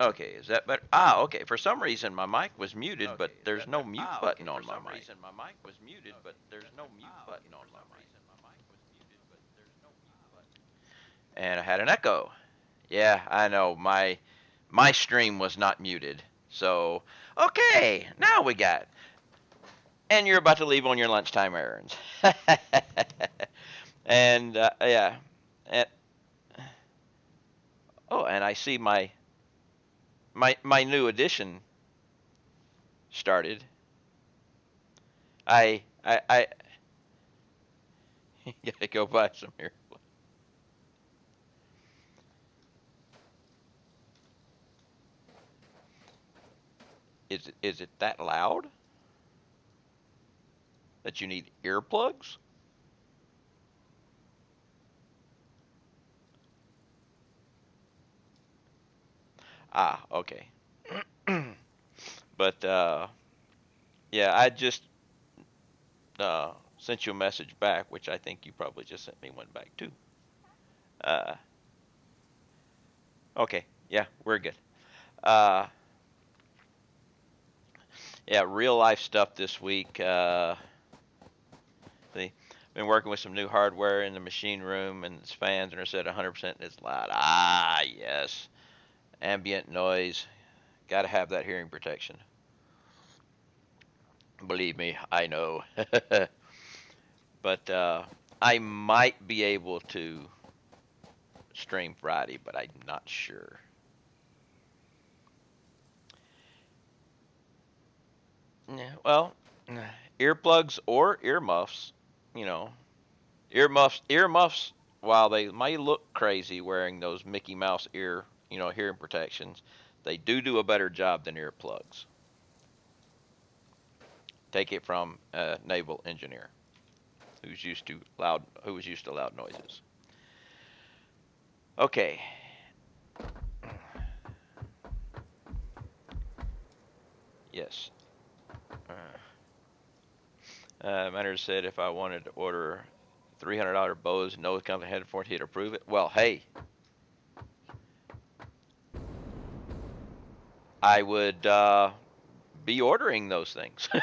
Okay, is that better? Ah, okay. For some reason, my mic was muted, but there's no mute button on my mic. And I had an echo. Yeah, I know. My stream was not muted. So, okay, now we got. And you're about to leave on your lunchtime errands. And yeah. And, oh, and I see my new edition started. I gotta go buy some here. Is it that loud that you need earplugs? Ah, okay. But yeah, I just sent you a message back, which I think you probably just sent me one back too. Uh, okay, yeah, we're good. Uh, yeah, real life stuff this week. See, been working with some new hardware in the machine room, and it's fans, and they're set 100%. And it's loud. Ah, yes, ambient noise. Got to have that hearing protection. Believe me, I know. But I might be able to stream Friday, but I'm not sure. Yeah, well, earplugs or earmuffs, you know, earmuffs. While they may look crazy wearing those Mickey Mouse hearing protections, they do a better job than earplugs. Take it from a naval engineer who was used to loud noises. Okay. Yes. Manager said if I wanted to order $300 Bose, no company had for it, he'd approve it. Well, hey, I would be ordering those things. All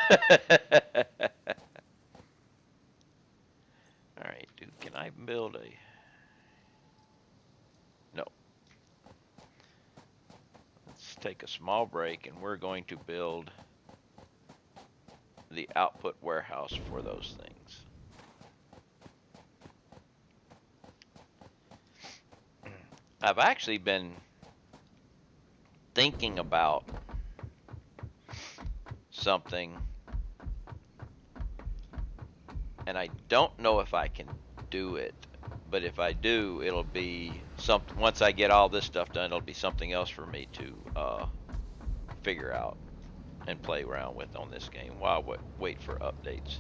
right, dude, can I build a? No. Let's take a small break, and we're going to build the output warehouse for those things. I've actually been thinking about something, and I don't know if I can do it. But if I do, it'll be something. Once I get all this stuff done, it'll be something else for me to figure out and play around with on this game while I wait for updates.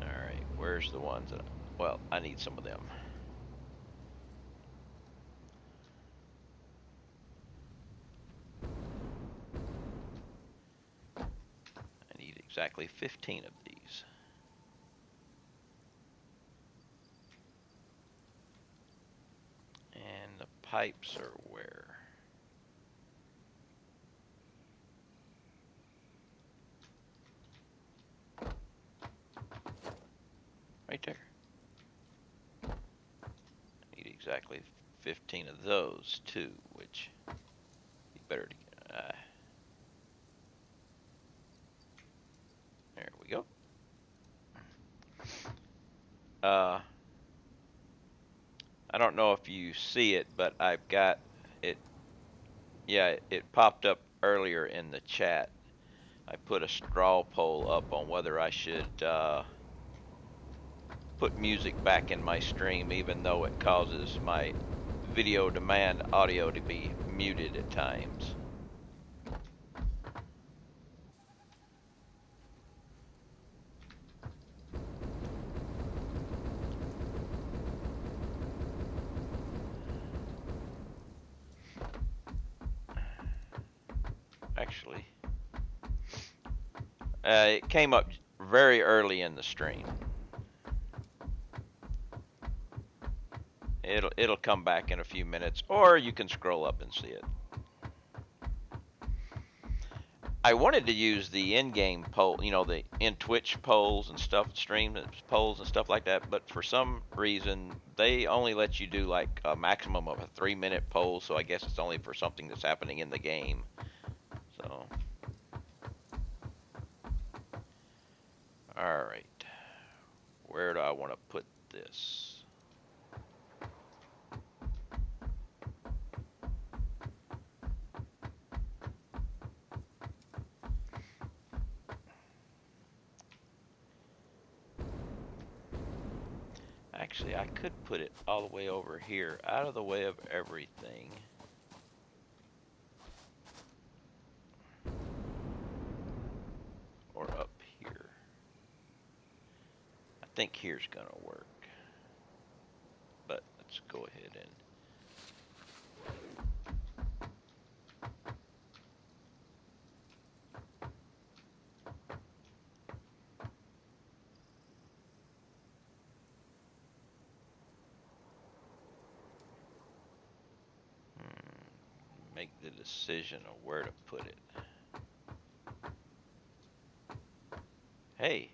All right, where's the ones that? Well, I need some of them. I need exactly 15 of these. And the pipes are where? Right there. I need exactly 15 of those too, which be better to get. There we go. I don't know if you see it, but I've got it. Yeah, it popped up earlier in the chat. I put a straw poll up on whether I should put music back in my stream, even though it causes my video demand audio to be muted at times. Actually, it came up very early in the stream. It'll come back in a few minutes, or you can scroll up and see it. I wanted to use the in-game poll, you know, the in Twitch polls and stuff, stream polls and stuff like that. But for some reason, they only let you do like a maximum of a 3-minute poll. So I guess it's only for something that's happening in the game. So, all right, where do I want to put this? Actually, I could put it all the way over here, out of the way of everything. Or up here. I think here's gonna work. But let's go ahead and make the decision of where to put it. Hey,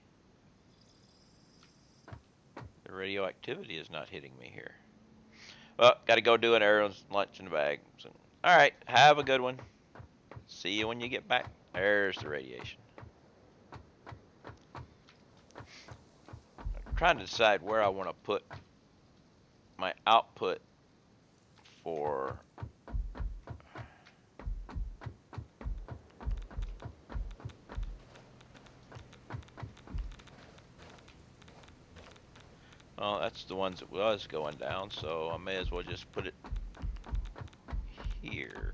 the radioactivity is not hitting me here. Well, gotta go do an arrow's lunch in the bag. So, all right, have a good one. See you when you get back. There's the radiation. I'm trying to decide where I want to put my output for. Well, that's the ones that was going down, so I may as well just put it here.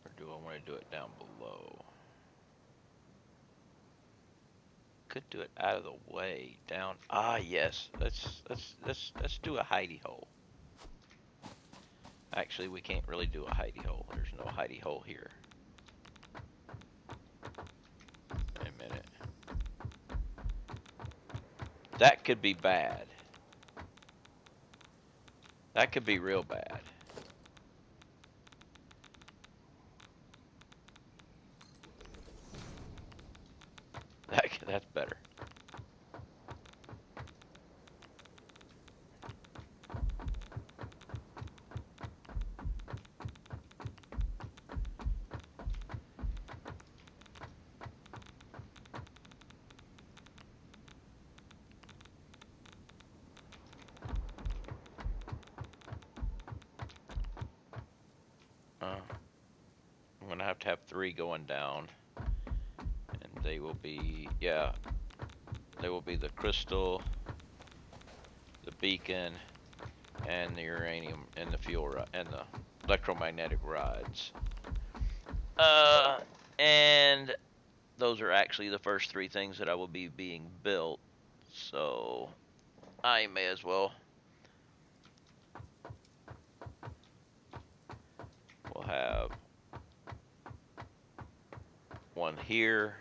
Or do I want to do it down below? Could do it out of the way, down. Ah, yes. Let's do a hidey hole. Actually, we can't really do a hidey hole. There's no hidey hole here. Wait a minute. That could be bad. That could be real bad. That's better. I'm gonna have to have 3 going down, and they will be, yeah, they will be the crystal, the beacon, and the uranium, and the fuel rod, and the electromagnetic rods. And those are actually the first 3 things that I will be being built, so I may as well. We'll have one here,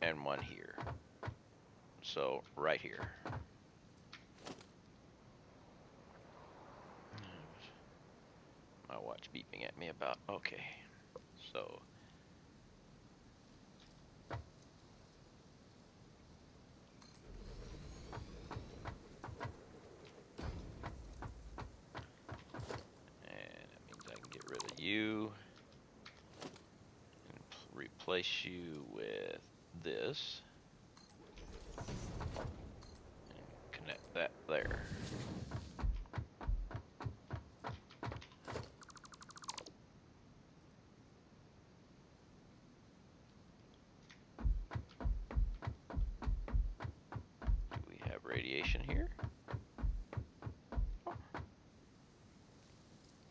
and one here. So right here. My watch beeping at me about, okay. So and that means I can get rid of you and replace you with this and connect that there. Do we have radiation here?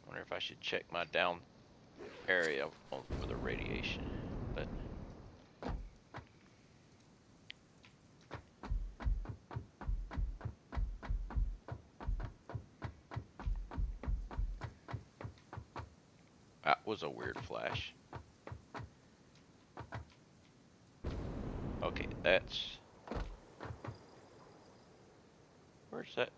Wonder if I should check my down area for the radiation, but That was a weird flash. Okay, that's... Where's that?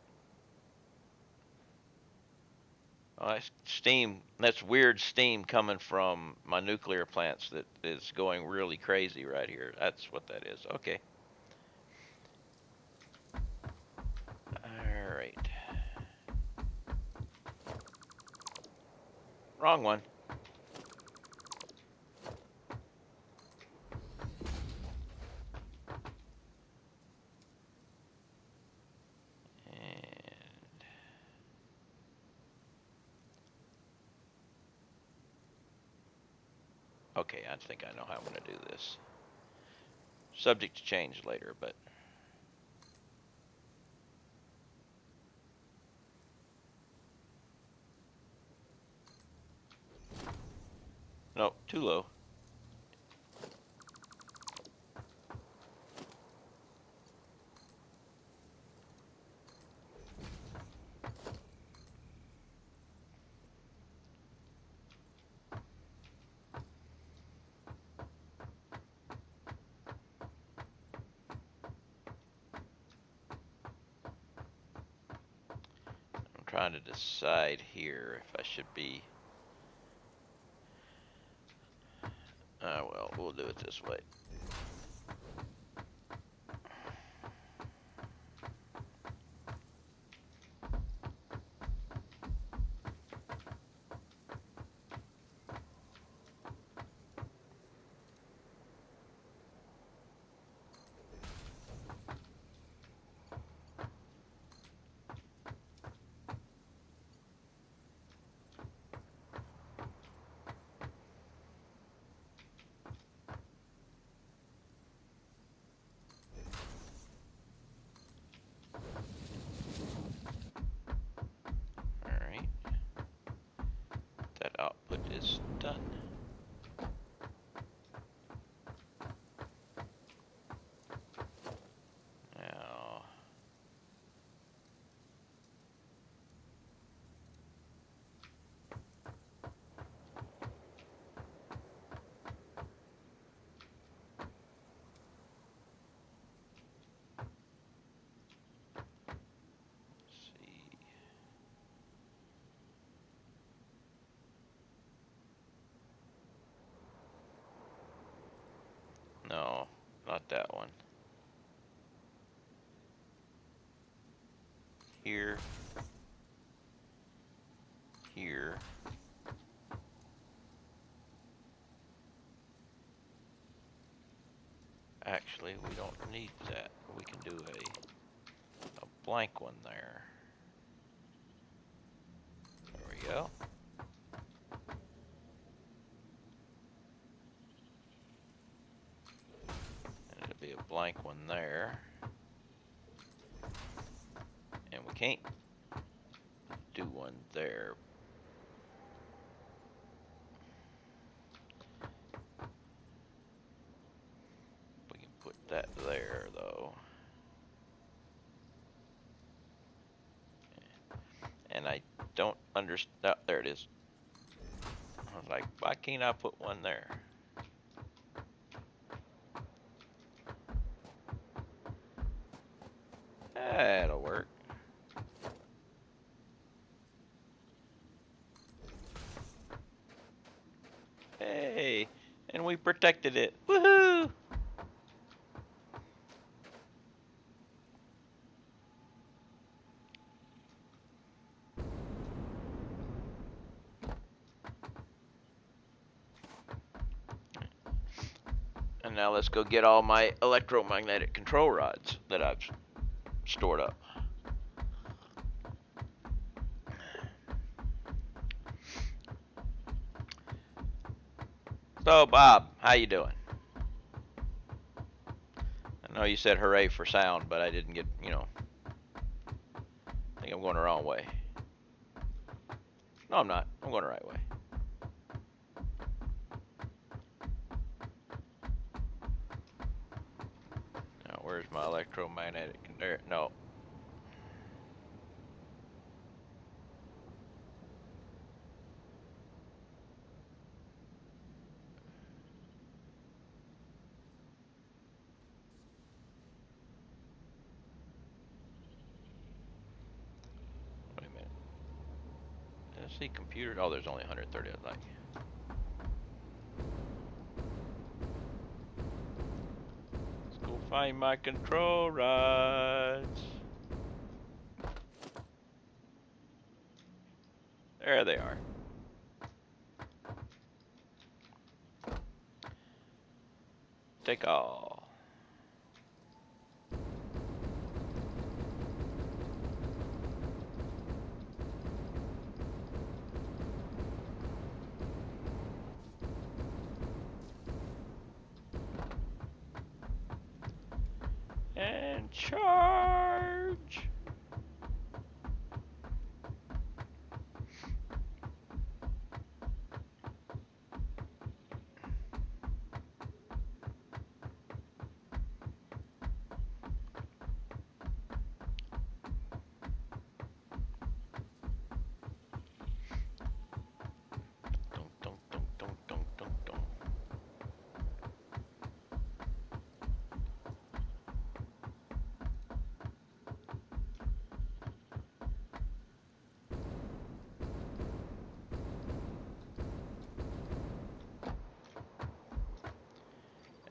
Oh, that's steam. That's weird steam coming from my nuclear plants that is going really crazy right here. That's what that is. Okay. All right. Wrong one. And okay, I think I know how I'm going to do this. Subject to change later, but no, too low. I'm trying to decide here if I should be... well, we'll do it this way. All right. That output is done. Now, let's see. No, not that one. Here. Here. Actually, we don't need that. We can do a blank one there. There we go. And it'll be a blank one there. And we can't do one there. We can put that there, though. And I don't understand. Oh, there it is. I was like, why can't I put one there? That'll work. Hey, and we protected it. Woohoo! And now let's go get all my electromagnetic control rods that I've stored up. So, Bob, how you doing? I know you said hooray for sound, but I didn't get, I think I'm going the wrong way. No, I'm not. I'm going the right way. Now, where's my electromagnetic? There, no. Let's see, computer. Oh, there's only 130. I was like, let's go find my control rods. There they are. Take all. And charge. Dun, dun, dun, dun, dun, dun, dun.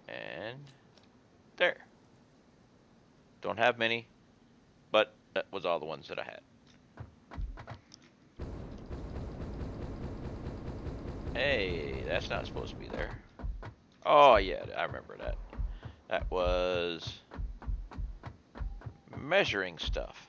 And there. Don't have many, but that was all the ones that I had. Hey, that's not supposed to be there. Oh, yeah, I remember that. That was measuring stuff.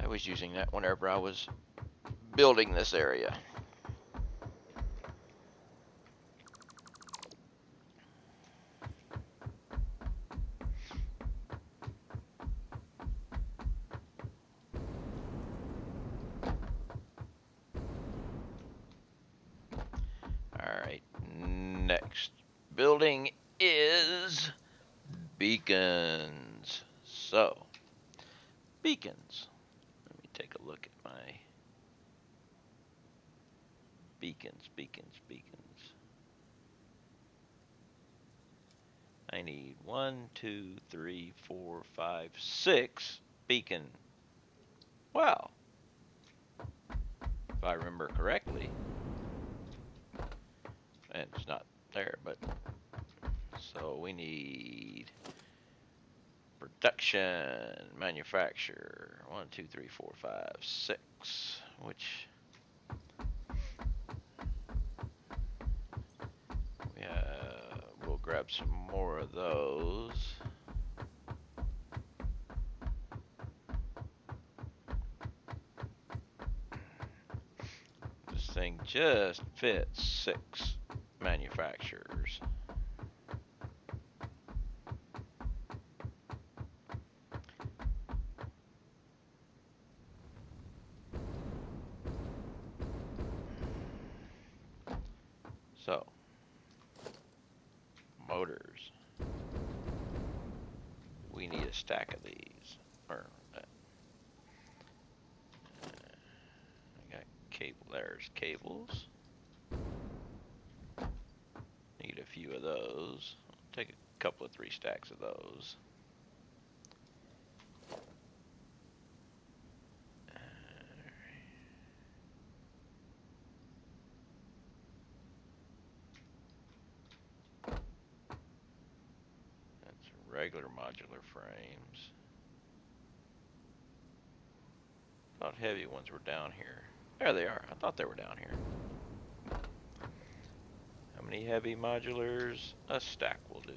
I was using that whenever I was building this area. Alright, next building is beacons. So, beacons. Let me take a look at my beacons. I need 1, 2, 3, 4, 5, 6 beacon. Wow. If I remember correctly. And it's not there, but so we need production, manufacture. 1, 2, 3, 4, 5, 6. Which we'll grab some more of those. This thing just fits 6 manufacturers. So, motors. We need a stack of these. Or, I got cable. There's cables. Need a few of those. Take a couple of 3 stacks of those. That's regular modular frames. Thought heavy ones were down here. There they are. I thought they were down here. How many heavy modulars? A stack will do.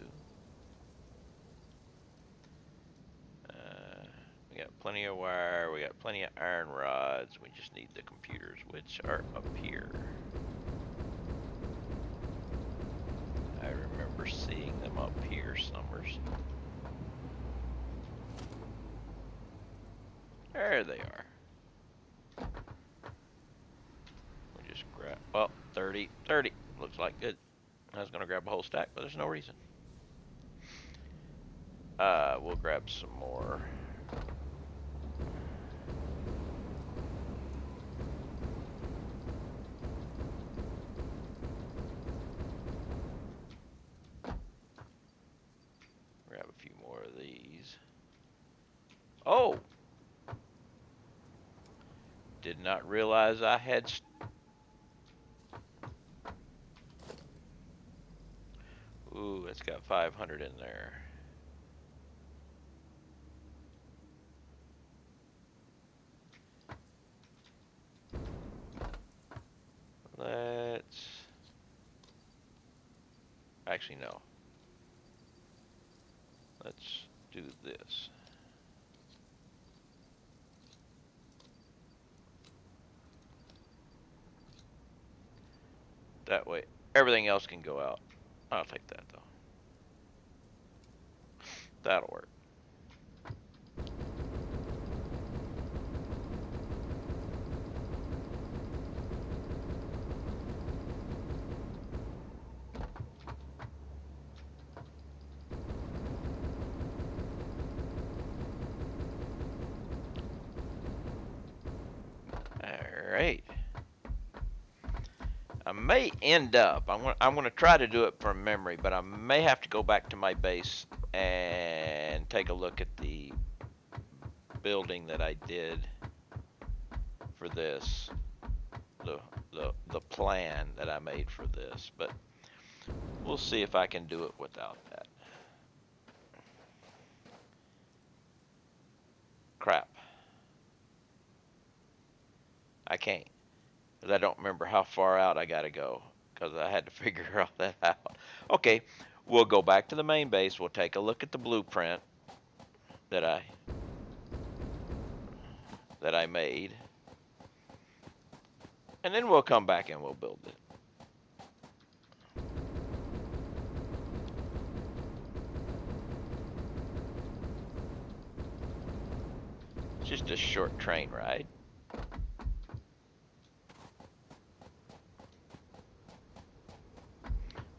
We got plenty of wire. We got plenty of iron rods. We just need the computers, which are up here. I remember seeing them up here somewhere. There they are. We just grab, well, 30. Looks like good. I was going to grab a whole stack, but there's no reason. We'll grab some more. Oh, did not realize I had. Ooh, it's got 500 in there. Let's. Actually, no. Let's do this. That way, everything else can go out. I'll take that though. That'll work. All right. I may end up. I'm gonna try to do it from memory, but I may have to go back to my base and take a look at the building that I did for this. The plan that I made for this, but we'll see if I can do it without that. Crap. I can't, because I don't remember how far out I gotta go, because I had to figure all that out. Okay, we'll go back to the main base. We'll take a look at the blueprint that I made, and then we'll come back and we'll build it. It's just a short train ride.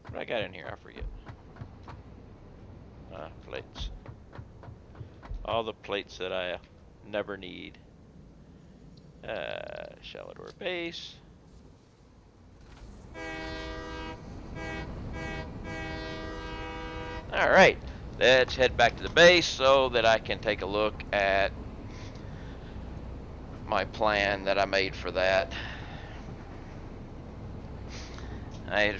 What I got in here? I forget. Plates. All the plates that I never need. Shallow door base. Alright, let's head back to the base so that I can take a look at my plan that I made for that. I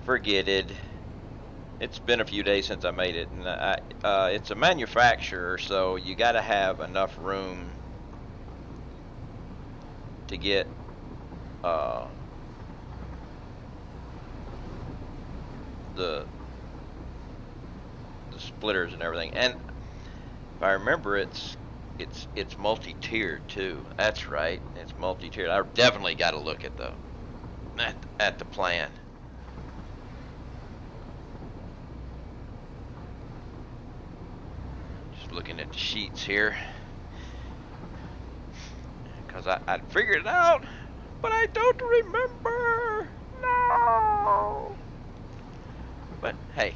forget it. It's been a few days since I made it, and it's a manufacturer, so you got to have enough room to get the splitters and everything. And if I remember, it's multi-tiered too. That's right, it's multi-tiered. I definitely got to look at the plan. Just looking at the sheets here, because I figured it out, but I don't remember. No. But hey.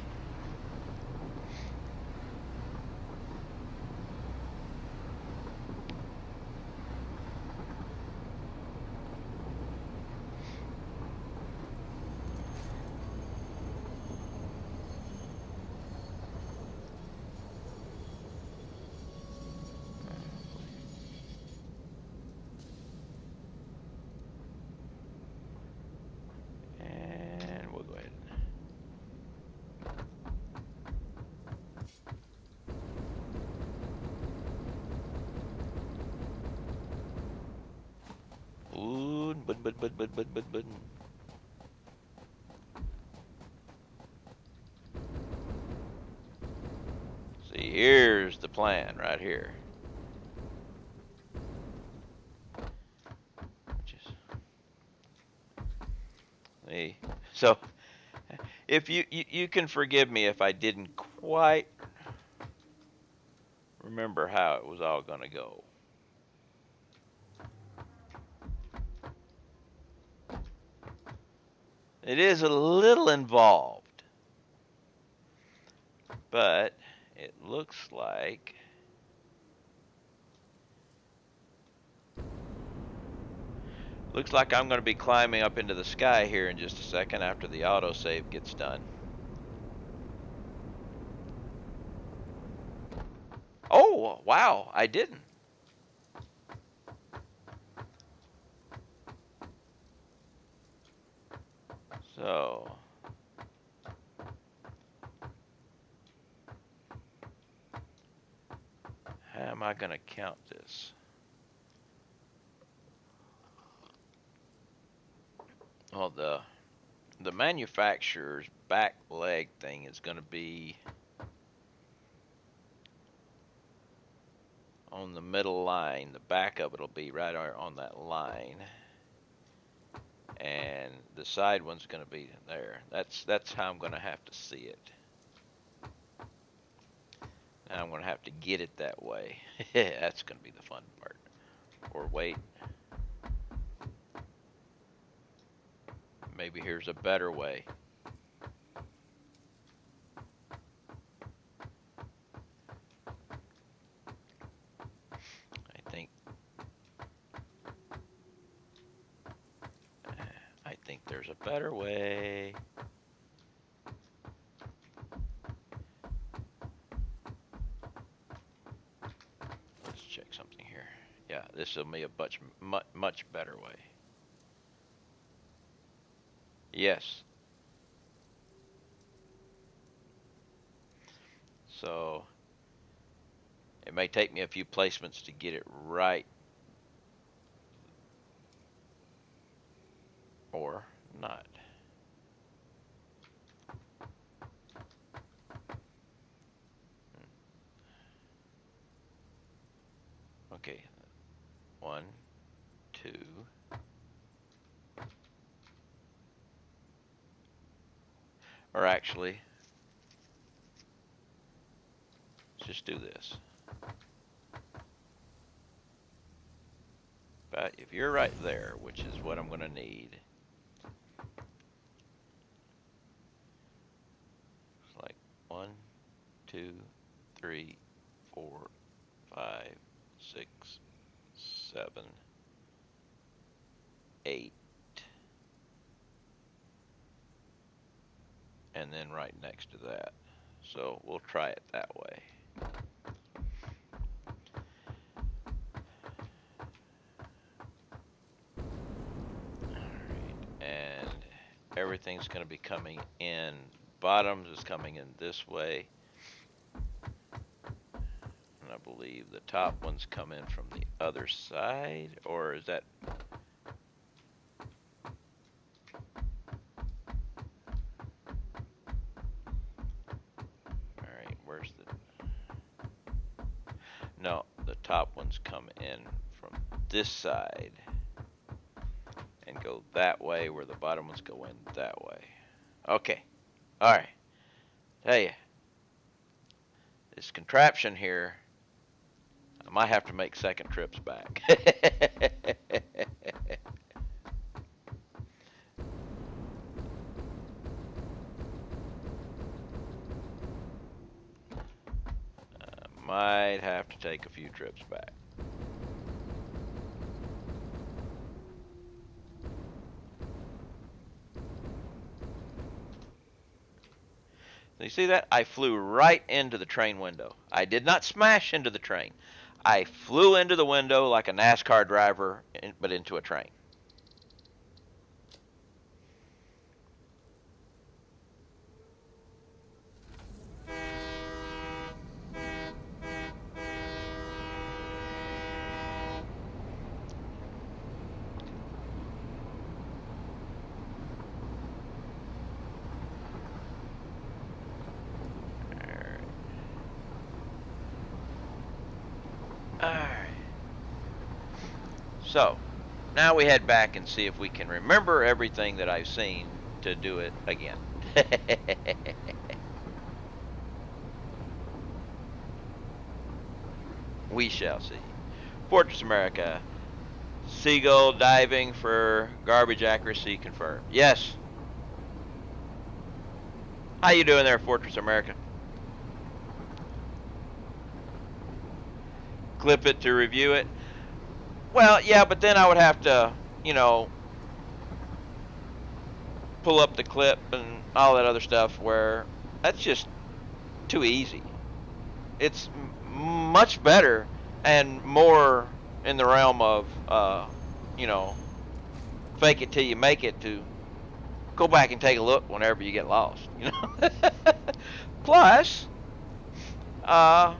And we'll go ahead. Ooh, but. See, here's the plan right here. See, so if you can forgive me if I didn't quite remember how it was all gonna go. It is a little involved, but it looks like I'm going to be climbing up into the sky here in just a second after the autosave gets done. Oh, Oh, wow, I didn't. So, how am I going to count this? Well, the manufacturer's back leg thing is going to be on the middle line. The back of it will be right on that line. And the side one's going to be there. That's how I'm going to have to see it. Now I'm going to have to get it that way. That's going to be the fun part. Or wait. Maybe here's a better way. I think there's a better way. Let's check something here. Yeah, this will be a much better way. Yes. So it may take me a few placements to get it right, or not. Okay, 1, 2. Or actually, let's just do this. But if you're right there, which is what I'm going to need, it's like 1, 2, 3, 4, 5, 6, 7, 8, and then right next to that. So we'll try it that way. Alright, and everything's going to be coming in. Bottoms is coming in this way. And I believe the top ones come in from the other side, or is that... Alright, where's the... No, the top ones come in from this side and go that way, where the bottom ones go in that way. Okay. Alright. Tell you, this contraption here, I might have to make second trips back. Might have to take a few trips back. You see that? I flew right into the train window. I did not smash into the train. I flew into the window like a NASCAR driver, but into a train. Alright. So, now we head back and see if we can remember everything that I've seen to do it again. We shall see. Fortress America. Seagull diving for garbage accuracy confirmed. Yes. How you doing there, Fortress America? Clip it to review it. Well, yeah, but then I would have to, you know, pull up the clip and all that other stuff, where that's just too easy. It's much better and more in the realm of, you know, fake it till you make it to go back and take a look whenever you get lost, you know. Plus, uh,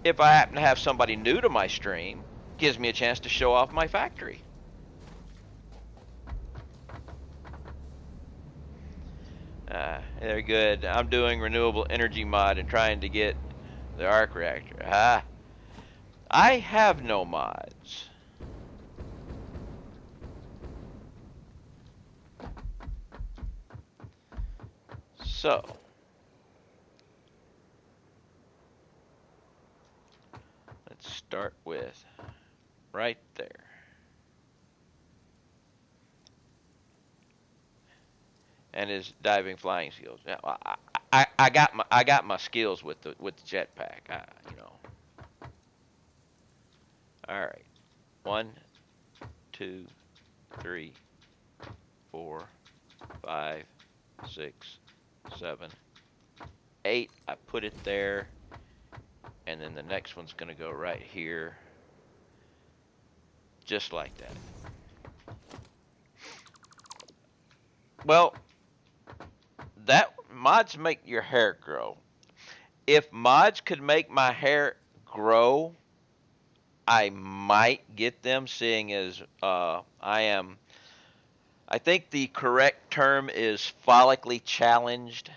if I happen to have somebody new to my stream, gives me a chance to show off my factory. They're good. I'm doing renewable energy mod and trying to get the arc reactor. I have no mods. So, let's start with right there. And his diving flying skills. I got my skills with the jetpack. You know. All right. 1, 2, 3, 4, 5, 6, 7, 8. I put it there, and then the next one's gonna go right here, just like that. Well, that mods make your hair grow. If mods could make my hair grow, I might get them, seeing as I think the correct term is follically challenged.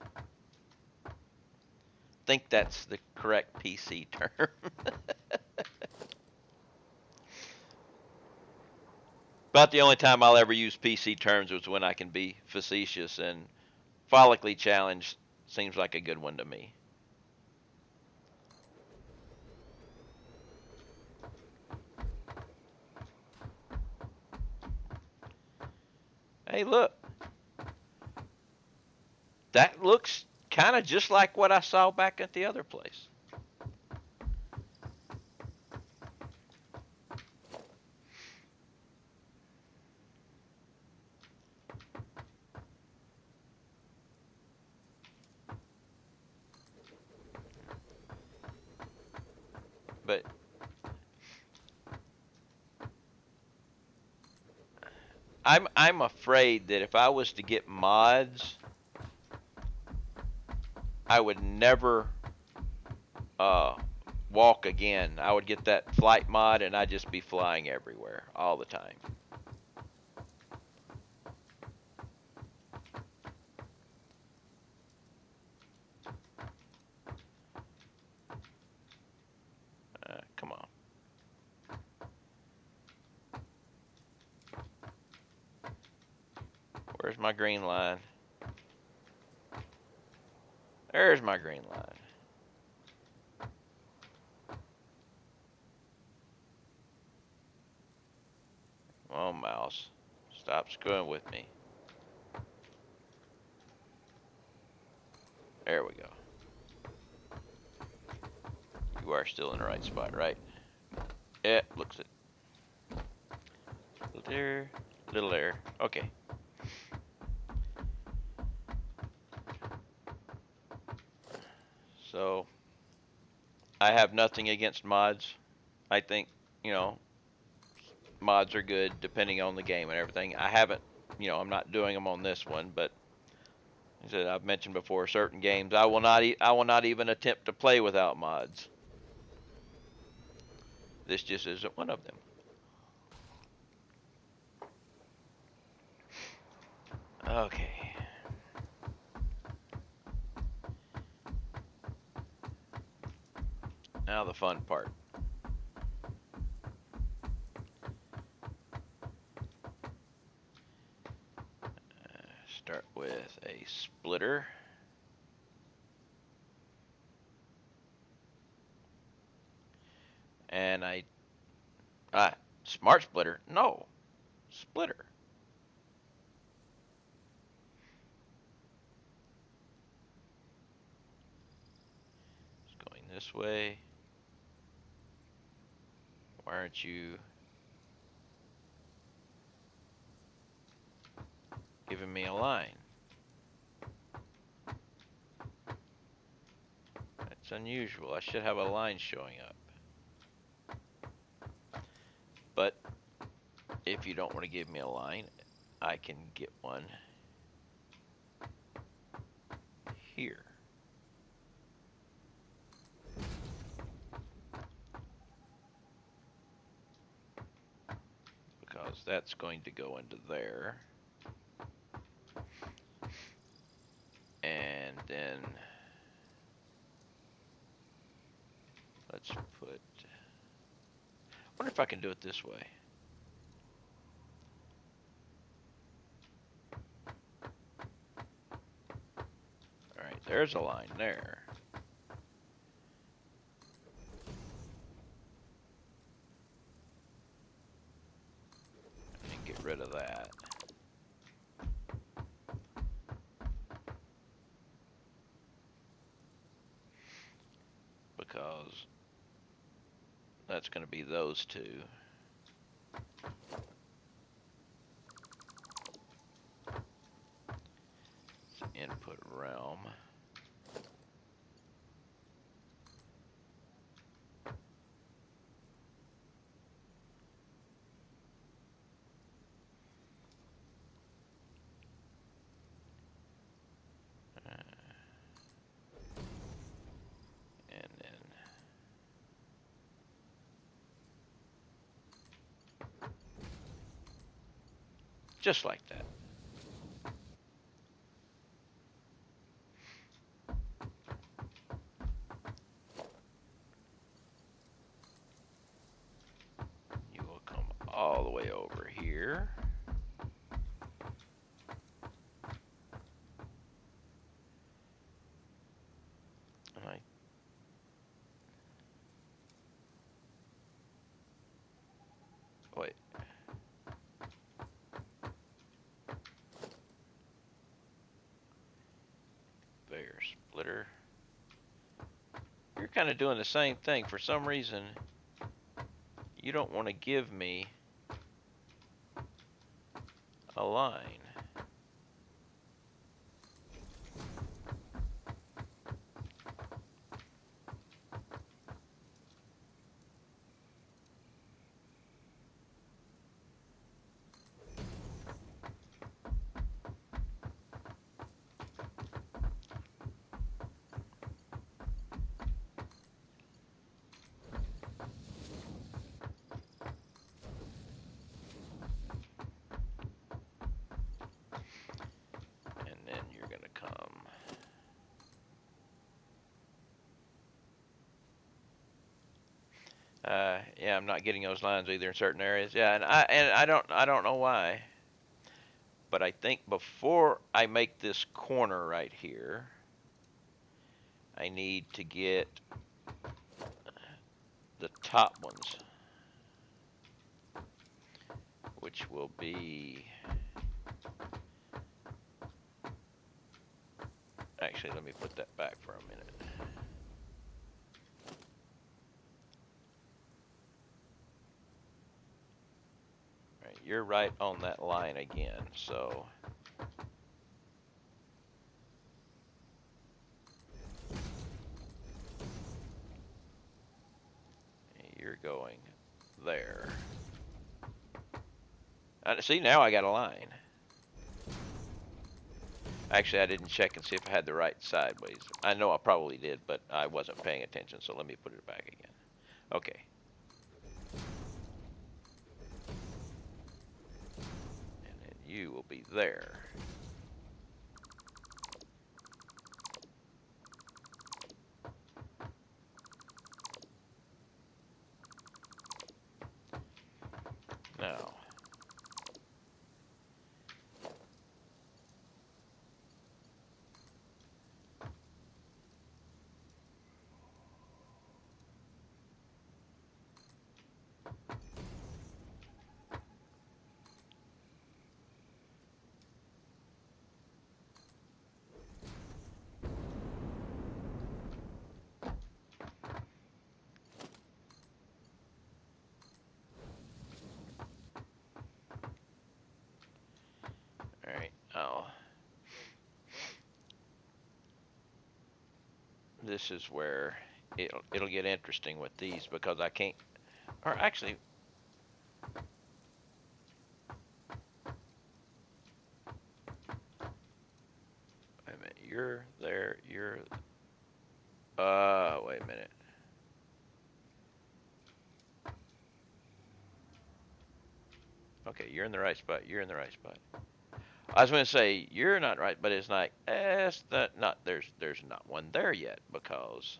I think that's the correct PC term. About the only time I'll ever use PC terms was when I can be facetious, and follically challenged seems like a good one to me. Hey, look. That looks kind of just like what I saw back at the other place. But I'm afraid that if I was to get mods, I would never walk again. I would get that flight mod and I'd just be flying everywhere all the time. Come on. Where's my green line? There's my green line. Oh, mouse. Stop screwing with me. There we go. You are still in the right spot, right? Yeah, looks it. Little there, little there. Okay. So, I have nothing against mods. I think, you know, mods are good depending on the game and everything. I haven't, you know, I'm not doing them on this one, but as I've mentioned before, certain games I will not even attempt to play without mods. This just isn't one of them. Okay. Now the fun part. Start with a splitter. And smart splitter? No. Splitter. It's going this way. Why aren't you giving me a line? It's unusual. I should have a line showing up. But if you don't want to give me a line, I can get one here. Because that's going to go into there. And then let's put, I wonder if I can do it this way. All right, there's a line there. And get rid of that. Because that's going to be those two. Input realm. And then just like that. You will come all the way over here. And wait. Bear splitter. You're kind of doing the same thing. For some reason, you don't want to give me a line. And then you're going to come. Yeah, I'm not getting those lines either in certain areas. Yeah, and I don't know why. But I think before I make this corner right here, I need to get the top ones, which will be, actually, let me put that back for a minute. All right, you're right on that line again, so you're going there. See, now I got a line. Actually, I didn't check and see if I had the right sideways. I know I probably did, but I wasn't paying attention, so let me put it back again. Okay. And then you will be there. Now, this is where it'll get interesting with these because I can't. Or actually, wait a minute. You're there. You're. Wait a minute. Okay, you're in the right spot. You're in the right spot. I was going to say you're not right, but it's like it's not. There's not one there yet because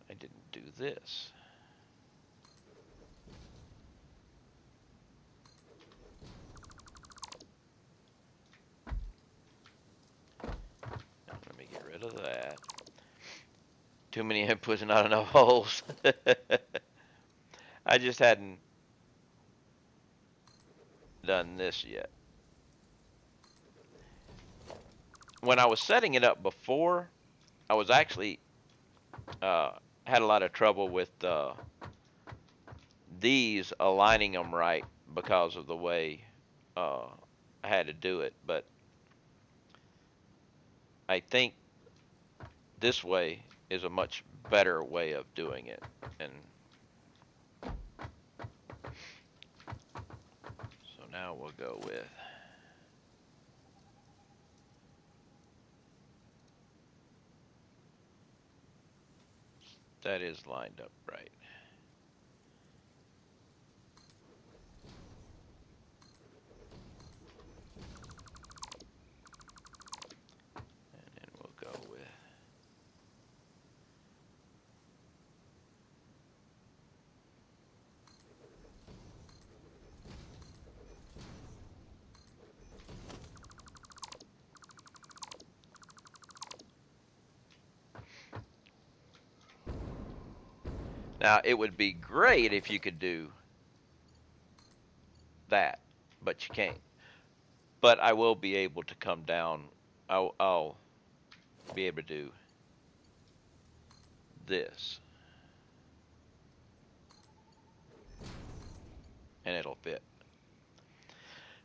I didn't do this. Now, let me get rid of that. Too many inputs and not enough holes. I just hadn't done this yet. When I was setting it up before, I was actually had a lot of trouble with these aligning them right because of the way uh, I had to do it. But I think this way is a much better way of doing it. And so now we'll go with that is lined up right. And then we'll go with now it would be great if you could do that, but you can't. But I will be able to come down. I'll be able to do this, and it'll fit.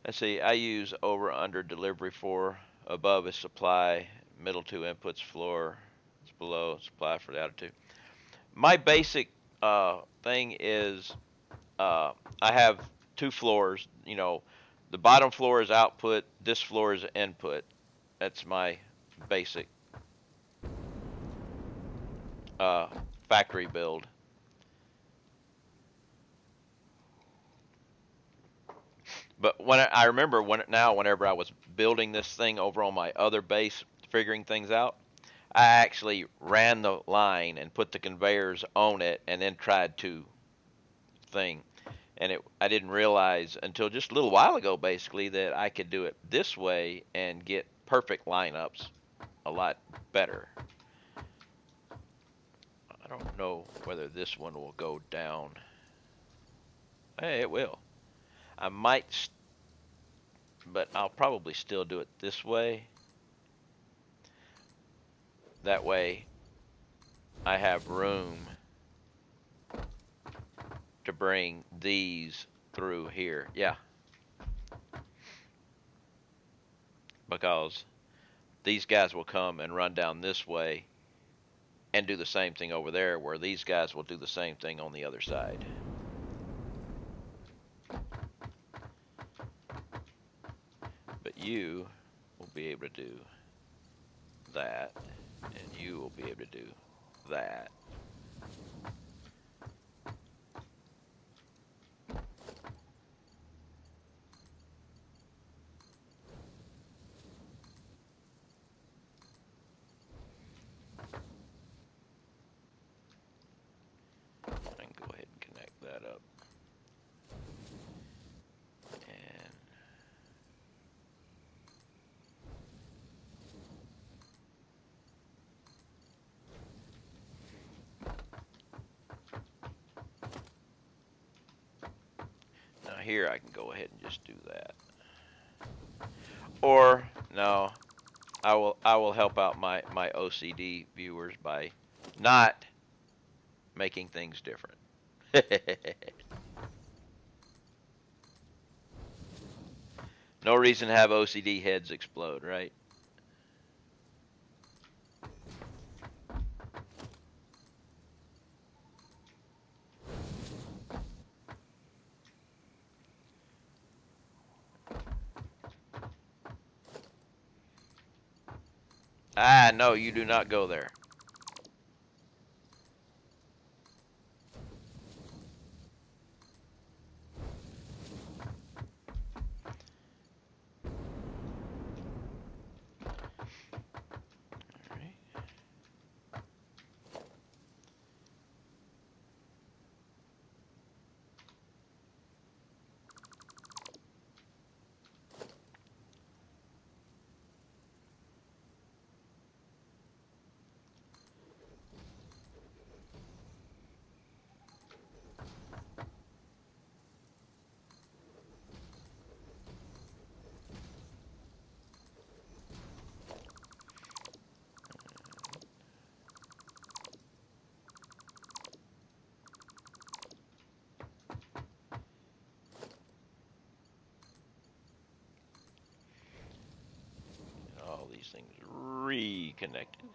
Let's see. I use over under delivery for above is supply, middle two inputs floor, it's below supply for the outer two. My basic thing is I have two floors. You know, the bottom floor is output. This floor is input. That's my basic uh, factory build. But when I remember whenever I was building this thing over on my other base, figuring things out, I actually ran the line and put the conveyors on it, and then tried to thing. And I didn't realize until just a little while ago, basically, that I could do it this way and get perfect lineups a lot better. I don't know whether this one will go down. Hey, it will. I might, but I'll probably still do it this way. That way, I have room to bring these through here. Yeah. Because these guys will come and run down this way and do the same thing over there, where these guys will do the same thing on the other side. But you will be able to do that, and you will be able to do that. I can go ahead and connect that up. And now here I can go ahead and just do that. Or no, I will help out my OCD viewers by not making things different. No reason to have OCD heads explode, right? Ah, no, you do not go there. All right. All these things reconnected.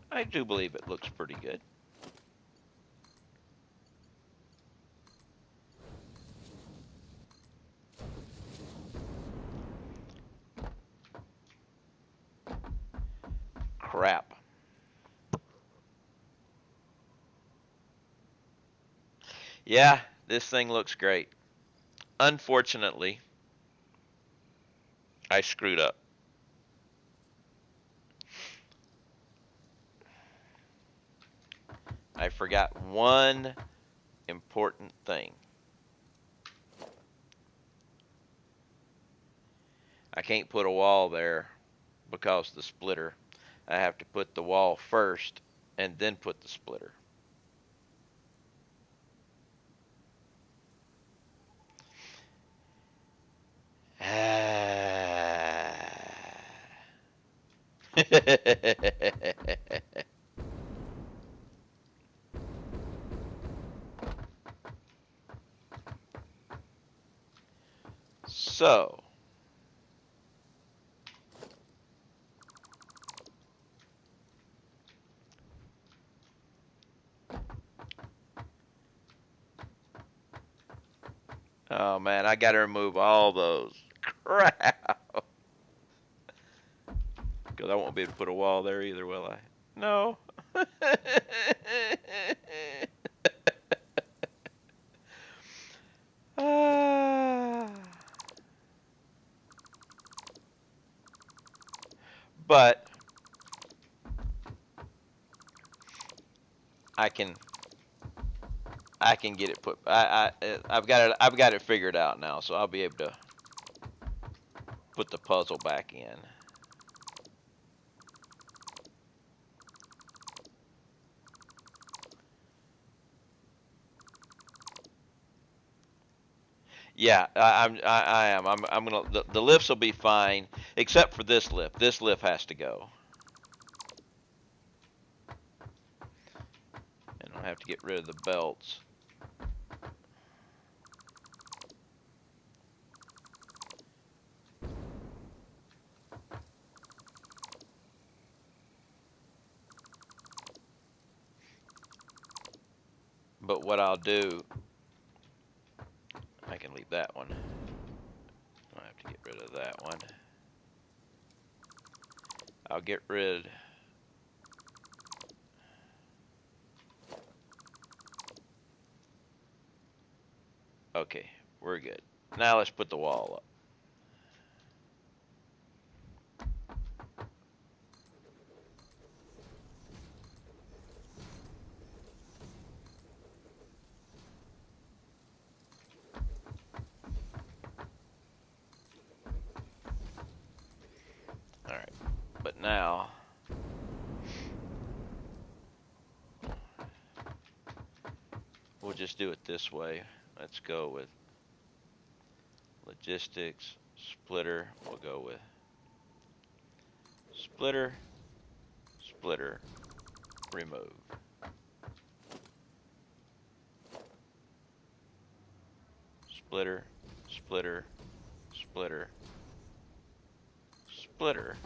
I do believe it looks pretty good. Crap. Yeah, this thing looks great. Unfortunately, I screwed up. I forgot one important thing. I can't put a wall there because of the splitter. I have to put the wall first and then put the splitter. So, oh man, I gotta remove all those. Crap. Because I won't be able to put a wall there either, will I? No. Ah. But I can get it put. I've got it figured out now, so I'll be able to put the puzzle back in. Yeah, I am. I'm gonna. The lifts will be fine, except for this lift. This lift has to go, and I'll have to get rid of the belts. But what I'll do, I can leave that one. I'll have to get rid of that one. I'll get rid. Okay, we're good. Now let's put the wall up. All right, but now we'll just do it this way. Let's go with logistics, splitter. We'll go with Splitter, splitter, remove. Splitter, splitter, splitter, splitter.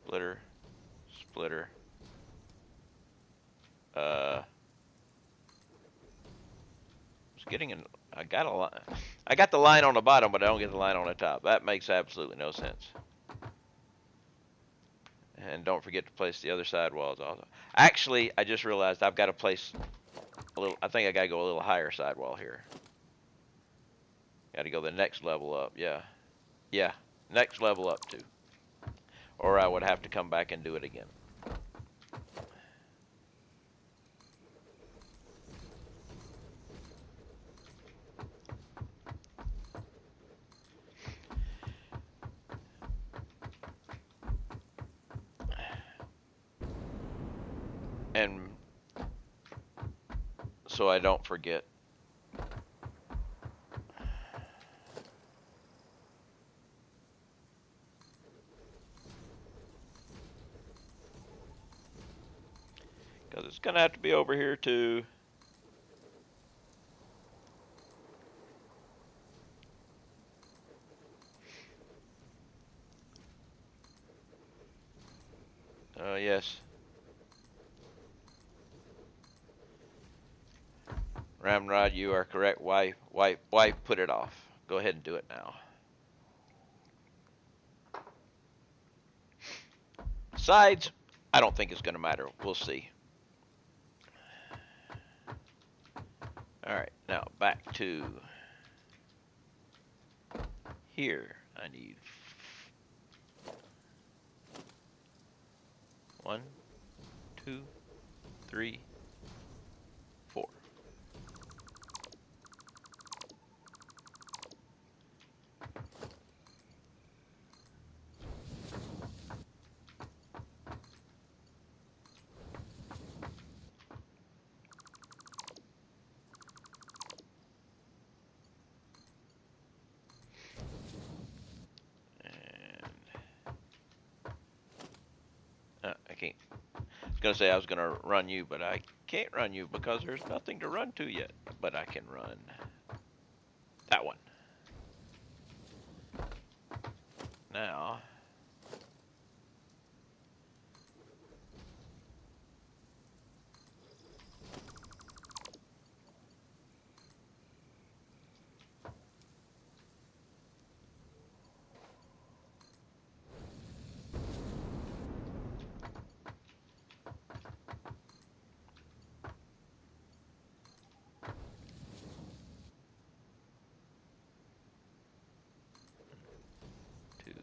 Splitter, splitter. Was getting an. I got a line. I got the line on the bottom, but I don't get the line on the top. That makes absolutely no sense. And don't forget to place the other sidewalls also. Actually, I just realized I've got to place a little. I think I got to go a little higher sidewall here. Got to go the next level up. Yeah, yeah, next level up too. Or I would have to come back and do it again. And so I don't forget. Because it's going to have to be over here too. Yes. Ramrod, you are correct. Why put it off? Go ahead and do it now. Sides, I don't think it's going to matter. We'll see. Alright, now back to here. I need 1, 2, 3, 4. I can't. I was going to say I was going to run you, but I can't run you because there's nothing to run to yet. But I can run that one. Now, two,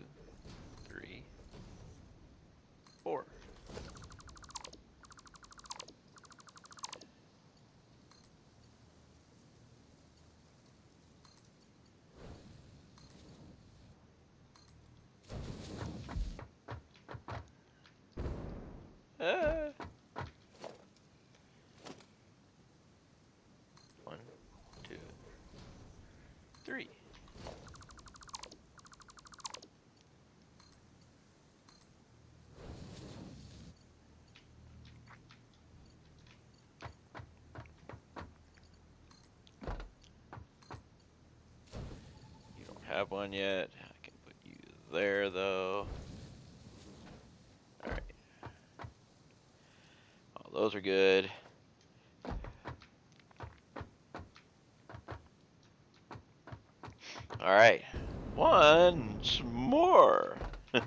three, 4. Uh, 1, 2, 3. You don't have one yet. I can put you there though. Alright. All those are good. Alright. Once more. You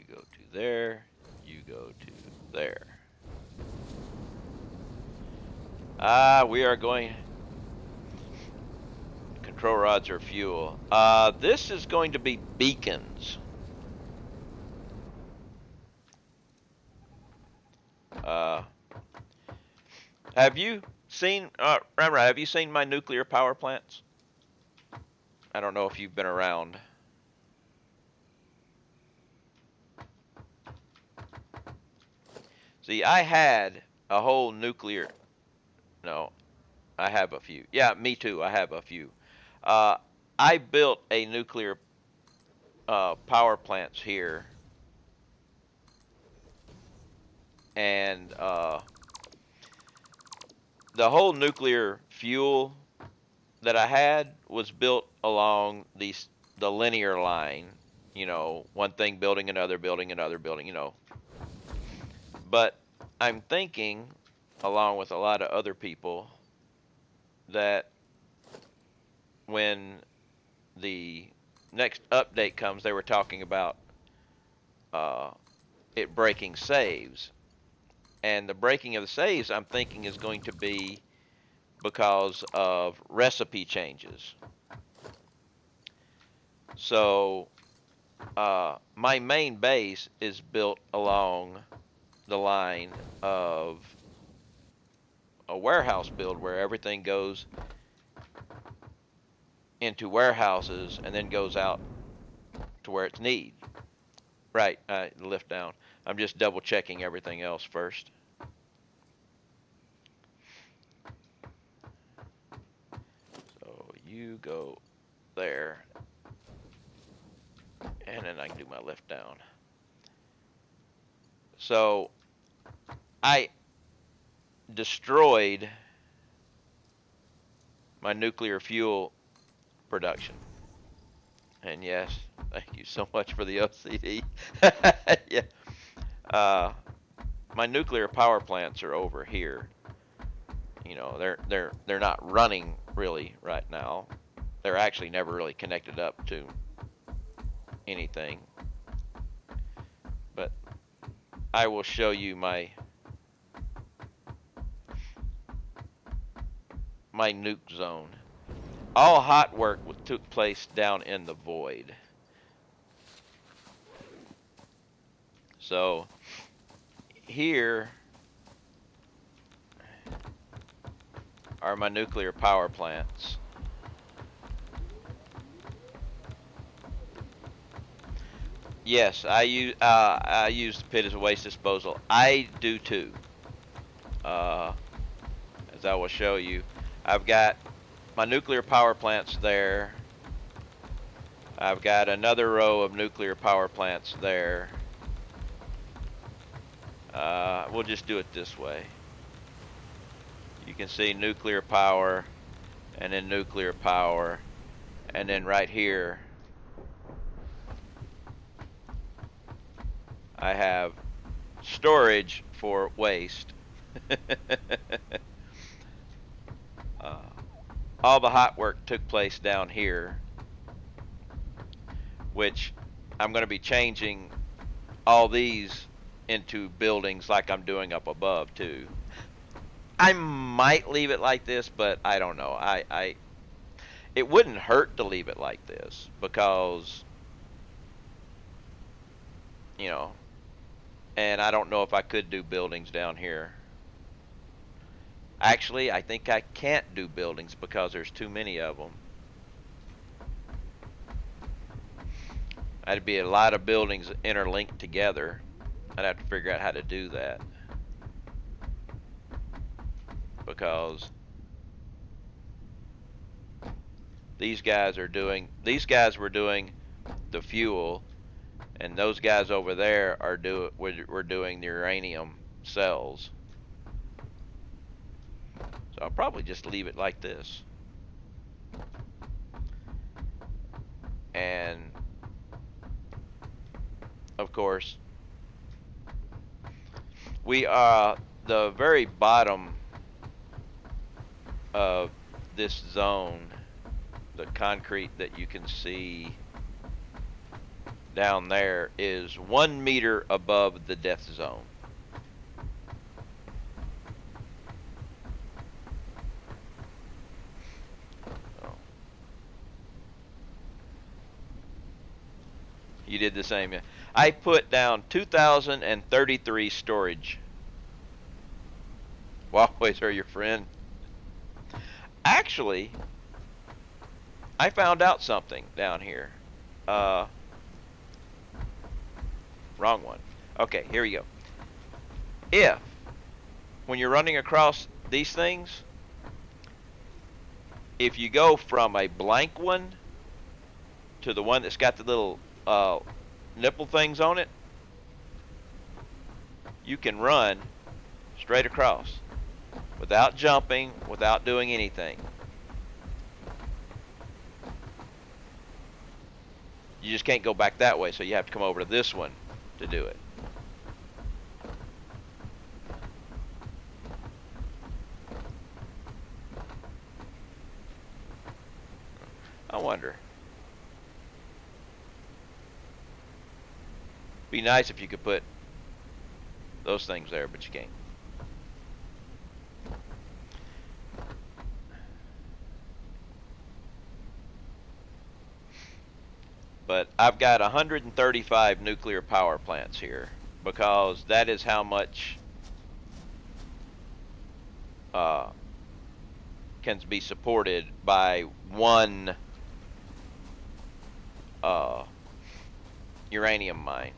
go to there. You go to there. We are going. Control rods are fuel. This is going to be beacons. Uh, have you seen, Ramrod, have you seen my nuclear power plants? I don't know if you've been around. See, I had a whole nuclear, no, I have a few. Yeah, me too, I have a few. Uh, I built a nuclear power plants here, and the whole nuclear fuel that I had was built along the linear line. You know, one thing building another, building another, building. You know, but I'm thinking, along with a lot of other people, that when the next update comes, they were talking about uh, it breaking saves, and the breaking of the saves, I'm thinking, is going to be because of recipe changes. So my main base is built along the line of a warehouse build where everything goes into warehouses and then goes out to where it's needed. Right, lift down. I'm just double checking everything else first. So you go there, and then I can do my lift down. So I destroyed my nuclear fuel production. And yes, thank you so much for the OCD. Yeah. Uh, my nuclear power plants are over here. You know, they're not running really right now. They're actually never really connected up to anything. But I will show you my nuke zone. All hot work took place down in the void. So here are my nuclear power plants. Yes, I use the pit as a waste disposal. I do too. As I will show you, I've got my nuclear power plants there. I've got another row of nuclear power plants there. We'll just do it this way. You can see nuclear power, and then nuclear power, and then right here I have storage for waste. uh, all the hot work took place down here, which I'm going to be changing all these into buildings like I'm doing up above too. I might leave it like this, but I don't know. It wouldn't hurt to leave it like this because, you know, and I don't know if I could do buildings down here. Actually, I think I can't do buildings because there's too many of them. That'd be a lot of buildings interlinked together. I'd have to figure out how to do that because these guys were doing the fuel, and those guys over there were doing the uranium cells. So I'll probably just leave it like this. And of course, we are the very bottom of this zone, the concrete that you can see down there is 1 meter above the death zone. You did the same. I put down 2,033 storage Walkways are your friend. Actually, I found out something down here. Uh, Wrong one. Okay, here we go. If, when you're running across these things, if you go from a blank one to the one that's got the little nipple things on it, you can run straight across without jumping, without doing anything. You just can't go back that way, so you have to come over to this one to do it. I wonder. Be nice if you could put those things there, but you can't. But I've got 135 nuclear power plants here because that is how much can be supported by one uranium mine.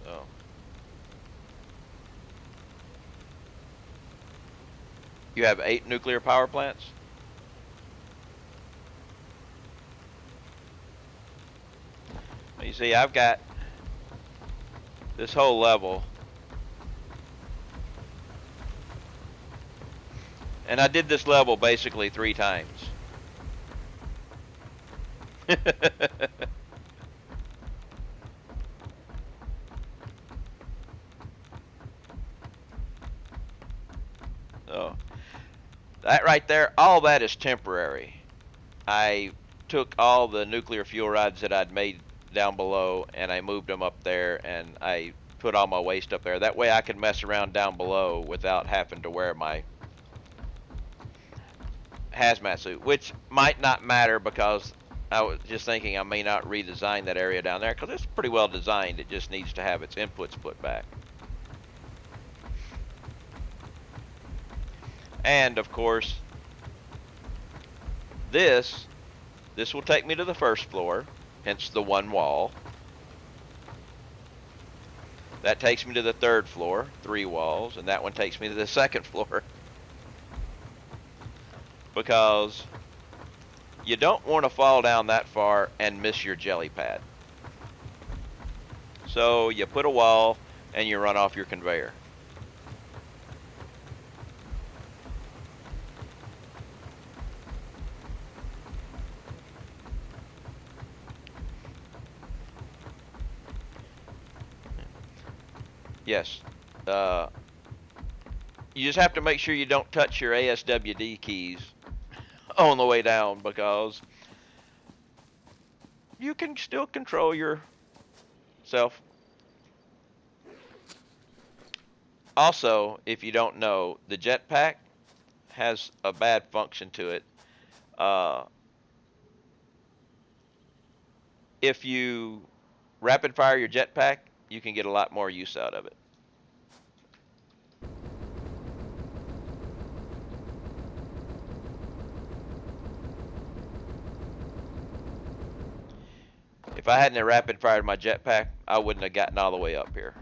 So you have 8 nuclear power plants? You see, I've got this whole level, and I did this level basically 3 times. So that right there, all that is temporary. I took all the nuclear fuel rods that I'd made down below and I moved them up there, and I put all my waste up there. That way I could mess around down below without having to wear my hazmat suit, which might not matter because I was just thinking I may not redesign that area down there because it's pretty well designed. It just needs to have its inputs put back. And of course, this will take me to the first floor, hence the one wall. That takes me to the 3rd floor, 3 walls, and that one takes me to the 2nd floor. Because you don't want to fall down that far and miss your jelly pad. So you put a wall and you run off your conveyor. Yes. You just have to make sure you don't touch your ASWD keys on the way down, because you can still control yourself. Also, if you don't know, the jetpack has a bad function to it. If you rapid fire your jetpack, you can get a lot more use out of it. If I hadn't rapid fired my jetpack, I wouldn't have gotten all the way up here.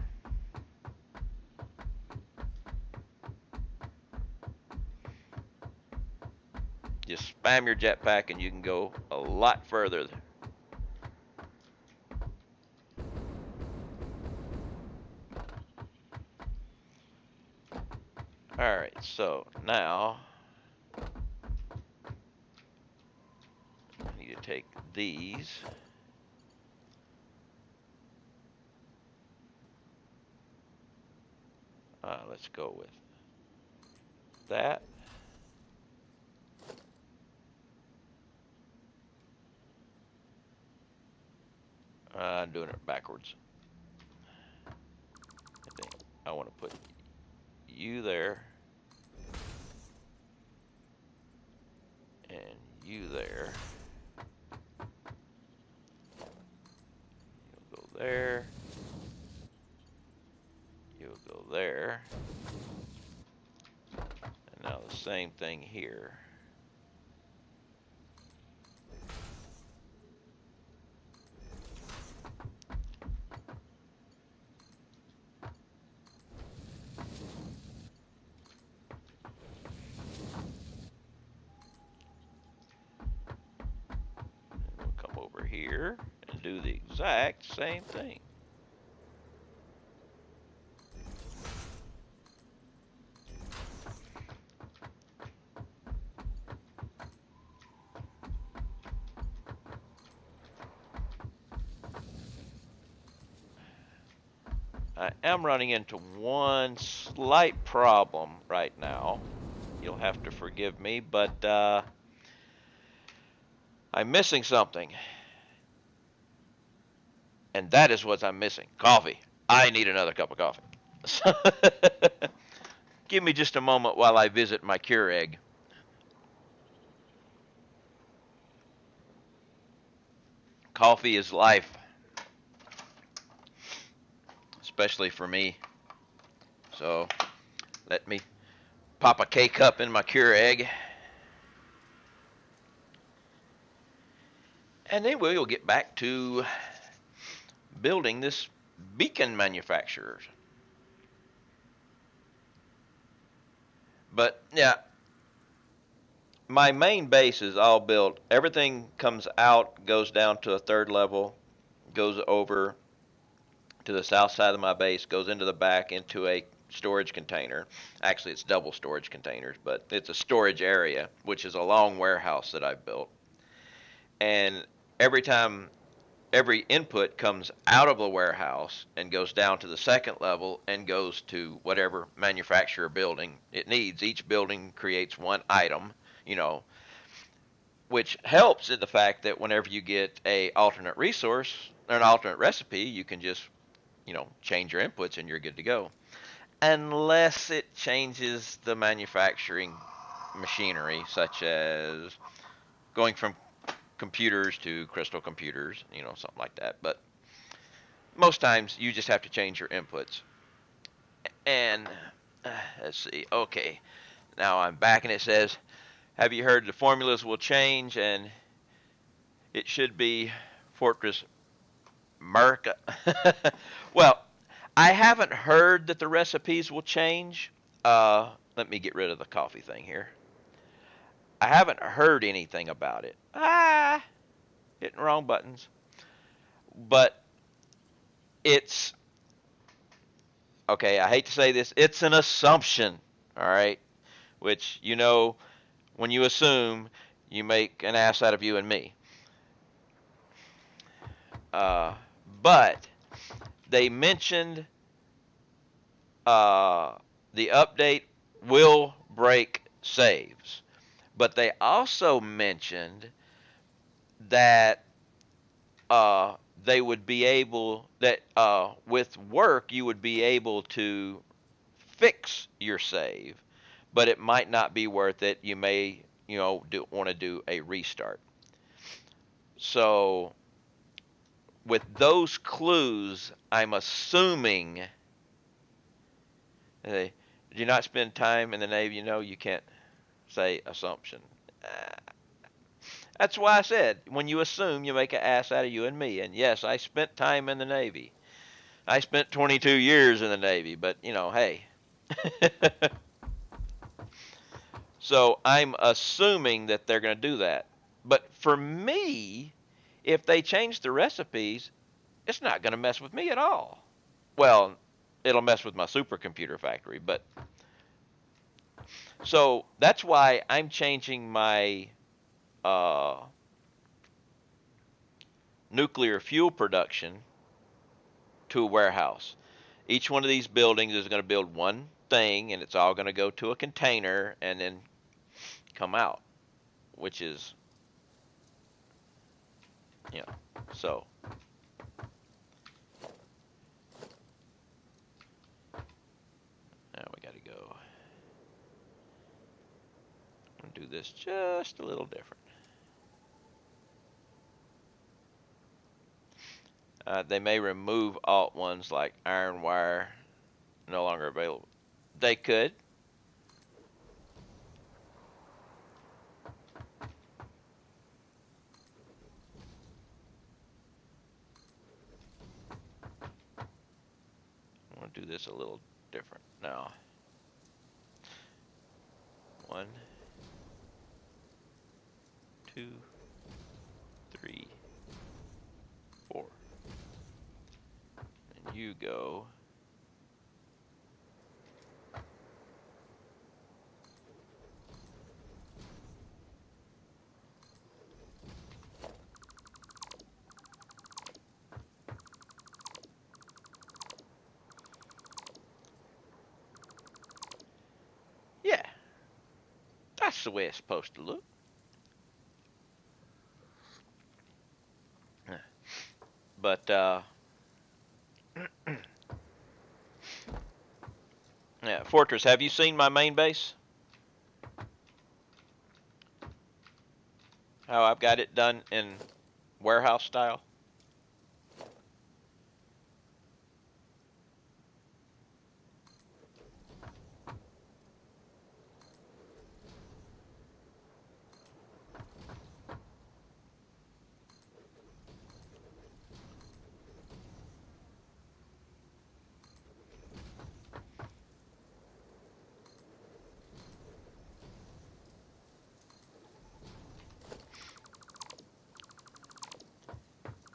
Just spam your jetpack and you can go a lot further. Alright, so now I need to take these. Let's go with that. I'm doing it backwards. I think I want to put you there. And you there. You'll go there. You'll go there. And now the same thing here. We'll come over here and do the exact same thing. I am running into one slight problem right now. You'll have to forgive me, but I'm missing something. And that is what I'm missing. Coffee. I need another cup of coffee. So give me just a moment while I visit my Keurig. Coffee is life, especially for me. So let me pop a K-cup in my Keurig. And then we'll get back to building this beacon manufacturer. But yeah, my main base is all built. Everything comes out, goes down to a third level, goes over to the south side of my base, goes into the back into a storage container. Actually, it's double storage containers, but it's a storage area, which is a long warehouse that I've built. And every time every input comes out of the warehouse and goes down to the second level and goes to whatever manufacturer building it needs. Each building creates one item, you know, which helps in the fact that whenever you get a alternate resource or an alternate recipe, you can just, change your inputs and you're good to go. Unless it changes the manufacturing machinery, such as going from computers to crystal computers, something like that. But most times you just have to change your inputs. And let's see. Okay, now I'm back and it says, have you heard the formulas will change and it should be Fortress America? Well, I haven't heard that the recipes will change. Let me get rid of the coffee thing here. I haven't heard anything about it. Hitting wrong buttons. But it's okay. I hate to say this. It's an assumption. All right. Which, when you assume, you make an ass out of you and me. But they mentioned the update will break saves. But they also mentioned that they would be able, that with work, you would be able to fix your save, but it might not be worth it. You may, want to do a restart. So, with those clues, I'm assuming. Did you not spend time in the Navy? You can't say assumption. That's why I said, when you assume, you make an ass out of you and me. And yes, I spent time in the Navy. I spent 22 years in the Navy, but, hey. So I'm assuming that they're going to do that. But for me, if they change the recipes, it's not going to mess with me at all. Well, it'll mess with my supercomputer factory, but so that's why I'm changing my nuclear fuel production to a warehouse. Each one of these buildings is going to build one thing, and it's all going to go to a container and then come out, which is, so. Now we got to go and do this just a little different. They may remove alt ones like iron wire, no longer available. They could. I want to do this a little different now. 1, 2, 3, 4. And you go. Yeah, that's the way it's supposed to look. But yeah, Fortress, have you seen my main base? How I've got it done in warehouse style?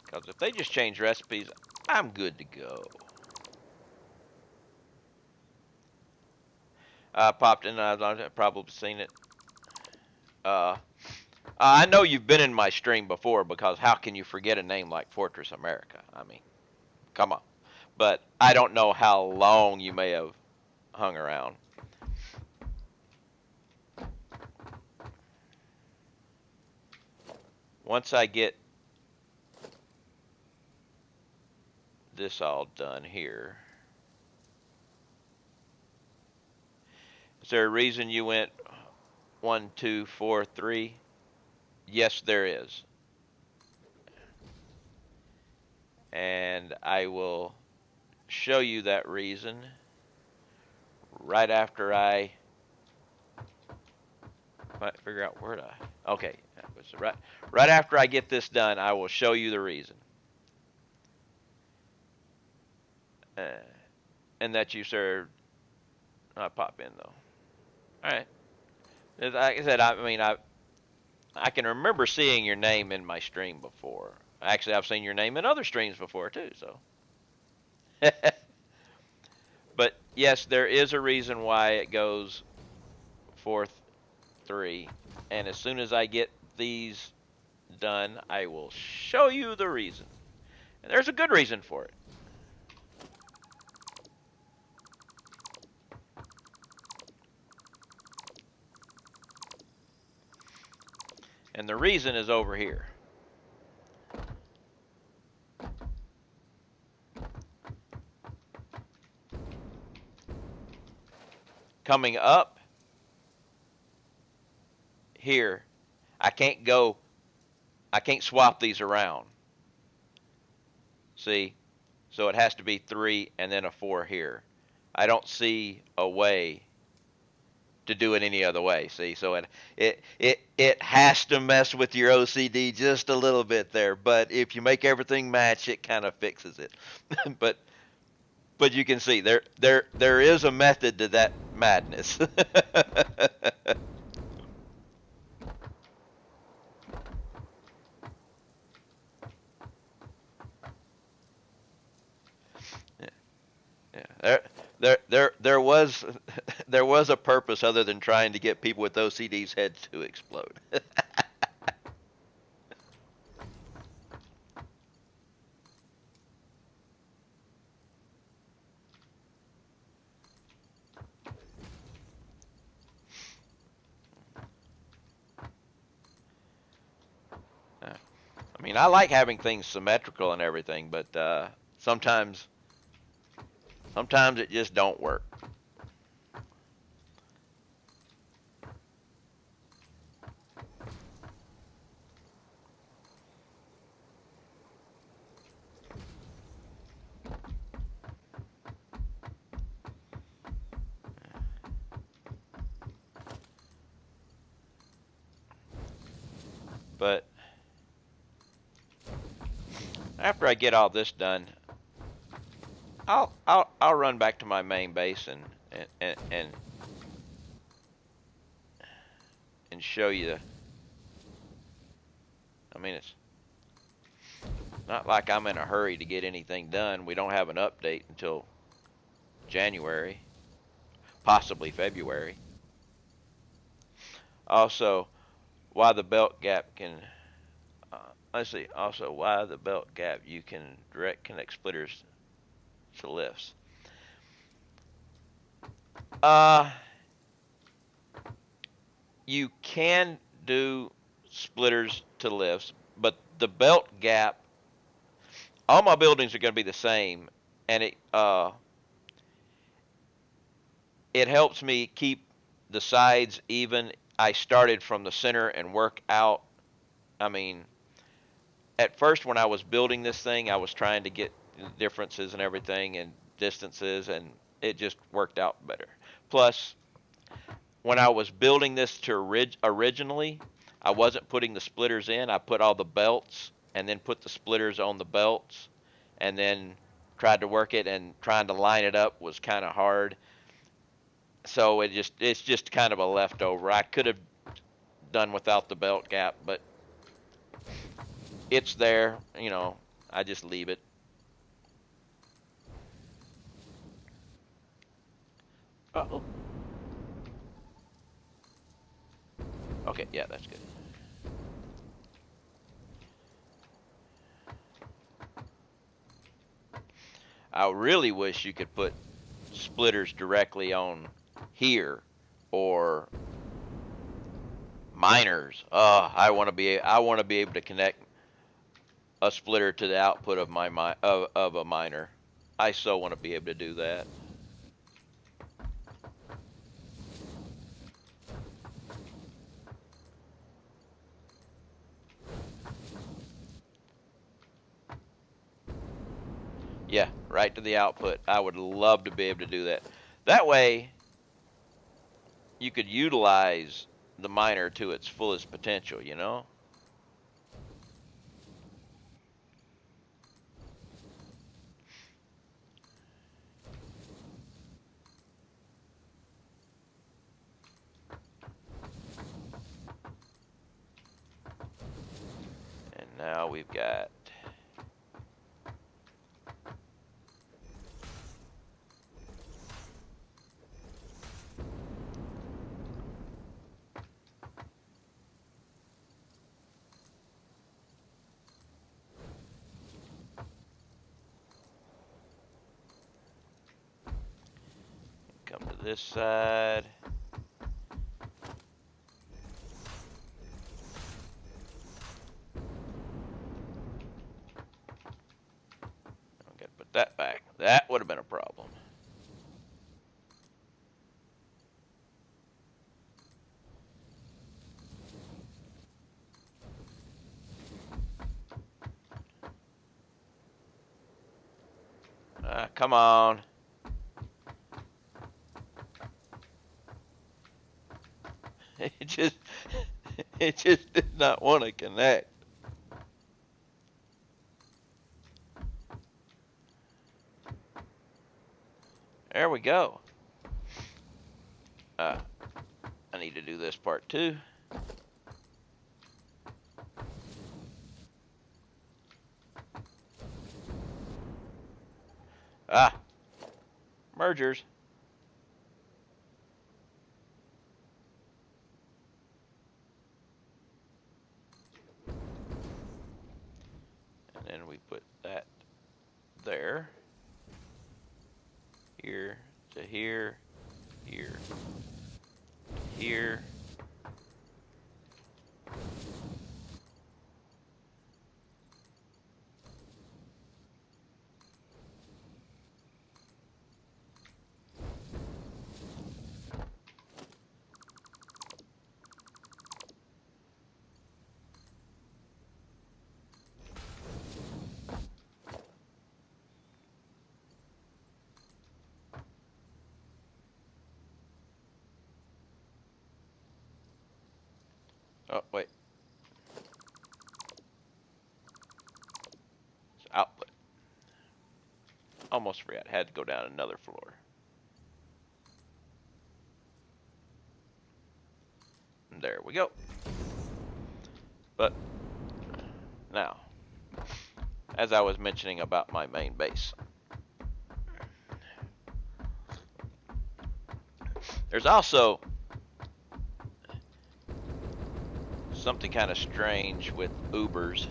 Because if they just change recipes, I'm good to go. I popped in, I've probably seen it. I know you've been in my stream before because how can you forget a name like Fortress America? I mean, come on. But I don't know how long you may have hung around. Once I get this all done here, is there a reason you went 1, 2, 4, 3? Yes, there is. And I will show you that reason right after I figure out where to. Okay, right after I get this done, I will show you the reason. And that you served. I'll pop in though. All right. Like I said, I can remember seeing your name in my stream before. Actually, I've seen your name in other streams before too. So. But yes, there is a reason why it goes 4, 3, and as soon as I get these done, I will show you the reason. And there's a good reason for it. And the reason is over here. Coming up here, I can't swap these around. See? So it has to be 3 and then a 4 here. I don't see a way to do it any other way. See, so it has to mess with your OCD just a little bit there. But if you make everything match, it kind of fixes it. but you can see there is a method to that madness. Yeah. There was there was a purpose other than trying to get people with OCD's heads to explode. I mean, I like having things symmetrical and everything, but sometimes it just don't work. after I get all this done, I'll run back to my main base and show you. I mean, it's not like I'm in a hurry to get anything done. We don't have an update until January, possibly February. Also, why the belt gap can let's see. Also, why the belt gap you can direct connect splitters to lifts. Uh, you can do splitters to lifts, but the belt gap. All my buildings are going to be the same, and it helps me keep the sides even. I started from the center and work out. I mean, at first when I was building this thing, I was trying to get differences and everything and distances, and it just worked out better. Plus, when I was building this to originally, I wasn't putting the splitters in. I put all the belts and then put the splitters on the belts, and then tried to work it, and trying to line it up was kind of hard. So it's just kind of a leftover. I could have done without the belt gap, but it's there. I just leave it. Uh-oh. Okay, yeah, that's good. I really wish you could put splitters directly on here or miners. I want to be able to connect a splitter to the output of of a miner. I so want to be able to do that. Yeah, right to the output. I would love to be able to do that. That way, you could utilize the miner to its fullest potential. And now we've got come to this side. I'm gonna put that back. That would have been a problem. Come on. It just it just did not want to connect. There we go. I need to do this part too. Ah, mergers. And then we put that there. Here to here. Here. Here. Oh, wait. almost forgot. Had to go down another floor. And there we go. But now, as I was mentioning about my main base, there's also something kind of strange with Ubers.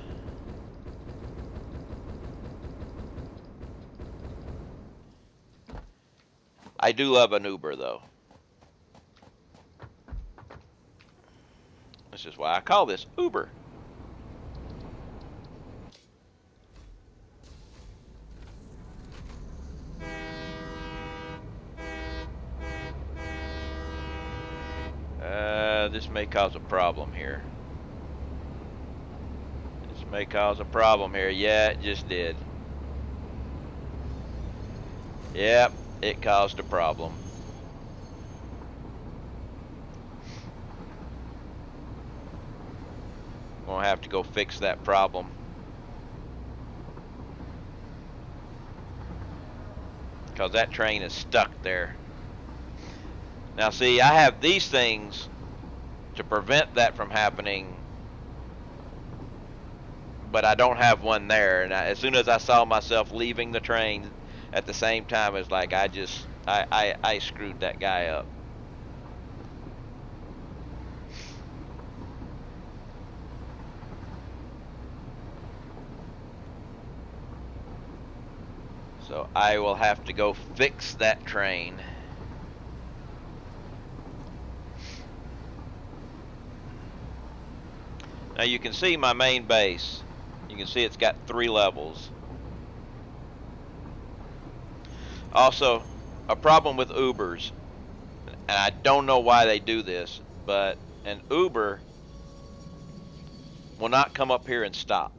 I do love an Uber though. This is why I call this Uber. This may cause a problem here. This may cause a problem here. Yeah, it just did. Yep, it caused a problem. Gonna have to go fix that problem. Because that train is stuck there. Now see, I have these things to prevent that from happening, but I don't have one there. And as soon as I saw myself leaving the train at the same time, it's like I screwed that guy up. So I will have to go fix that train. Now you can see my main base. You can see it's got 3 levels. Also, a problem with Ubers, and I don't know why they do this, but an Uber will not come up here and stop.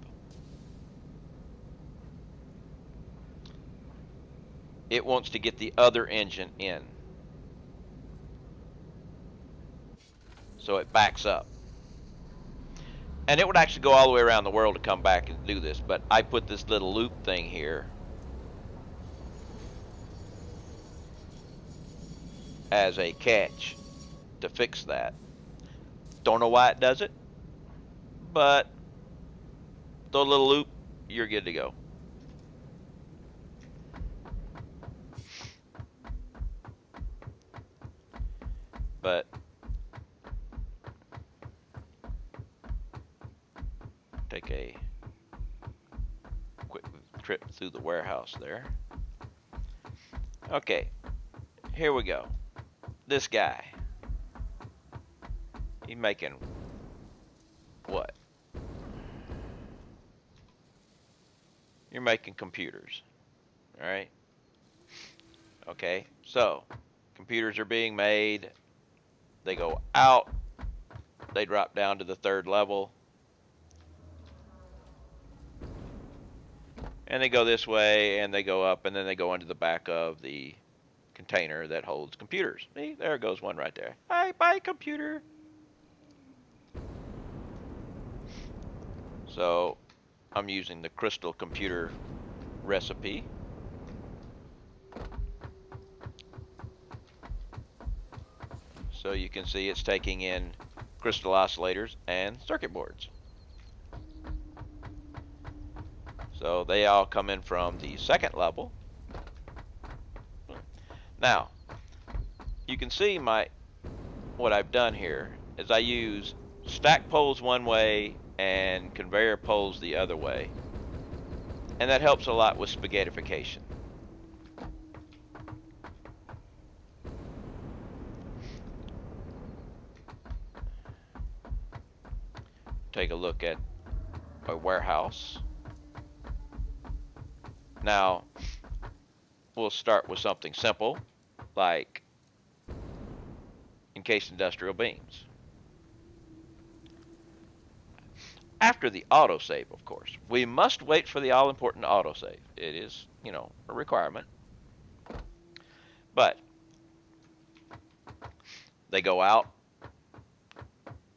It wants to get the other engine in. So it backs up. And it would actually go all the way around the world to come back and do this, but I put this little loop thing here as a catch to fix that. Don't know why it does it, but throw a little loop, you're good to go. But take a quick trip through the warehouse there. Okay, here we go. This guy, he's making what? You're making computers, all right? Okay, so computers are being made. They go out, they drop down to the 3rd level, and they go this way, and they go up, and then they go into the back of the container that holds computers. See, there goes one right there. Hi, bye, computer. So I'm using the crystal computer recipe. So you can see it's taking in crystal oscillators and circuit boards. So they all come in from the 2nd level. Now, you can see what I've done here is I use stack poles one way and conveyor poles the other way. And that helps a lot with spaghettification. Take a look at a warehouse. Now, we'll start with something simple, like encased industrial beams. After the autosave, of course. We must wait for the all-important autosave. It is, a requirement. But they go out,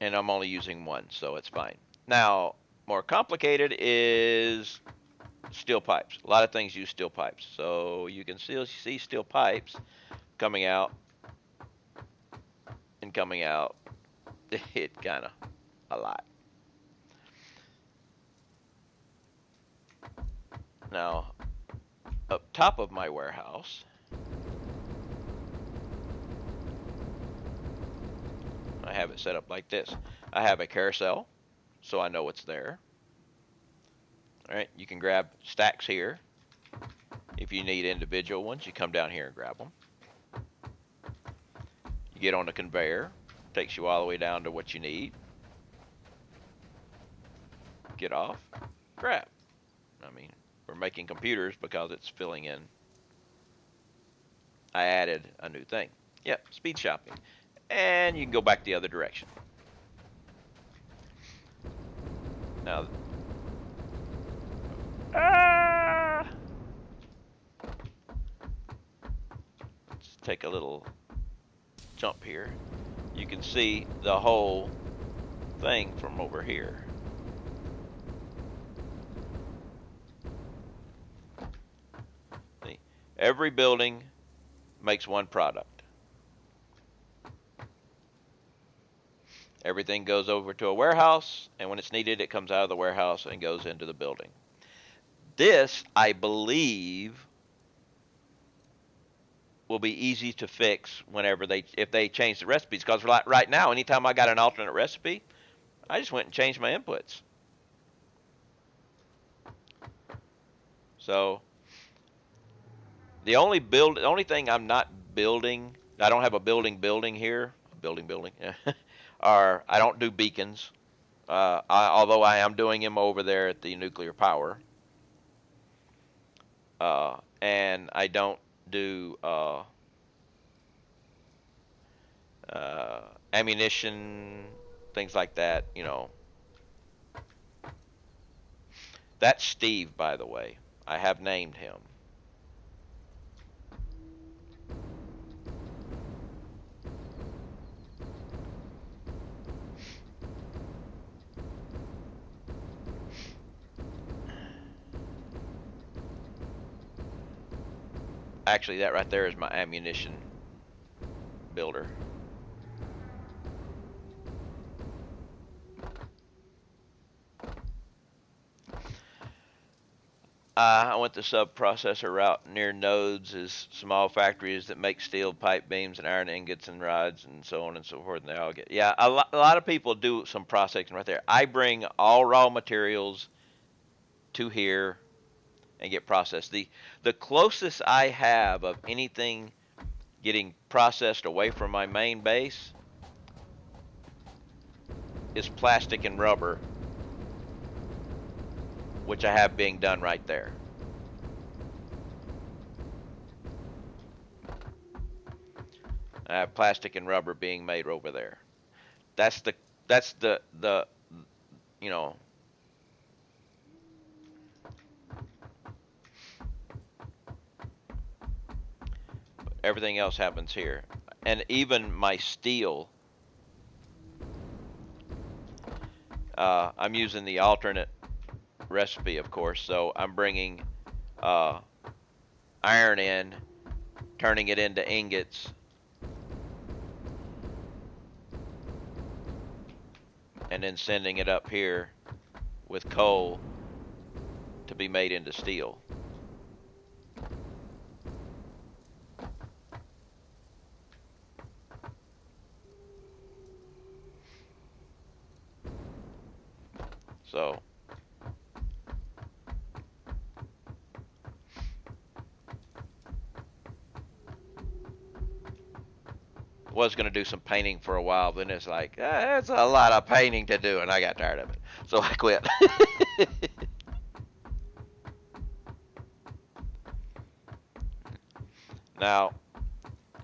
and I'm only using one, so it's fine. Now, more complicated is steel pipes. A lot of things use steel pipes. So you can still see steel pipes coming out and coming out. It kind of a lot. Now, up top of my warehouse, I have it set up like this. I have a carousel, so I know what's there. All right, you can grab stacks here. If you need individual ones, you come down here and grab them. You get on the conveyor, takes you all the way down to what you need. Get off, grab. I mean, we're making computers because it's filling in. I added a new thing. Yep, speed shopping. And you can go back the other direction. Now, let's take a little jump here. You can see the whole thing from over here. See, every building makes one product. Everything goes over to a warehouse, and when it's needed, it comes out of the warehouse and goes into the building. This, I believe, will be easy to fix if they change the recipes. Because right now, anytime I got an alternate recipe, I just went and changed my inputs. So the only thing I'm not building, I don't have a building here, building, are I don't do beacons. Although I am doing them over there at the nuclear power, and I don't do ammunition, things like that. That's Steve, by the way. I have named him. Actually, that right there is my ammunition builder. I went the sub-processor route. Near nodes is small factories that make steel pipe beams and iron ingots and rods and so on and so forth. And they all get, yeah, a lot of people do some processing right there. I bring all raw materials to here and get processed. The closest I have of anything getting processed away from my main base is plastic and rubber, which I have being done right there. I have plastic and rubber being made over there. That's the you know everything else happens here. And even my steel, I'm using the alternate recipe, of course, so I'm bringing iron in, turning it into ingots, and then sending it up here with coal to be made into steel. So was going to do some painting for a while, but then it's like, that's a lot of painting to do, and I got tired of it. So I quit. Now,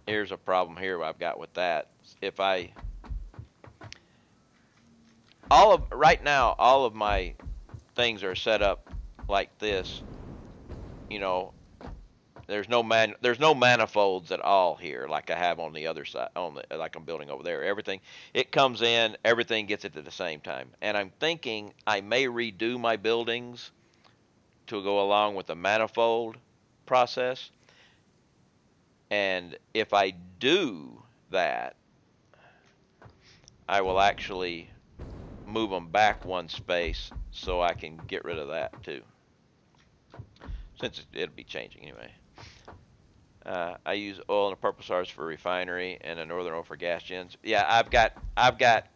here's a problem here I've got with that. If I right now all of my things are set up like this, you know, there's no manifolds at all here like I have on the other side like I'm building over there. Everything it comes in, everything gets it at the same time. And I'm thinking I may redo my buildings to go along with the manifold process. And if I do that, I will actually move them back one space so I can get rid of that too, since it'll be changing anyway. I use oil and a purple stars for refinery and a northern oil for gas gens. Yeah, I've got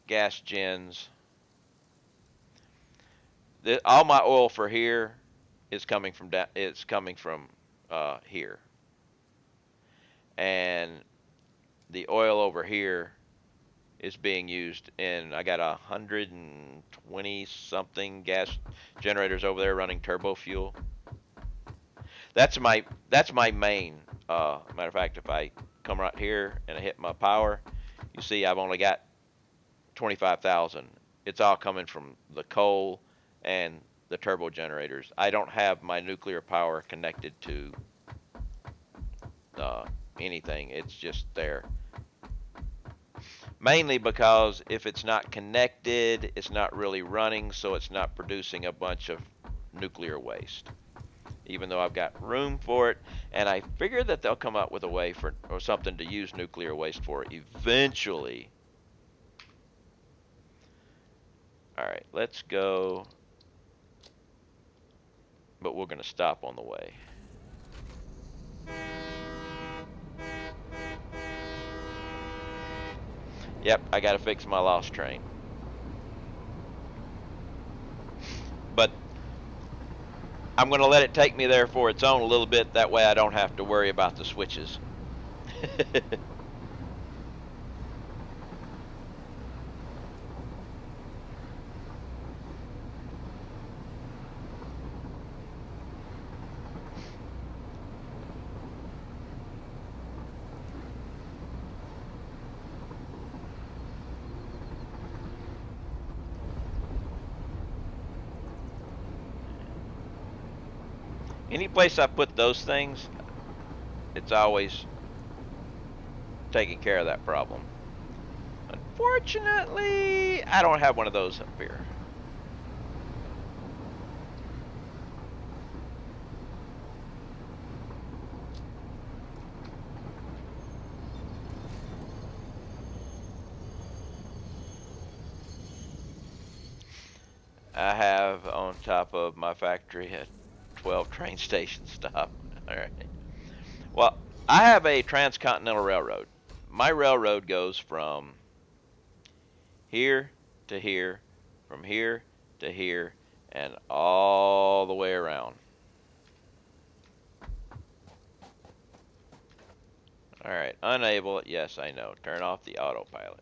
gas gens. All my oil for here is coming from here, and the oil over here is being used in. I got 120 something gas generators over there running turbo fuel. That's my main. Matter of fact, if I come right here and I hit my power, you see I've only got 25,000. It's all coming from the coal and the turbo generators. I don't have my nuclear power connected to anything. It's just there. Mainly because if it's not connected, it's not really running, so it's not producing a bunch of nuclear waste. Even though I've got room for it, and I figure that they'll come up with a way for or something to use nuclear waste for eventually. All right, let's go, but we're going to stop on the way. Yep, I got to fix my lost train. But I'm going to let it take me there for its own a little bit. That way I don't have to worry about the switches. Any place I put those things, it's always taking care of that problem. Unfortunately, I don't have one of those up here. I have on top of my factory a 12 train station stop. All right. Well, I have a transcontinental railroad. My railroad goes from here to here, from here to here, and all the way around. All right, unable. Yes, I know. Turn off the autopilot.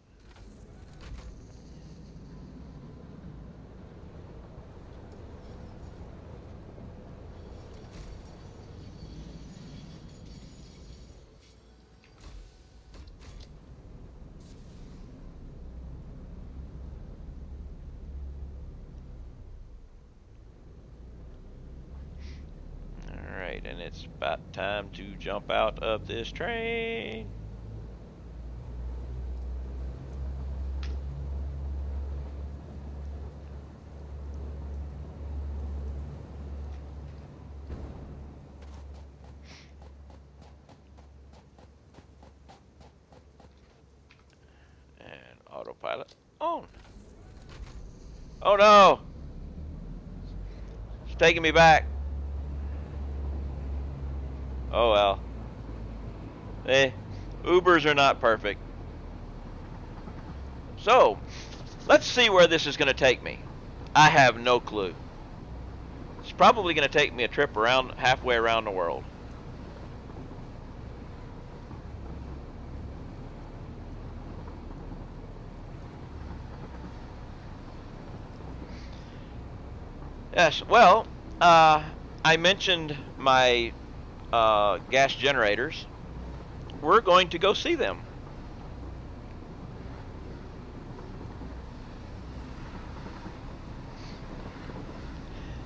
And it's about time to jump out of this train. And autopilot on. Oh no! It's taking me back. Oh well. Ubers are not perfect. So, let's see where this is going to take me. I have no clue. It's probably going to take me a trip around, halfway around the world. Yes, well, I mentioned my gas generators. We're going to go see them.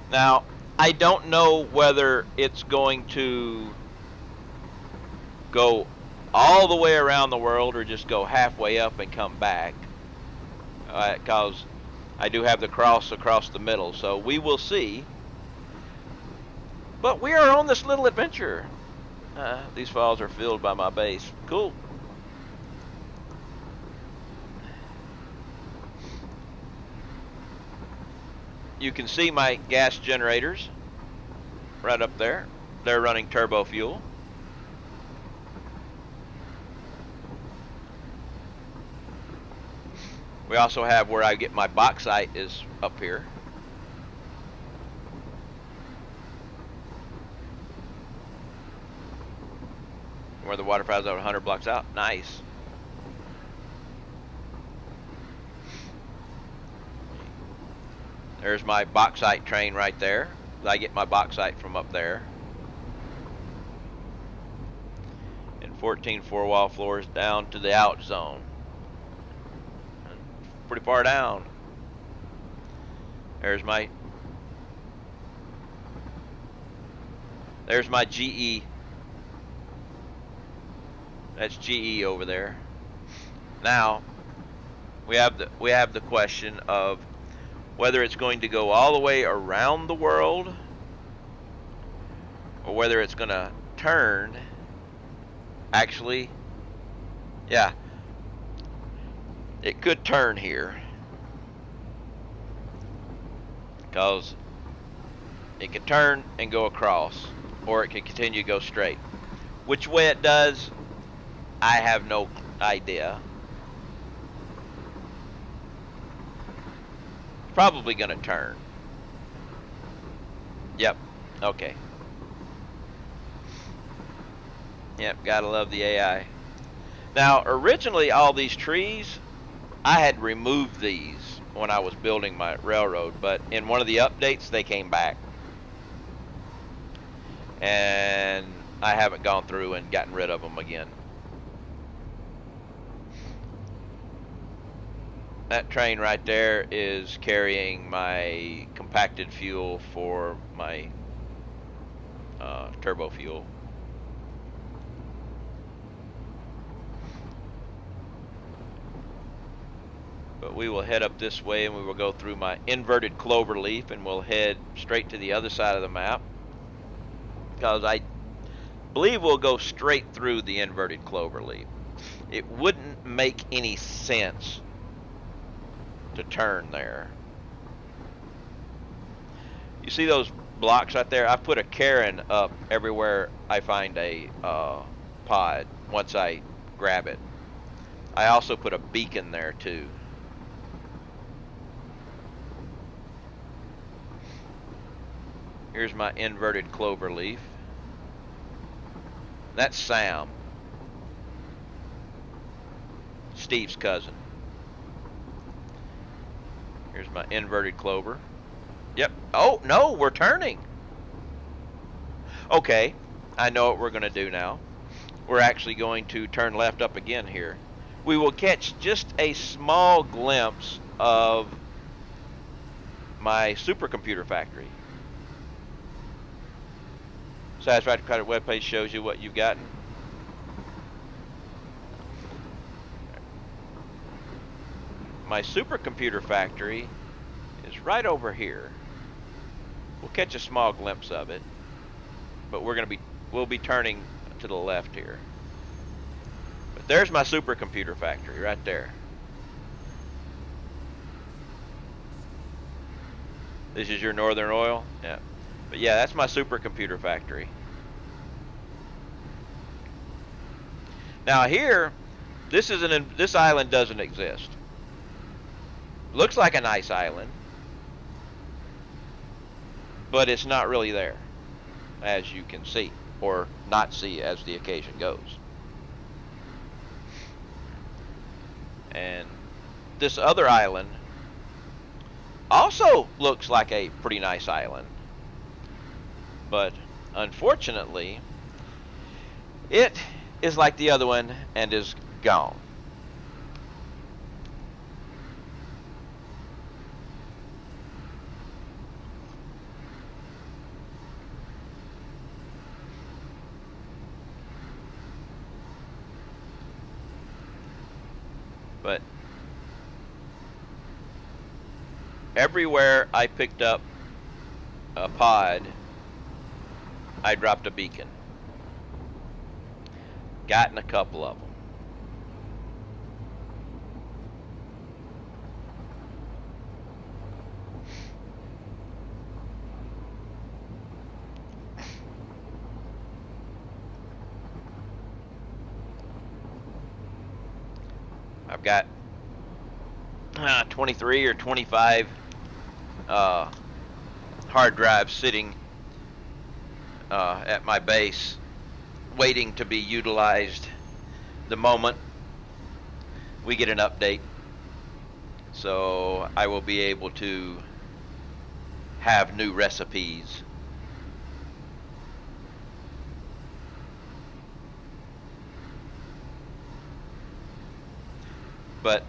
Now, I don't know whether it's going to go all the way around the world or just go halfway up and come back, because I do have the cross across the middle, so we will see. But we are on this little adventure. These files are filled by my base. Cool. You can see my gas generators right up there. They're running turbo fuel. We also have where I get my bauxite is up here. Where the water files over 100 blocks out. Nice. There's my bauxite train right there. I get my bauxite from up there. And 14 four-wall floors down to the out zone. Pretty far down. There's my GE. That's GE over there. Now we have the question of whether it's going to go all the way around the world or whether it's going to turn. Actually, yeah, it could turn here because it can turn and go across, or it can continue to go straight. Which way it does, I have no idea. Probably gonna turn. Yep. Okay. Yep, gotta love the AI. Now, originally all these trees, I had removed these when I was building my railroad, but in one of the updates they came back. And I haven't gone through and gotten rid of them again. That train right there is carrying my compacted fuel for my turbo fuel. But we will head up this way and we will go through my inverted clover leaf and we'll head straight to the other side of the map. Because I believe we'll go straight through the inverted clover leaf. It wouldn't make any sense to turn there. You see those blocks right there? I put a cairn up everywhere I find a pod once I grab it. I also put a beacon there too. Here's my inverted clover leaf. That's Sam, Steve's cousin. Here's my inverted clover. Yep. Oh, no, we're turning. Okay, I know what we're going to do now. We're actually going to turn left up again here. We will catch just a small glimpse of my supercomputer factory. Satisfactory Credit webpage shows you what you've gotten. My supercomputer factory is right over here. We'll catch a small glimpse of it, but we'll be turning to the left here. But there's my supercomputer factory right there. This is your Northern Oil? Yeah. But yeah, that's my supercomputer factory. Now here, this island doesn't exist. Looks like a nice island, but it's not really there, as you can see, or not see as the occasion goes. And this other island also looks like a pretty nice island, but unfortunately, it is like the other one and is gone. But everywhere I picked up a pod, I dropped a beacon. Gotten a couple of them. I've got 23 or 25 uh, hard drives sitting at my base, waiting to be utilized the moment we get an update. So I will be able to have new recipes. But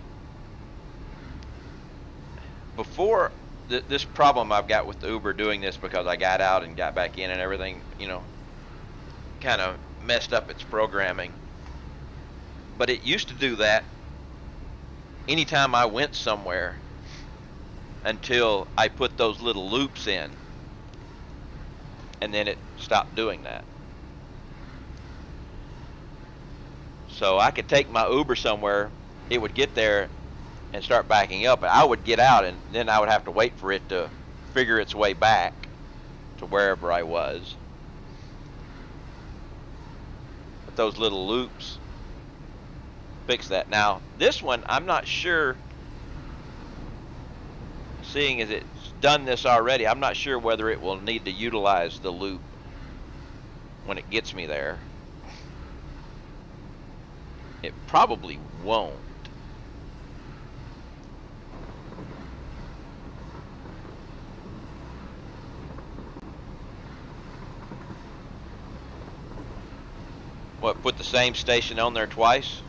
before this problem I've got with the Uber doing this, because I got out and got back in and everything, kind of messed up its programming. But it used to do that anytime I went somewhere until I put those little loops in, and then it stopped doing that. So I could take my Uber somewhere, it would get there and start backing up, and I would get out, and then I would have to wait for it to figure its way back to wherever I was. But those little loops fix that. Now, this one, I'm not sure, seeing as it's done this already, I'm not sure whether it will need to utilize the loop when it gets me there. It probably won't. What, put the same station on there twice?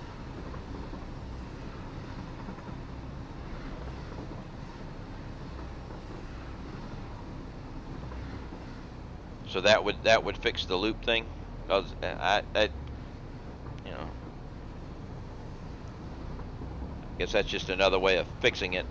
So that would fix the loop thing, because I guess that's just another way of fixing it.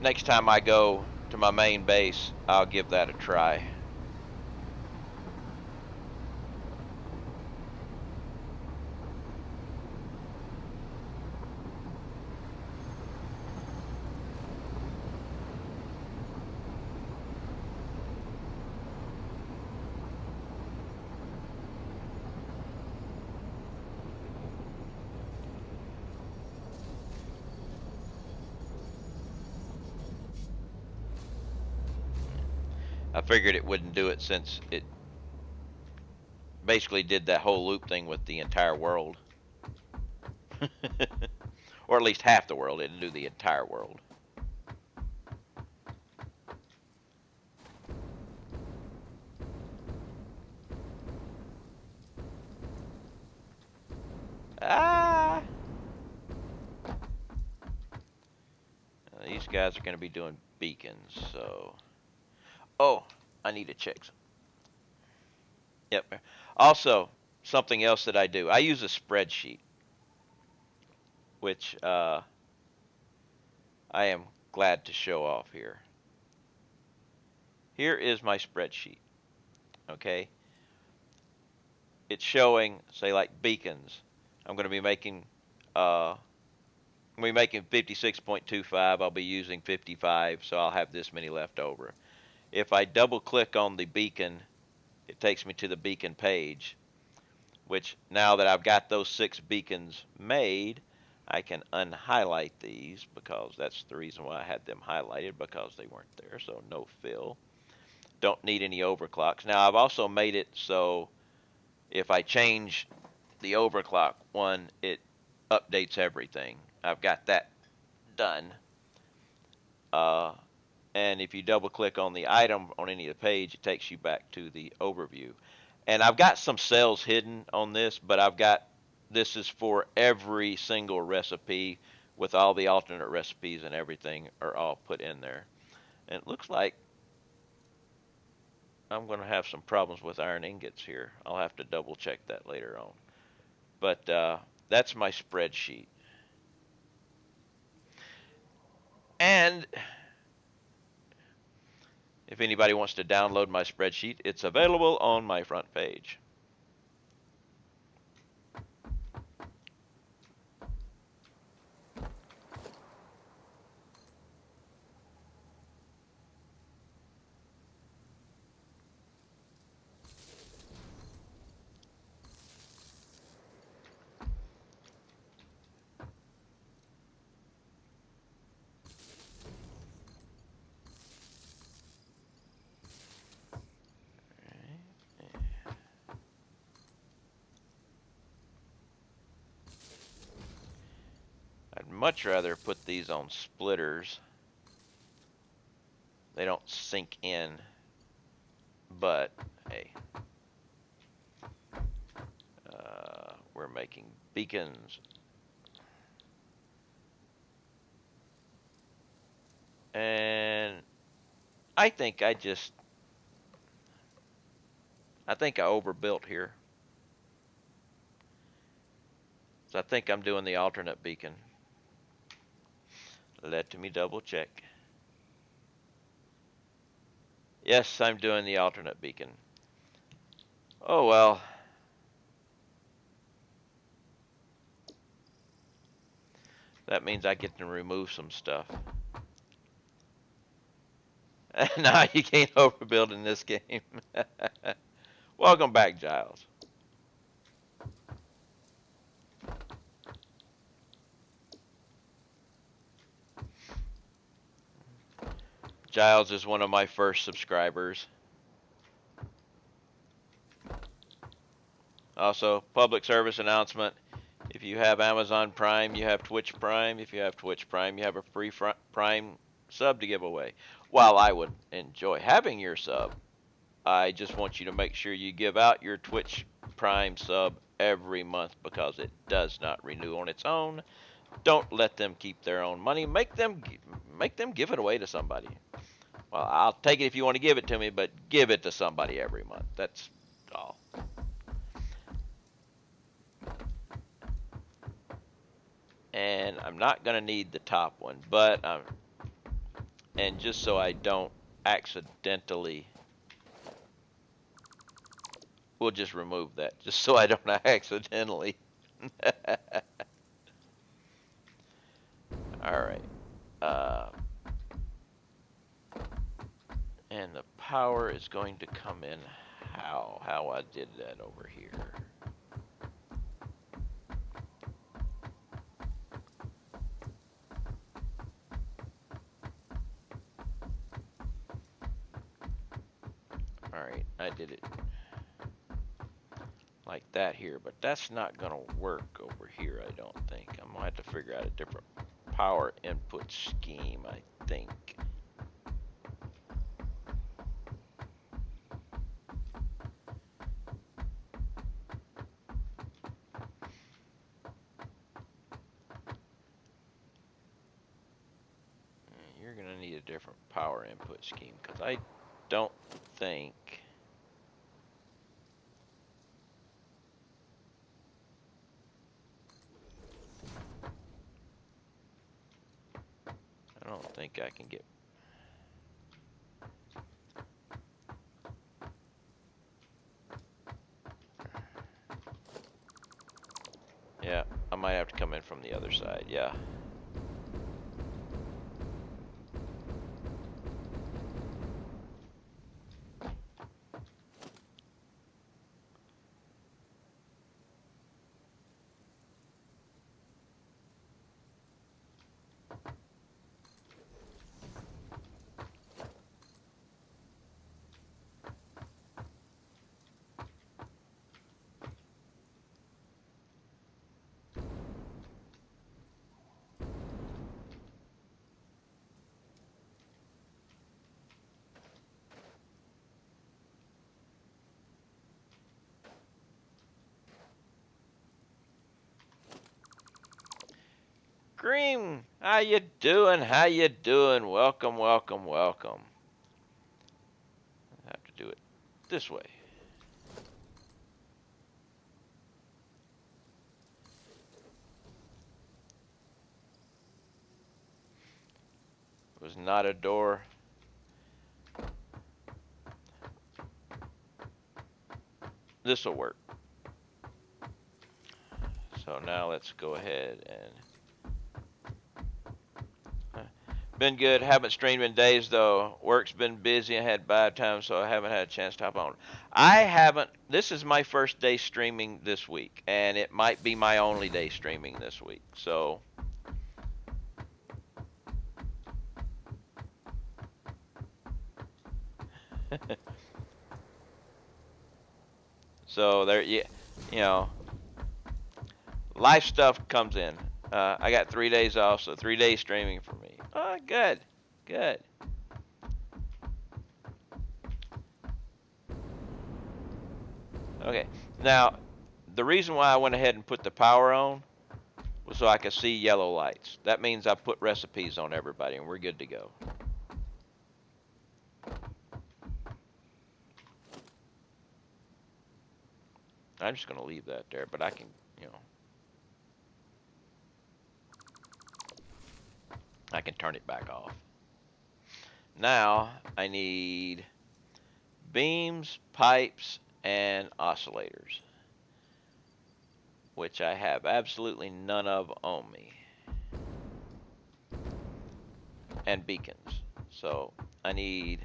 Next time I go to my main base, I'll give that a try. I figured it wouldn't do it, since it basically did that whole loop thing with the entire world. Or at least half the world. It didn't do the entire world. Ah! These guys are going to be doing beacons, so... Oh, I need to check some. Yep. Also, something else that I do. I use a spreadsheet, which I am glad to show off here. Here is my spreadsheet. Okay? It's showing, say, like beacons. I'm going to be making 56.25. I'll be using 55, so I'll have this many left over. If I double click on the beacon, it takes me to the beacon page, which, now that I've got those 6 beacons made, I can unhighlight these, because that's the reason why I had them highlighted, because they weren't there. So no fill. Don't need any overclocks. Now, I've also made it so if I change the overclock one, it updates everything. I've got that done. And if you double click on the item on any of the page, it takes you back to the overview. And I've got some cells hidden on this, but this is for every single recipe, with all the alternate recipes and everything are all put in there. And it looks like I'm going to have some problems with iron ingots here. I'll have to double check that later on. But that's my spreadsheet. And if anybody wants to download my spreadsheet, it's available on my front page. I'd much rather put these on splitters. They don't sink in, but hey, we're making beacons. And I think I overbuilt here. So I think I'm doing the alternate beacon. Let me double check. Yes, I'm doing the alternate beacon. Oh well. That means I get to remove some stuff. Nah, you can't overbuild in this game. Welcome back, Giles. Giles is one of my first subscribers. Also, public service announcement. If you have Amazon Prime, you have Twitch Prime. If you have Twitch Prime, you have a free Prime sub to give away. While I would enjoy having your sub, I just want you to make sure you give out your Twitch Prime sub every month because it does not renew on its own. Don't let them keep their own money. Make them give it away to somebody. Well, I'll take it if you want to give it to me, but give it to somebody every month. That's all. And I'm not going to need the top one, but and just so I don't accidentally, we'll just remove that, just so I don't accidentally. All right. And the power is going to come in how I did that over here. All right, I did it like that here, but that's not going to work over here, I don't think. I'm going to have to figure out a different power input scheme, I think. You're going to need a different power input scheme because I don't think... I don't think I can get... Yeah, I might have to come in from the other side, yeah. Green, how you doing? How you doing? Welcome, welcome, welcome. I have to do it this way. It was not a door. This will work. So now let's go ahead and been good. Haven't streamed in days though. Work's been busy. I had bad times, so I haven't had a chance to hop on. I haven't. This is my first day streaming this week, and it might be my only day streaming this week. So so there, you know, life stuff comes in. I got 3 days off, so 3 days streaming for me. Oh, good, good. Okay, now the reason why I went ahead and put the power on was so I could see yellow lights. That means I put recipes on everybody, and we're good to go. I'm just going to leave that there, but I can, I can turn it back off. Now I need beams, pipes, and oscillators, which I have absolutely none of on me, and beacons. So I need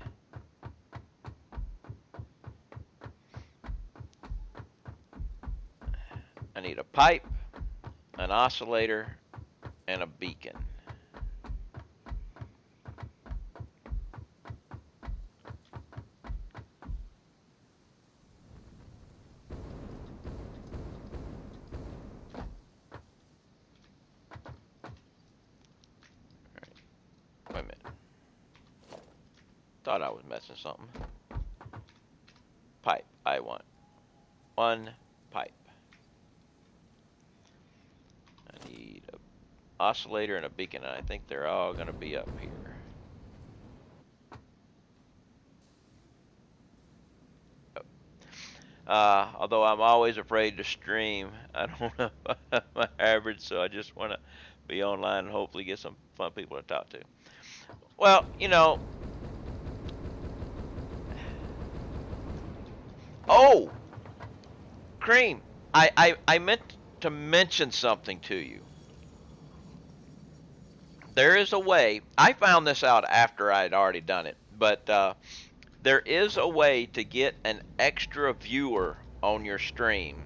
a pipe, an oscillator, and a beacon. Wait a minute. Thought I was messing something. Pipe. I want one pipe. I need an oscillator and a beacon, and I think they're all going to be up here. Although I'm always afraid to stream, I don't know if I have my average, so I just want to be online and hopefully get some fun people to talk to. Well, oh, Cream, I meant to mention something to you. There is a way, I found this out after I had already done it, but there is a way to get an extra viewer on your stream.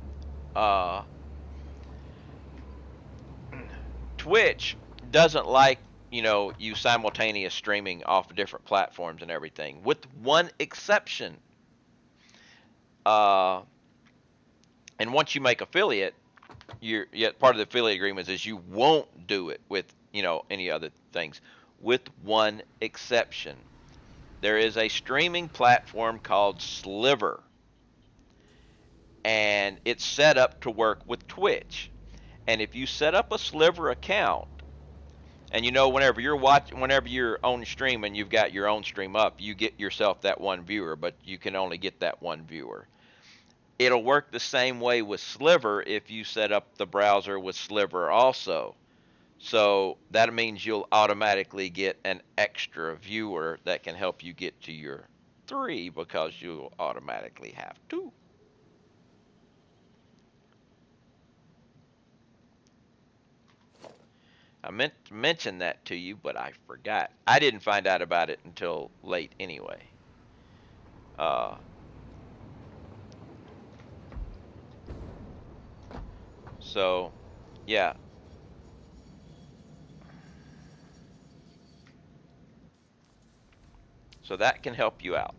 Twitch doesn't like, you simultaneous streaming off of different platforms and everything, with one exception. And once you make affiliate, part of the affiliate agreements is you won't do it with, any other things, with one exception. There is a streaming platform called Sliver, and it's set up to work with Twitch. And if you set up a Sliver account, and whenever you're on stream and you've got your own stream up, you get yourself that one viewer, but you can only get that one viewer. It'll work the same way with Sliver if you set up the browser with Sliver also. So that means you'll automatically get an extra viewer that can help you get to your 3 because you'll automatically have 2. I meant to mention that to you, but I forgot. I didn't find out about it until late anyway. So, yeah. So that can help you out.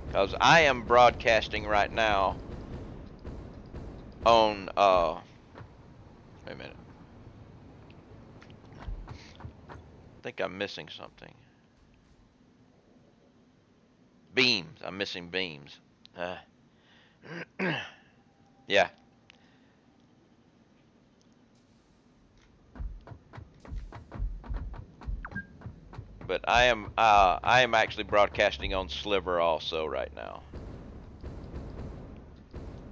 Because I am broadcasting right now on, wait a minute. I think I'm missing something. Beams. I'm missing beams. Yeah. But I am actually broadcasting on Sliver also right now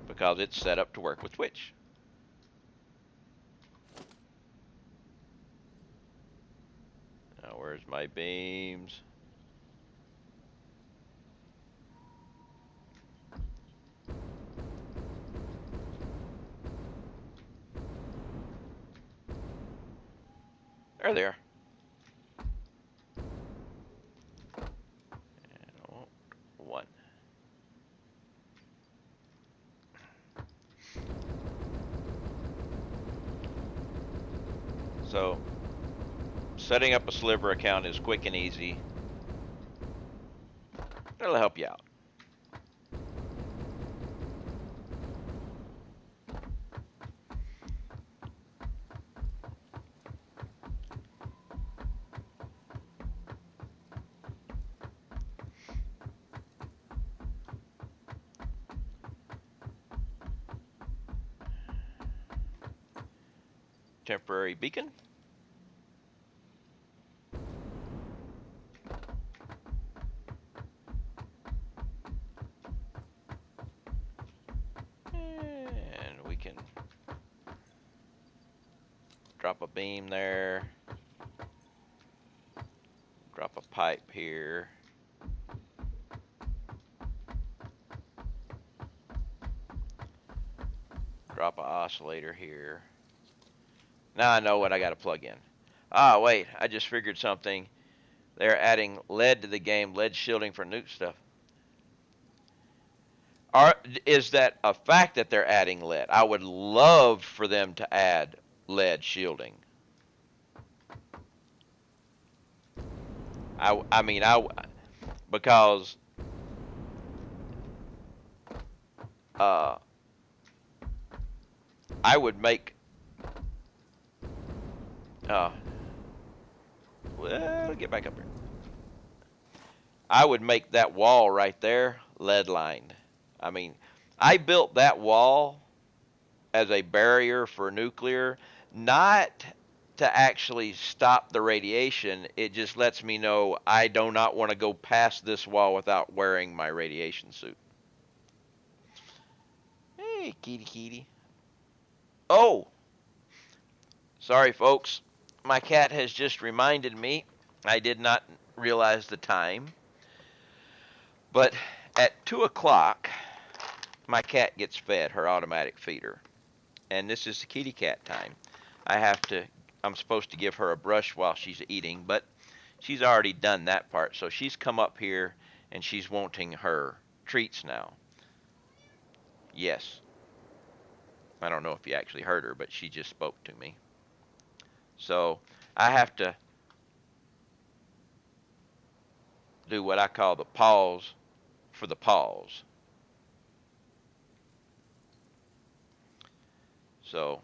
because it's set up to work with Twitch. Now where's my beams? There they are. And one. So setting up a Sliver account is quick and easy. It'll help you out. Temporary beacon. And we can drop a beam there. Drop a pipe here. Drop an oscillator here. Now I know what I got to plug in. Ah, wait, I just figured something. They're adding lead to the game, lead shielding for nuke stuff. Is that a fact that they're adding lead? I would love for them to add lead shielding. I mean, because uh, I would make well, get back up here. I would make that wall right there lead lined. I mean, I built that wall as a barrier for nuclear, not to actually stop the radiation. It just lets me know I do not want to go past this wall without wearing my radiation suit. Hey, kitty kitty. Oh, sorry, folks. My cat has just reminded me. I did not realize the time. But at 2 o'clock, my cat gets fed her automatic feeder. And this is the kitty cat time. I'm supposed to give her a brush while she's eating, but she's already done that part. So she's come up here and she's wanting her treats now. Yes. I don't know if you actually heard her, but she just spoke to me. So I have to do what I call the pause for the pause. So,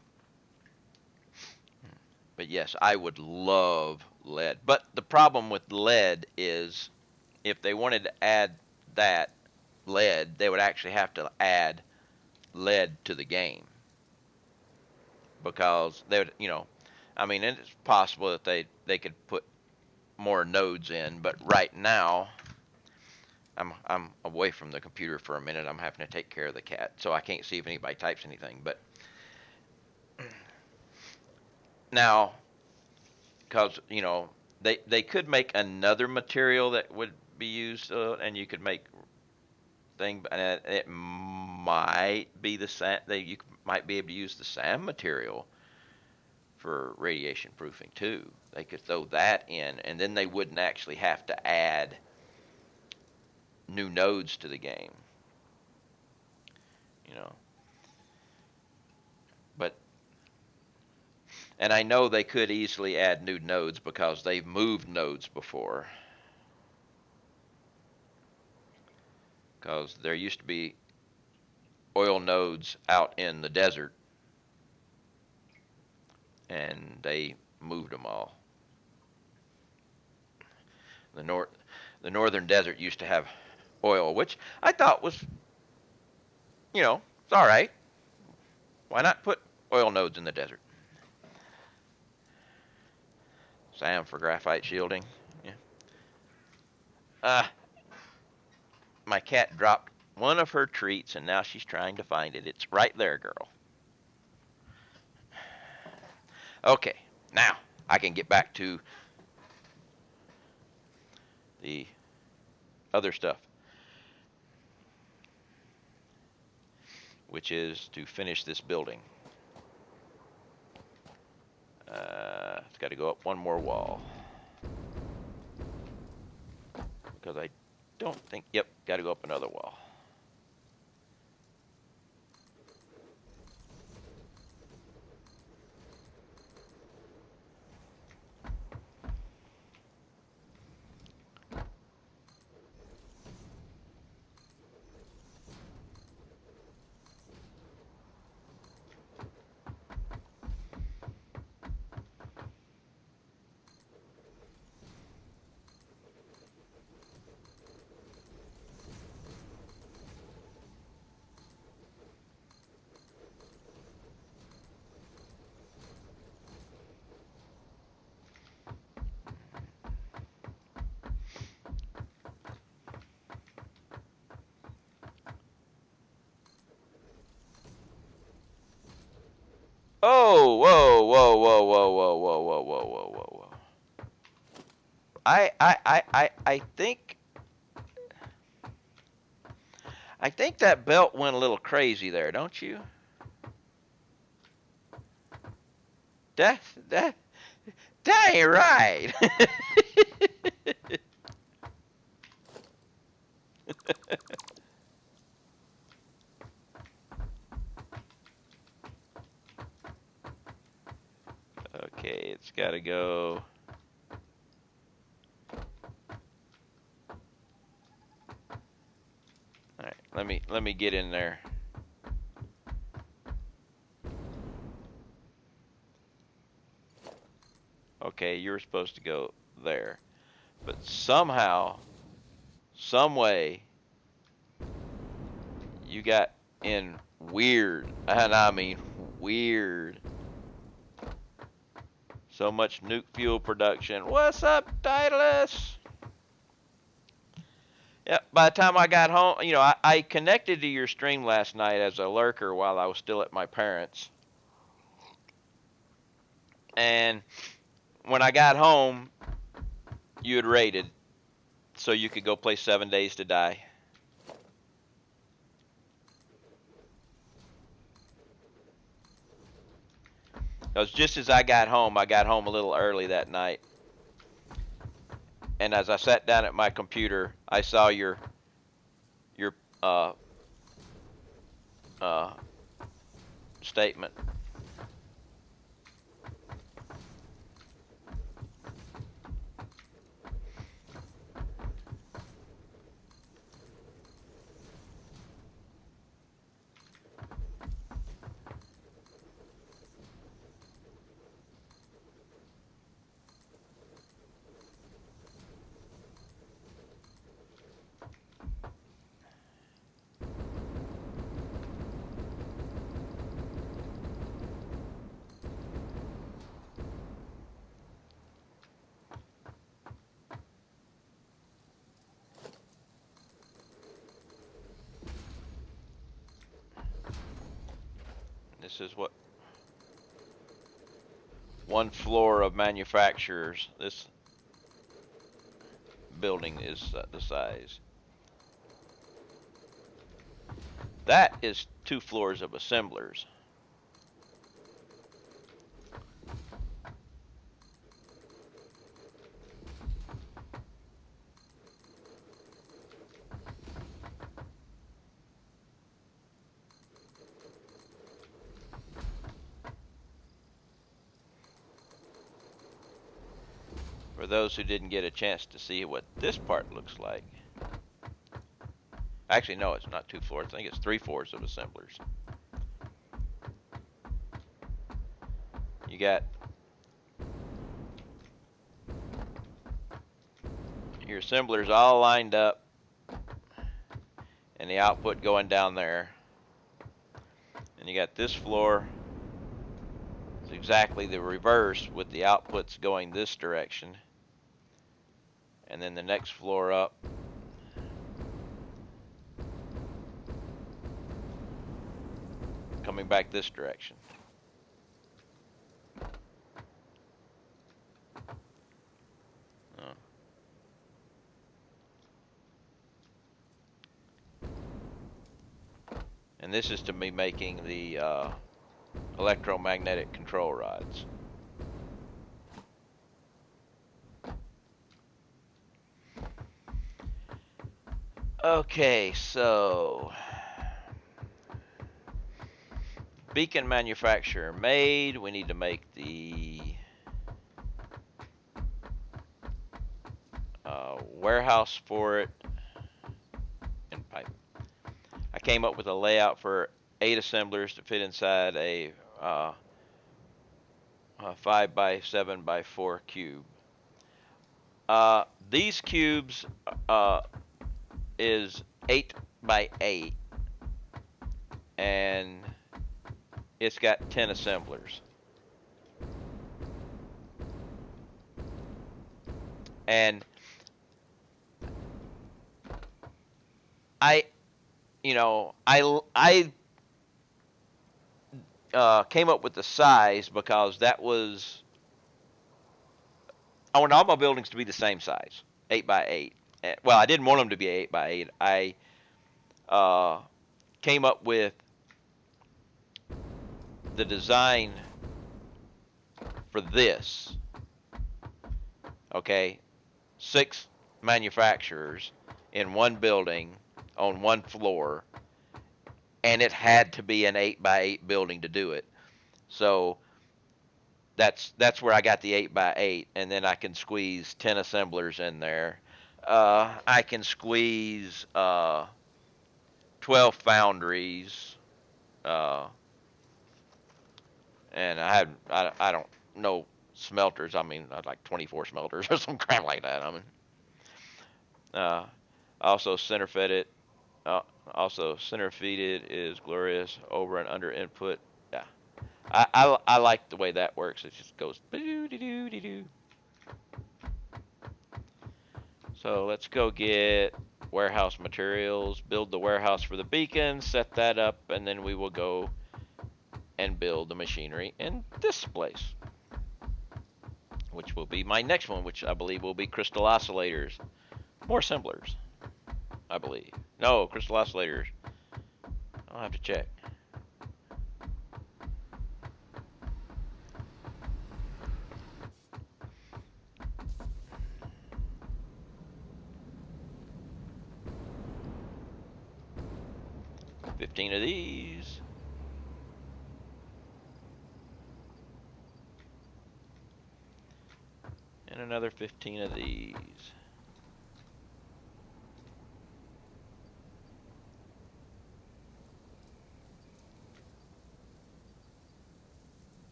but yes, I would love lead. But the problem with lead is if they wanted to add that lead, they would actually have to add lead to the game. Because they would, I mean, it's possible that they could put more nodes in, but right now I'm away from the computer for a minute. I'm having to take care of the cat, so I can't see if anybody types anything. But now, because they could make another material that would be used, and you could make thing, and it might be the same. You might be able to use the SAM material for radiation proofing too. They could throw that in, and then they wouldn't actually have to add new nodes to the game. But and I know they could easily add new nodes because they've moved nodes before. Because there used to be oil nodes out in the desert, and they moved them all. The northern desert used to have oil, which I thought was, it's all right. Why not put oil nodes in the desert? SAM for graphite shielding. Yeah. Uh, my cat dropped one of her treats, and now she's trying to find it. It's right there, girl. Okay, now I can get back to the other stuff, which is to finish this building. It's got to go up one more wall. Because I don't think, yep, got to go up another wall. Oh, whoa, whoa, whoa, whoa, whoa, whoa, whoa, whoa, whoa, whoa, whoa. I think that belt went a little crazy there, don't you? That, that, that ain't right. Okay, it's got to go. All right, let me get in there. Okay, you were supposed to go there, but somehow, some way, you got in weird, and I mean weird. So much nuke fuel production. What's up, Daedalus? Yeah, by the time I got home, you know, I connected to your stream last night as a lurker while I was still at my parents'. And when I got home, you had raided, so you could go play 7 Days to Die. Because just as I got home a little early that night. And as I sat down at my computer, I saw your uh, uh, statement. This is what one floor of manufacturers. This building is the size. That is 2 floors of assemblers. For those who didn't get a chance to see what this part looks like. Actually, no, it's not 2 floors. I think it's 3 floors of assemblers. You got your assemblers all lined up, and the output going down there. And you got this floor. It's exactly the reverse, with the outputs going this direction. And then the next floor up, coming back this direction. And this is to me making the electromagnetic control rods. Okay, so beacon manufacturer made. We need to make the warehouse for it and pipe. I came up with a layout for 8 assemblers to fit inside a 5 by 7 by 4 cube. These cubes is 8 by 8, and it's got 10 assemblers. And I came up with the size because that was, I want all my buildings to be the same size, 8 by 8. Well, I didn't want them to be 8 by 8. I came up with the design for this. Okay, 6 manufacturers in one building on one floor, and it had to be an 8 by 8 building to do it. So that's where I got the 8 by 8, and then I can squeeze 10 assemblers in there. I can squeeze 12 foundries, uh, and I don't know smelters. I mean, I'd like 24 smelters or some crap like that. I mean, uh, also center fed it. Uh, also center feeded is glorious over and under input. Yeah, I like the way that works. It just goes doo doo doo doo doo. So let's go get warehouse materials, build the warehouse for the beacon, set that up, and then we will go and build the machinery in this place, which will be my next one, which I believe will be crystal oscillators. More assemblers, I believe. No, crystal oscillators. I'll have to check. $15 of these. And another 15 of these.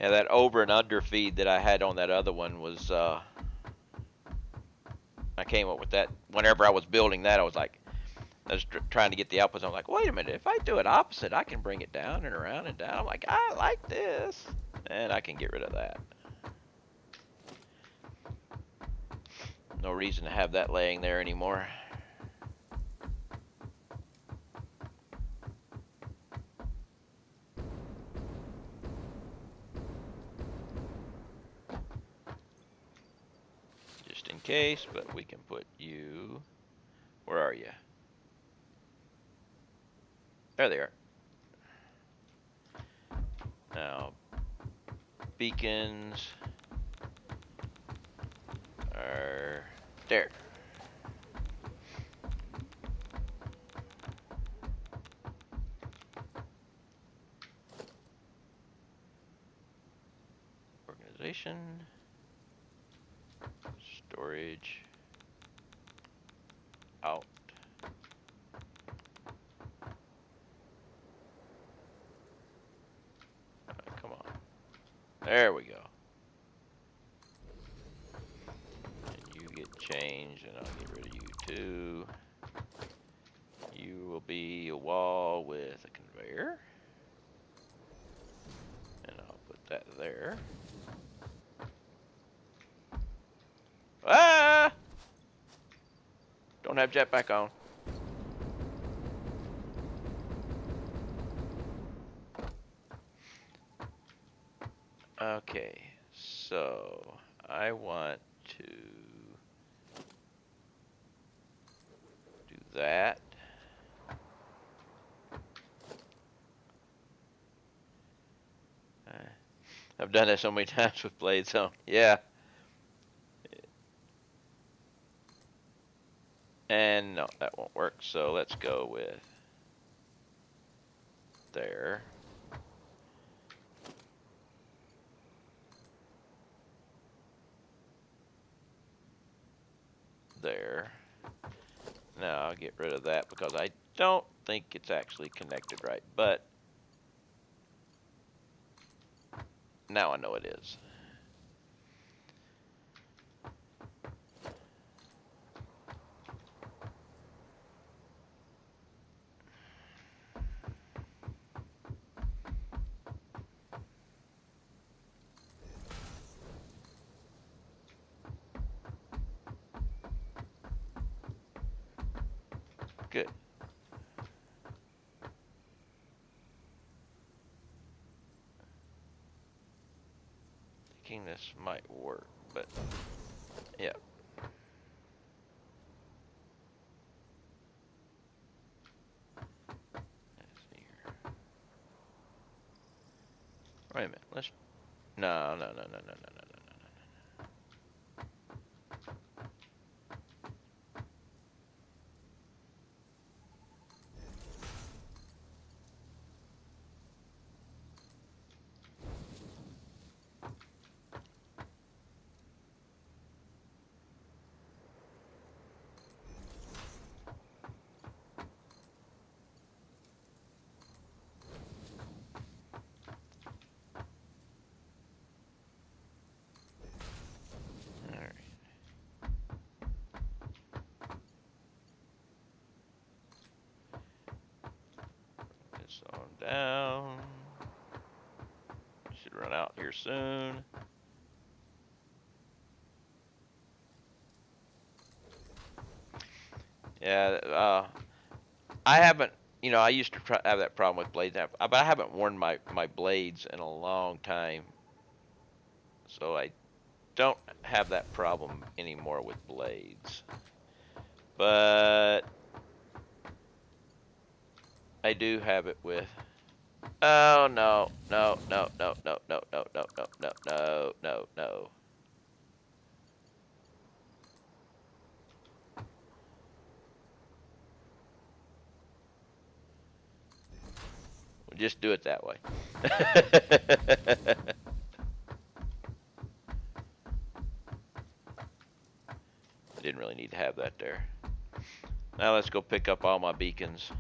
Yeah, that over and under feed that I had on that other one was, I came up with that. Whenever I was building that, I was trying to get the outputs. I'm like, wait a minute, if I do it opposite, I can bring it down and around and down. I'm like, I like this. And I can get rid of that. No reason to have that laying there anymore. Just in case, but we can put you, where are you? There they are. Now, beacons are there. Organization, storage, out. There we go. And you get changed, and I'll get rid of you too. You will be a wall with a conveyor. And I'll put that there. Ah! Don't have jetpack on. Okay, so I want to do that. I've done that so many times with blades on. Yeah. And no, that won't work. So let's go with there. There. Now I'll get rid of that because I don't think it's actually connected right, but now I know it is. Good. Thinking this might work, but yeah. Let's see here. Wait a minute. Let's. No. This on down. Should run out here soon. Yeah, I haven't, I used to have that problem with blades, but I haven't worn my blades in a long time. So I don't have that problem anymore with blades. But I do have it with. Oh, no. We'll just do it that way. I didn't really need to have that there. Now let's go pick up all my beacons.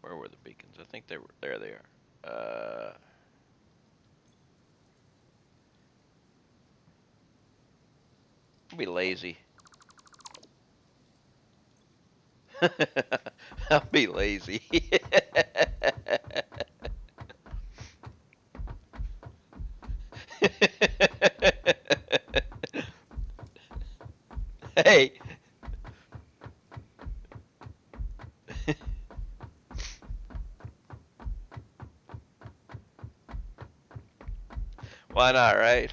Where were the beacons? I think they were. There they are. I'll be lazy. I'll be lazy. Hey. Why not, right?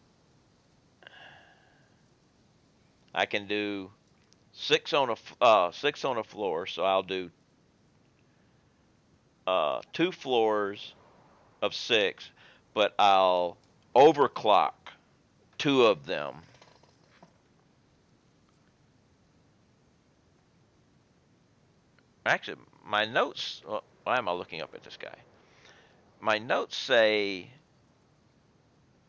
I can do six on a floor, so I'll do 2 floors of 6, but I'll overclock 2 of them. Actually, my notes. Well, why am I looking up at this guy? My notes say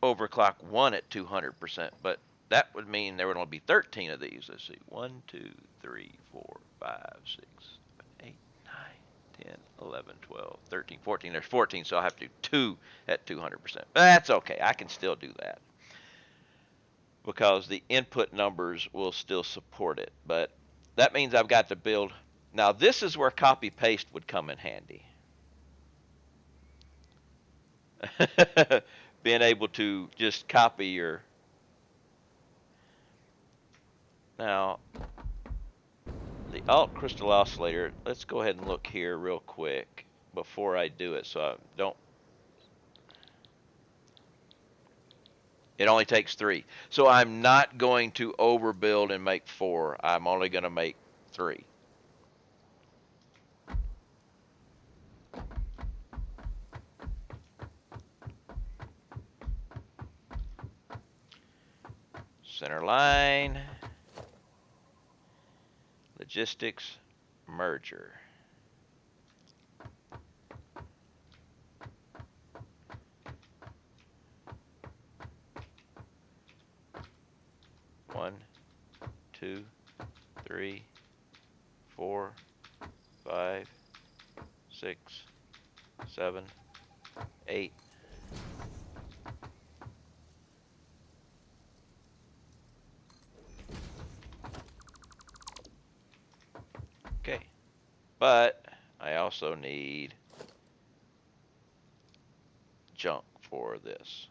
overclock 1 at 200%, but that would mean there would only be 13 of these. Let's see. 1, 2, 3, 4, 5, 6, 7, 8, 9, 10, 11, 12, 13, 14. There's 14, so I'll have to do 2 at 200%. But that's okay. I can still do that because the input numbers will still support it. But that means I've got to build. Now, this is where copy paste would come in handy. Being able to just copy your. Now, the alt crystal oscillator, let's go ahead and look here real quick before I do it so I don't. It only takes 3. So I'm not going to overbuild and make 4. I'm only going to make 3. Center line. Logistics. Merger. One, 2, 3, 4, 5, 6, 7, 8. Okay. But I also need junk for this.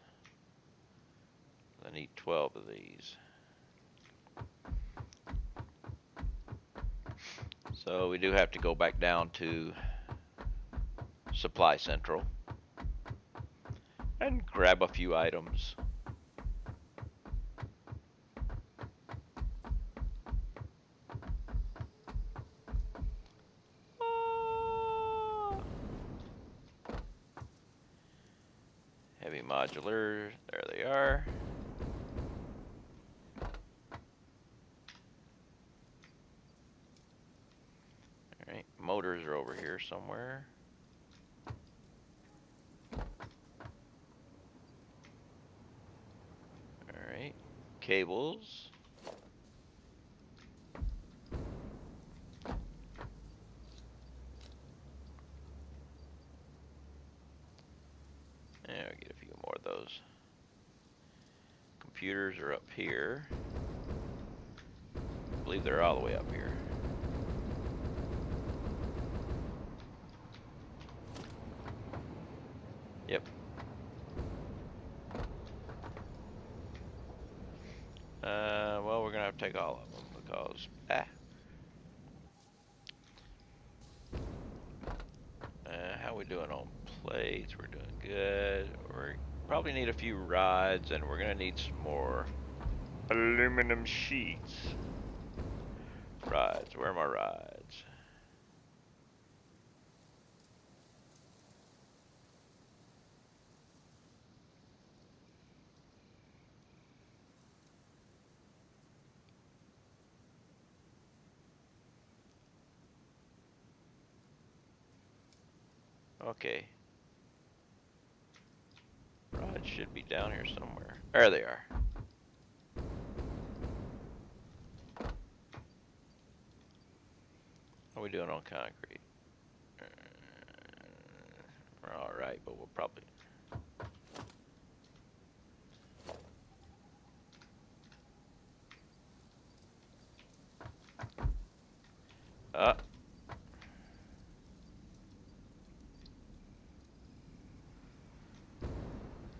I need 12 of these. So we do have to go back down to Supply Central and grab a few items. Heavy modular, there they are. Alright, motors are over here somewhere. Alright, cables. And we get a few more of those. Computers are up here. I believe they're all the way up here. Yep. Well, we're gonna have to take all of them because how we doing on plates? We're doing good. We probably need a few rods, and we're gonna need some more aluminum sheets. Rods. Where are my rods? Okay. Rods should be down here somewhere. There they are. How are we doing on concrete? We're alright, but we'll probably...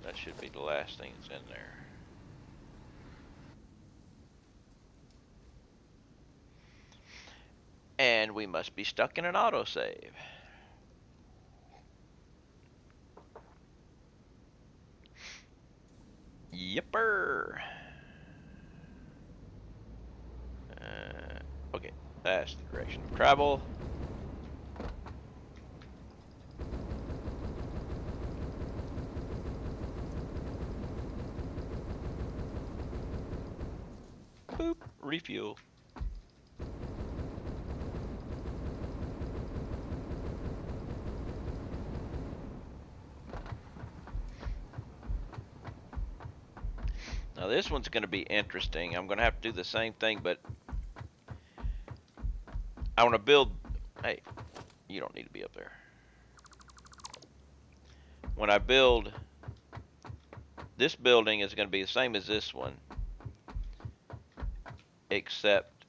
that should be the last thing that's in there. And we must be stuck in an autosave. Yipper. Okay, that's the direction of travel. Boop, refuel. Now this one's going to be interesting. I'm going to have to do the same thing, but I want to build... Hey, you don't need to be up there. When I build... This building is going to be the same as this one, except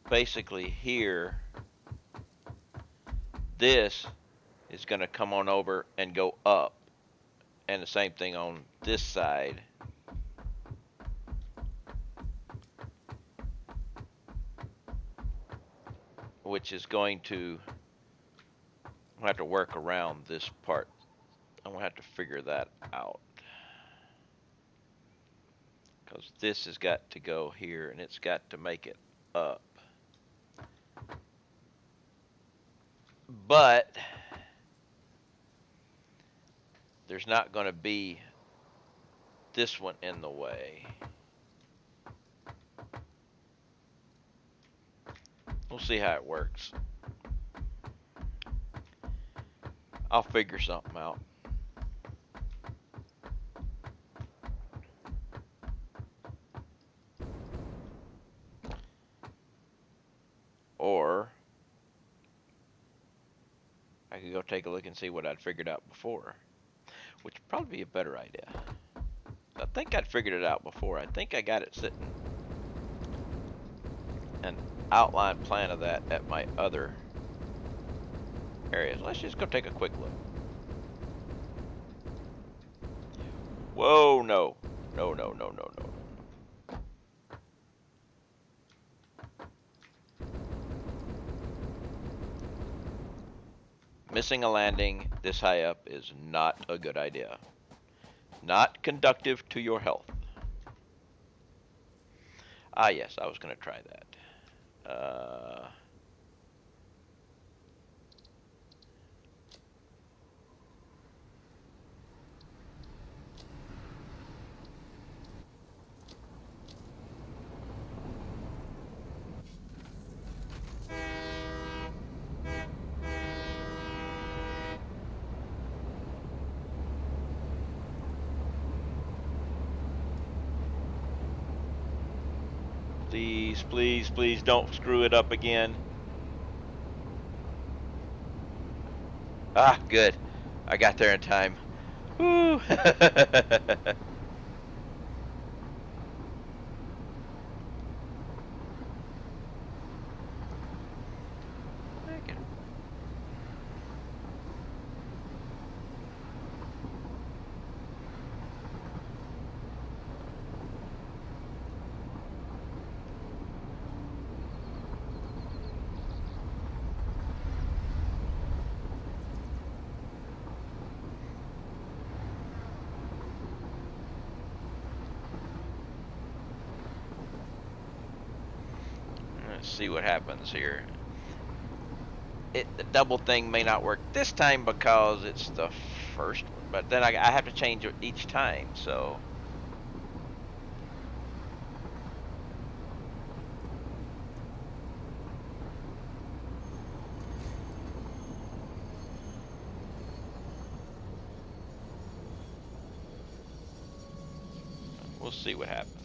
basically here, this is going to come on over and go up, and the same thing on this side. Which is going to... I'm going to have to work around this part. I'm going to have to figure that out. Because this has got to go here, and it's got to make it up. But there's not going to be this one in the way. We'll see how it works. I'll figure something out. Or I could go take a look and see what I'd figured out before, which would probably be a better idea. I think I'd figured it out before. I think I got it sitting. An outline plan of that at my other areas. Let's just go take a quick look. Whoa, no. No, no, no, no, no. Missing a landing this high up is not a good idea. Not conducive to your health. Ah, yes, I was going to try that. Please, please, please don't screw it up again. Ah, good. I got there in time. Woo! Let's see what happens here. The double thing may not work this time because it's the first one, but then I have to change it each time, so... We'll see what happens.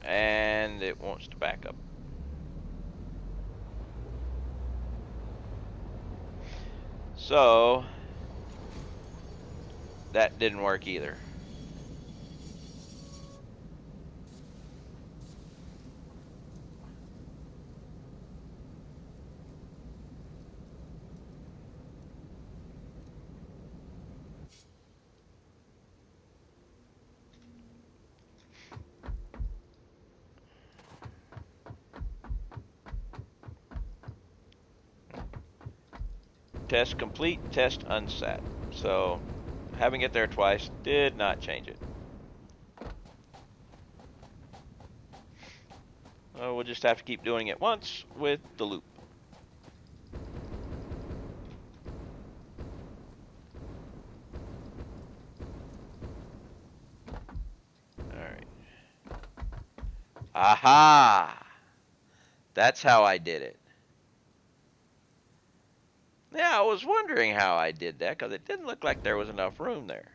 And it wants to back up. So that didn't work either. Test complete, test unsat. So, having it there twice did not change it. We'll just have to keep doing it once with the loop. Alright. Aha! That's how I did it. Yeah, I was wondering how I did that, because it didn't look like there was enough room there.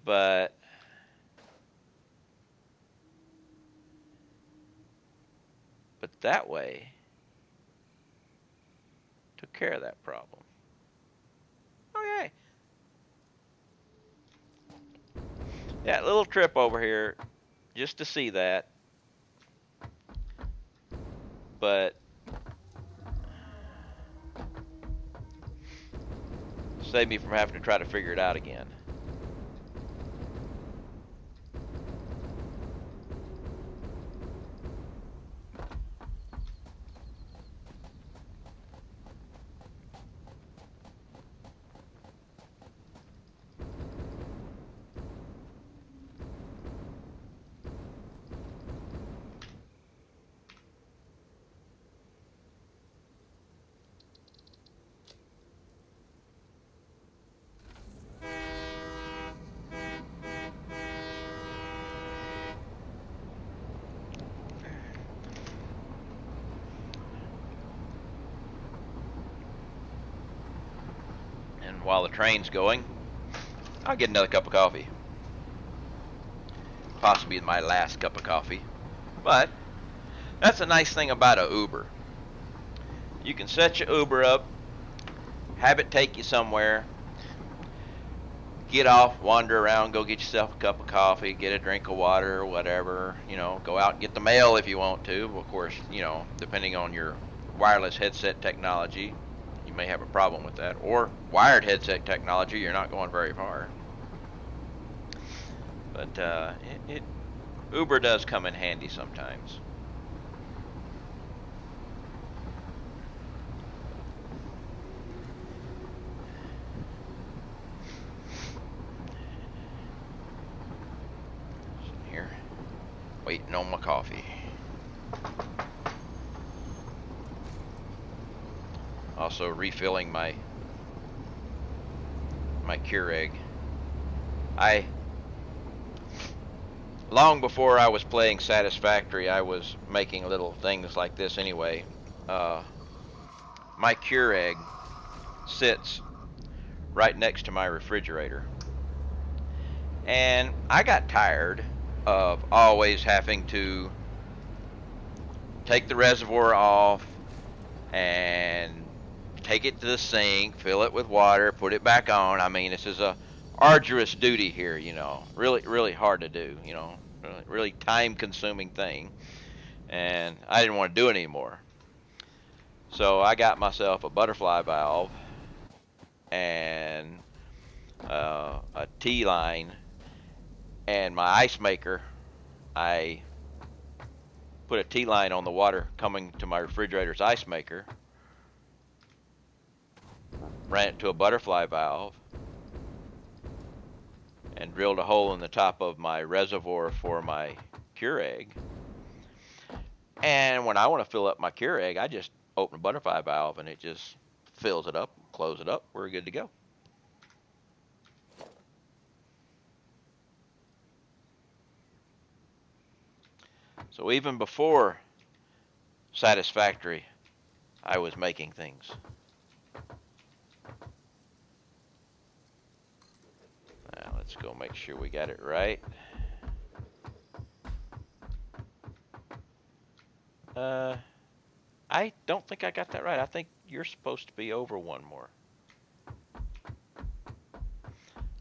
But that way took care of that problem. Okay. Yeah, little trip over here just to see that. But save me from having to try to figure it out again. And while the train's going, I'll get another cup of coffee. Possibly my last cup of coffee. But that's a nice thing about a Uber. You can set your Uber up, have it take you somewhere, get off, wander around, go get yourself a cup of coffee, get a drink of water or whatever, go out and get the mail if you want to. Of course, depending on your wireless headset technology, you may have a problem with that. Or wired headset technology, you're not going very far. But Uber does come in handy sometimes. Sitting here, waiting on my coffee. Also refilling my Keurig. Long before I was playing Satisfactory, I was making little things like this anyway. My Keurig sits right next to my refrigerator. And I got tired of always having to take the reservoir off and take it to the sink, fill it with water, put it back on. I mean, this is a arduous duty here, really, really hard to do, really time-consuming thing, and I didn't want to do it anymore. So I got myself a butterfly valve and a T-line, and my ice maker. I put a T-line on the water coming to my refrigerator's ice maker, ran it to a butterfly valve, and drilled a hole in the top of my reservoir for my Keurig. And when I want to fill up my Keurig, I just open a butterfly valve and it just fills it up, close it up, we're good to go. So even before Satisfactory, I was making things. Now let's go make sure we got it right. I don't think I got that right. I think you're supposed to be over one more.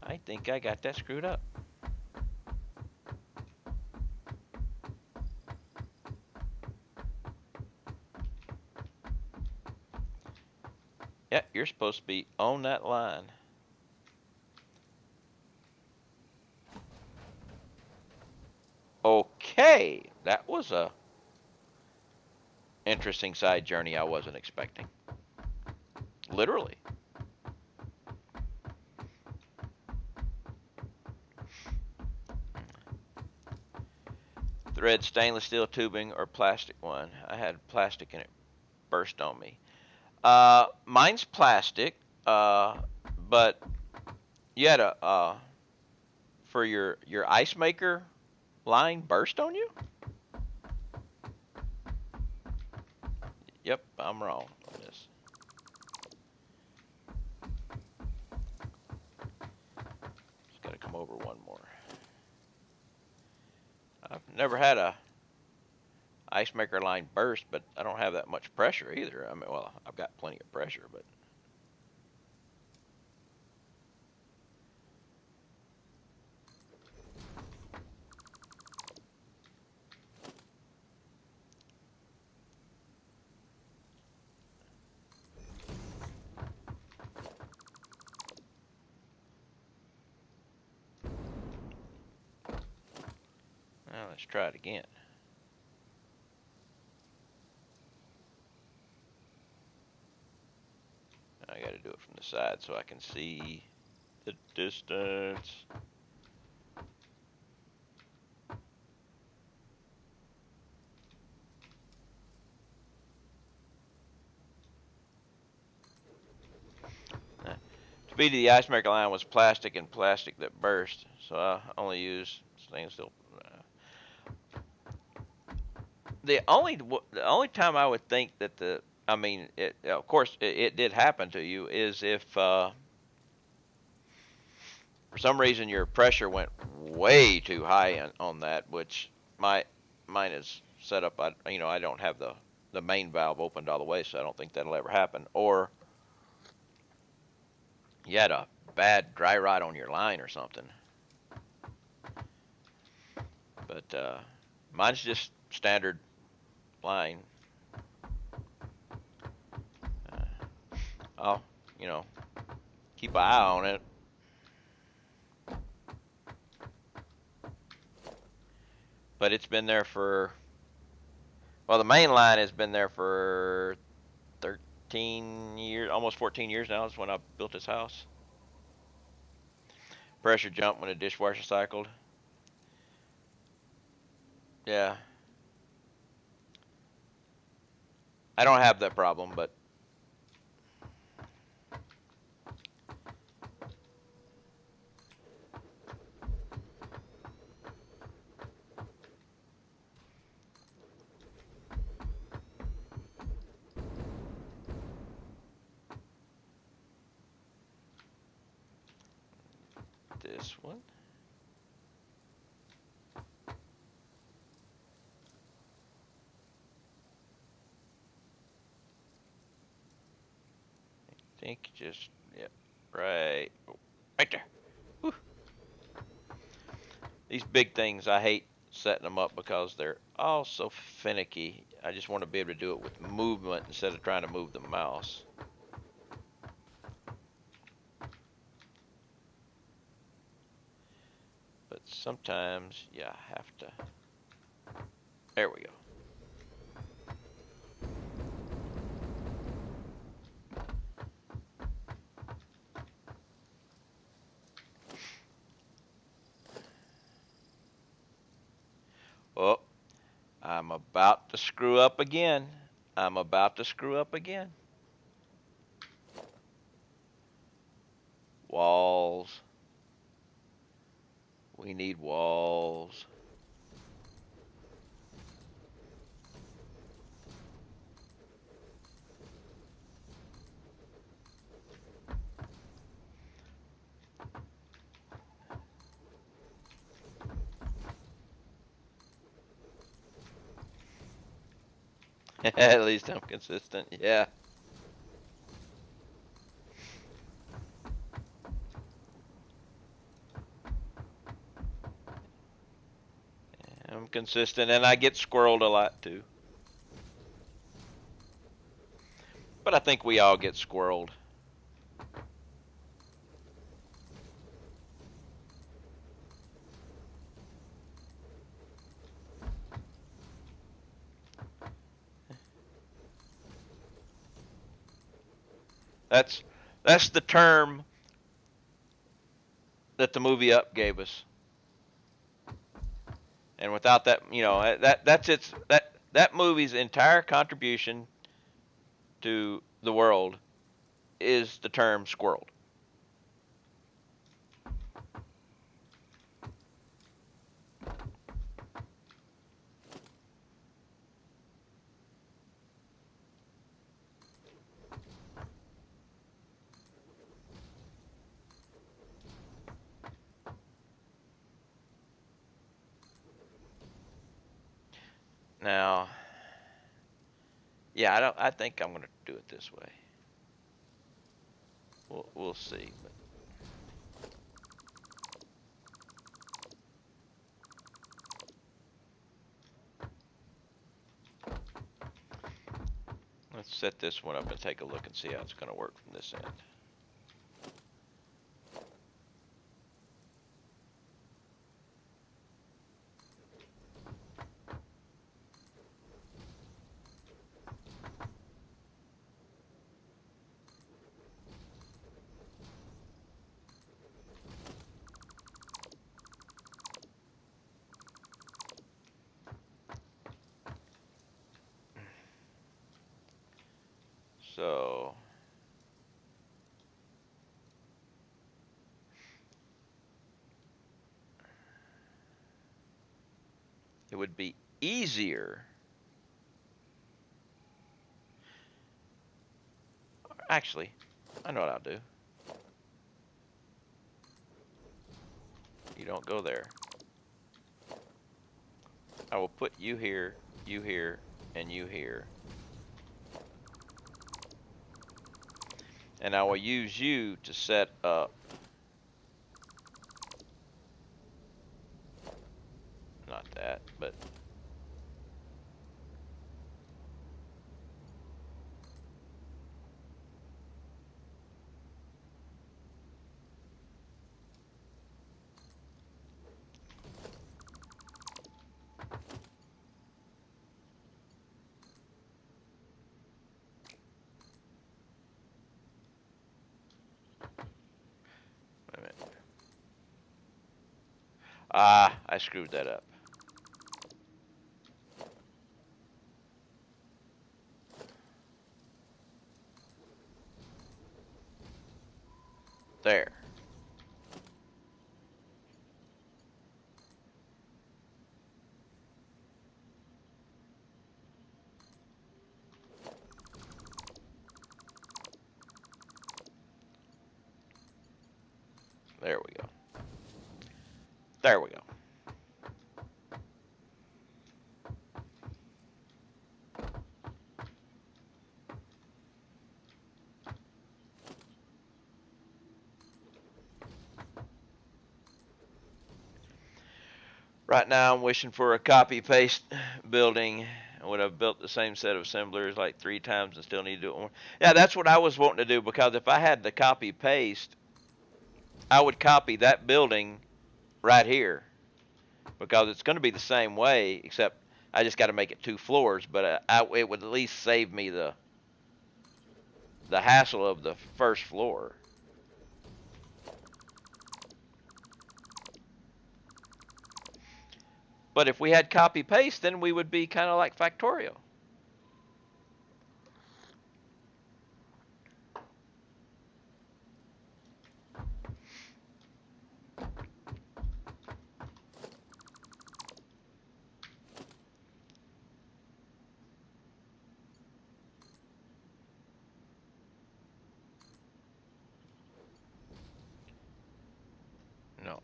I think I got that screwed up. Yeah, you're supposed to be on that line. Okay, that was a interesting side journey I wasn't expecting. Literally. Thread stainless steel tubing or plastic one. I had plastic and it burst on me. Mine's plastic, but you had a for your ice maker line burst on you? Yep, I'm wrong on this. Just gotta come over one more. I've never had a ice maker line burst, but I don't have that much pressure either. I mean, well, I've got plenty of pressure, but well, let's try it again. I got to do it from the side so I can see the distance. Speed of the ice maker line was plastic and plastic that burst, so I only use stainless steel. The only time I would think that I mean, of course, it did happen to you, is if for some reason your pressure went way too high on that, which mine is set up. I don't have the main valve opened all the way, so I don't think that'll ever happen. Or you had a bad dry rot on your line or something. But mine's just standard line. I'll, keep an eye on it. But it's been there well, the main line has been there for 13 years, almost 14 years now. Is when I built this house. Pressure jumped when the dishwasher cycled. Yeah. I don't have that problem, but this one. I think just, yep, right there. Whew. These big things, I hate setting them up because they're all so finicky. I just want to be able to do it with movement instead of trying to move the mouse. But sometimes you have to. There we go. Oh, I'm about to screw up again. I'm about to screw up again. Walls. We need walls. At least I'm consistent. Yeah. I'm consistent, and I get squirreled a lot too. But I think we all get squirreled. That's that's the term that the movie Up gave us. And without that, that's that movie's entire contribution to the world is the term squirrel. Now, yeah, I think I'm going to do it this way. We'll see. But let's set this one up and take a look and see how it's going to work from this end. So it would be easier. Actually, I know what I'll do. You don't go there. I will put you here, and you here. And I will use you to set up, not that, but wait a minute. Ah, I screwed that up. There. There we go. There we go. Right now I'm wishing for a copy paste building. I would have built the same set of assemblers like 3 times and still need to do it more. Yeah, that's what I was wanting to do, because if I had the copy paste, I would copy that building right here, because it's going to be the same way, except I just got to make it 2 floors. But it would at least save me the hassle of the first floor. But if we had copy paste, then we would be kind of like Factorio. No,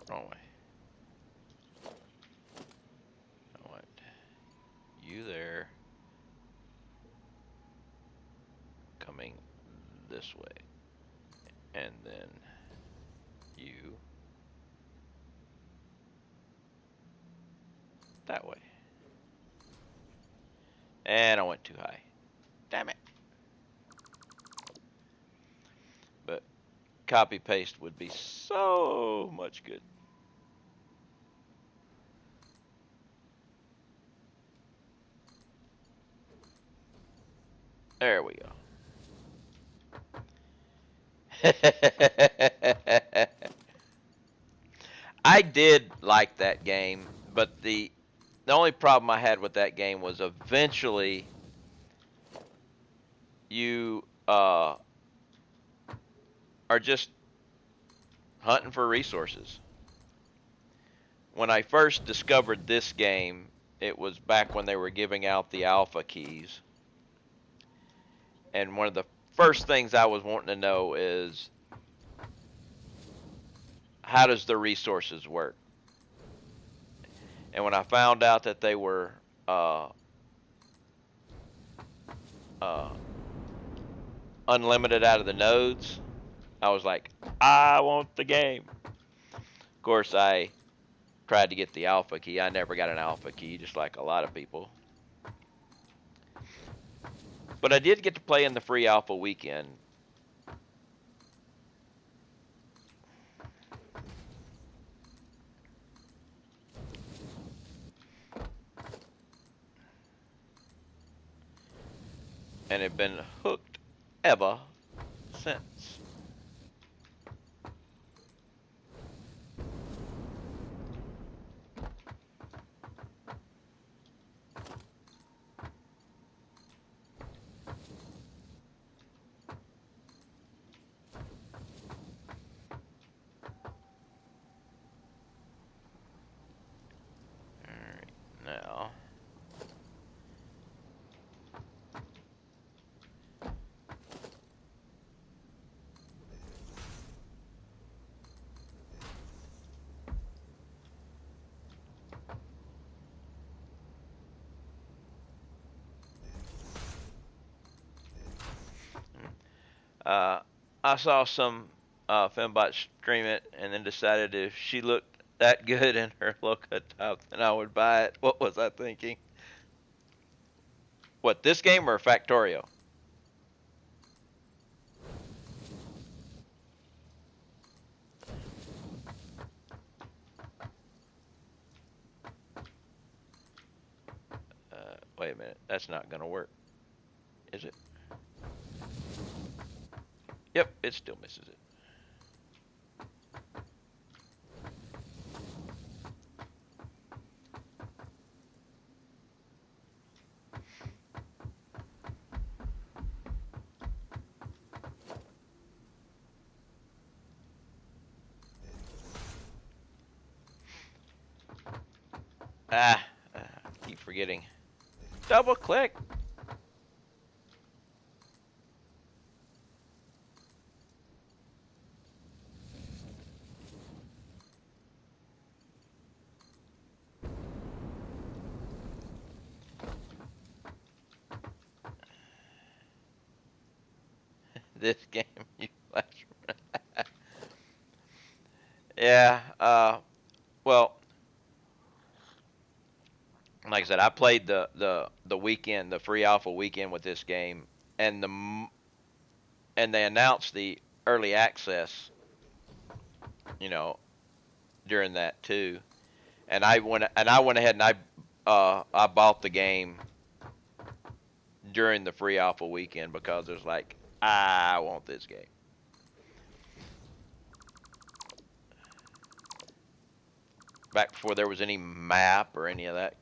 wrong way. I want you there, coming this way, and then you that way. And I went too high. Damn it. But copy paste would be so much good. There we go. I did like that game, but the only problem I had with that game was eventually you are just hunting for resources. When I first discovered this game, it was back when they were giving out the alpha keys. And one of the first things I was wanting to know is, how does the resources work? And when I found out that they were uh, unlimited out of the nodes, I was like, I want the game. Of course, I tried to get the alpha key. I never got an alpha key, just like a lot of people. But I did get to play in the free alpha weekend. And have been hooked ever since. Alright, now. Uh, I saw some Fembot stream it and then decided if she looked that good in her low cut top, then I would buy it. What was I thinking? What, this game or Factorio? Wait a minute, that's not gonna work, is it? Yep, it still misses it. Keep forgetting. Double click. This game, you flash. Yeah, well, like I said, I played the weekend, the free alpha weekend with this game, and and they announced the early access, you know, during that too. And I went ahead and I bought the game during the free alpha weekend because it was like, I want this game. Back before there was any map or any of that.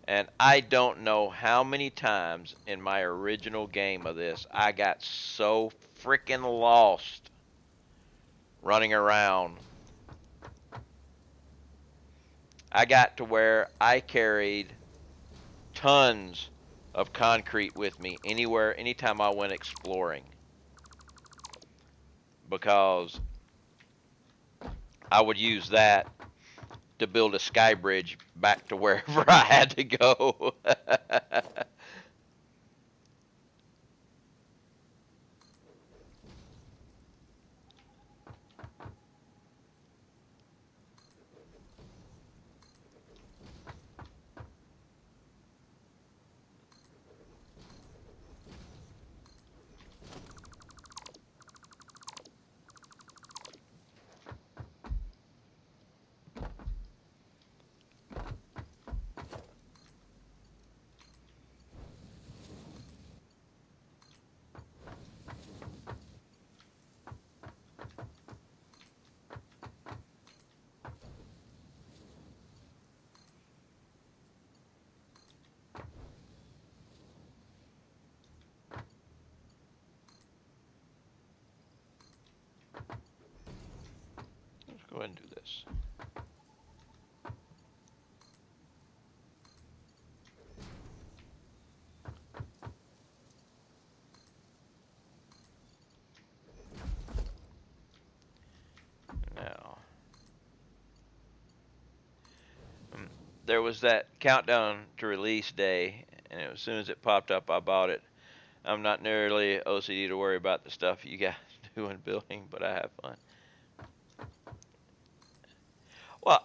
And I don't know how many times in my original game of this I got so freaking lost running around. I got to where I carried tons of concrete with me anytime I went exploring, because I would use that to build a sky bridge back to wherever I had to go. Yes. Now, there was that countdown to release day, and as soon as it popped up, I bought it. I'm not nearly OCD to worry about the stuff you guys do in building, but I have fun. Well,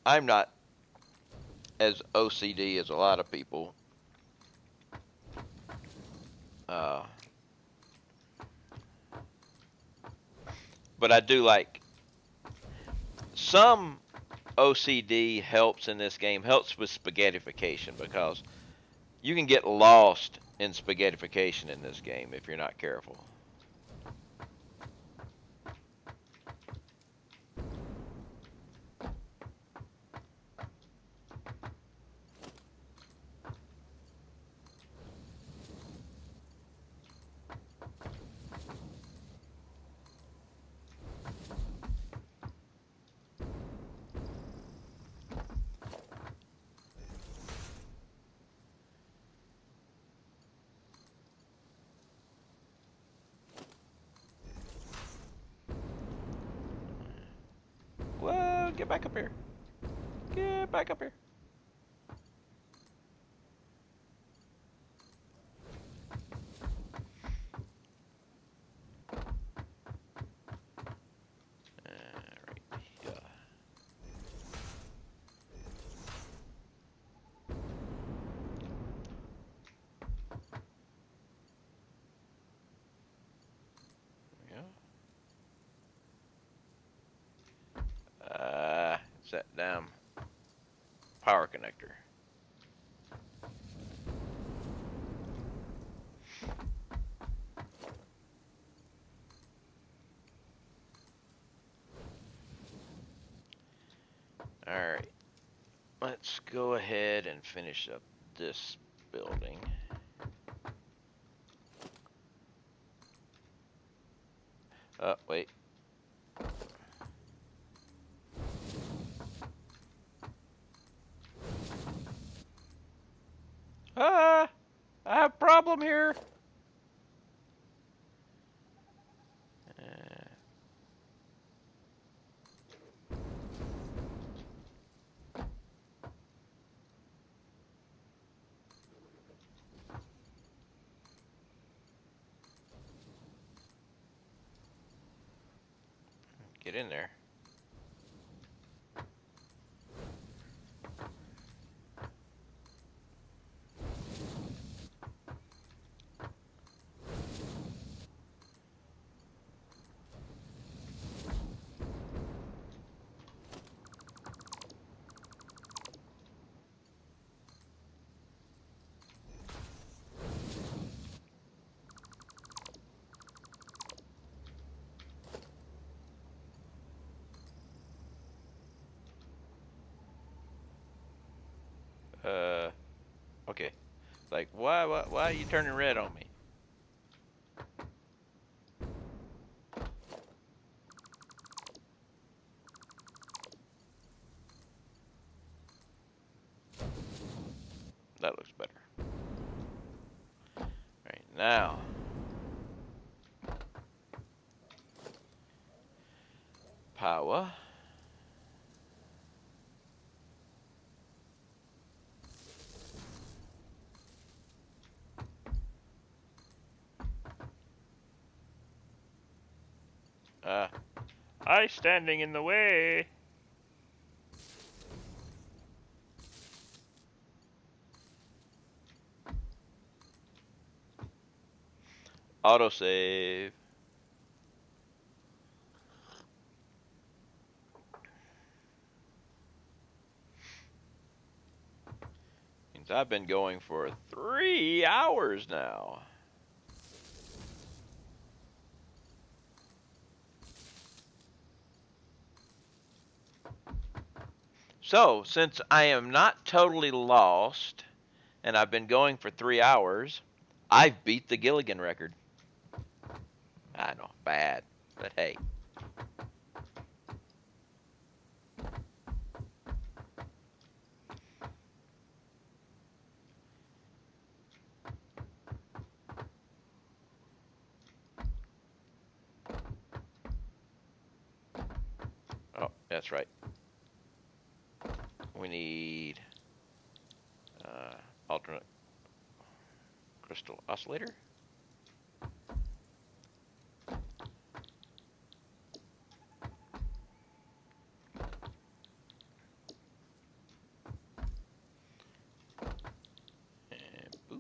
I'm not as OCD as a lot of people. Uh, but I do like some OCD helps in this game, helps with spaghettification because you can get lost in spaghettification in this game if you're not careful. Whoa, get back up here. Get back up here. Alright, yeah. It's that damn power connector. Alright, let's go ahead and finish up this building. Wait. I have a problem here. Get in there. Okay. Like, why are you turning red on me? That looks better. Right now. Power. I standing in the way. Autosave. Means I've been going for 3 hours now. So, since I am not totally lost, and I've been going for 3 hours, I've beat the Gilligan record. I know, bad, but hey. That's right. We need alternate crystal oscillator. And boop.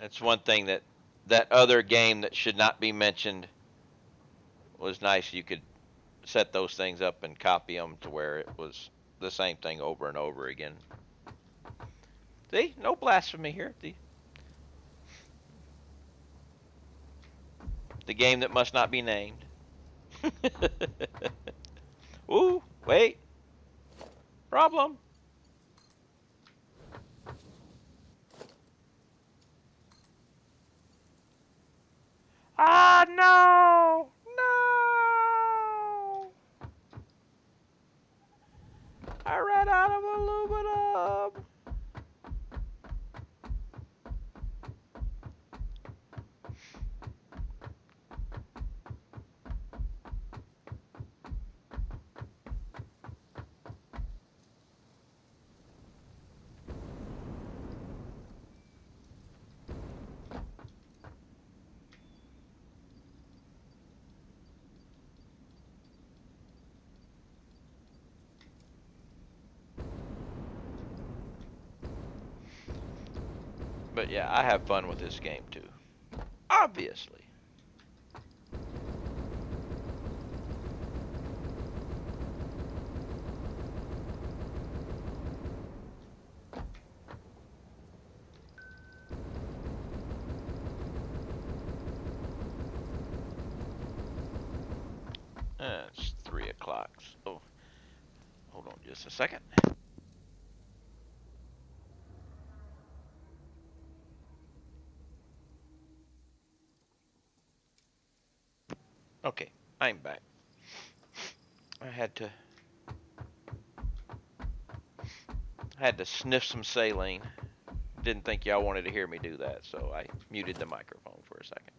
That's one thing that other game that should not be mentioned was nice. You could set those things up and copy them to where it was the same thing over and over again. See, no blasphemy here. The game that must not be named. Ooh, wait. Problem. Ah, no! No! I ran out of aluminum! But yeah, I have fun with this game too. Obviously. It's 3 o'clock. Oh, hold on just a second. Okay, I'm back. I had to sniff some saline. Didn't think y'all wanted to hear me do that, so I muted the microphone for a second.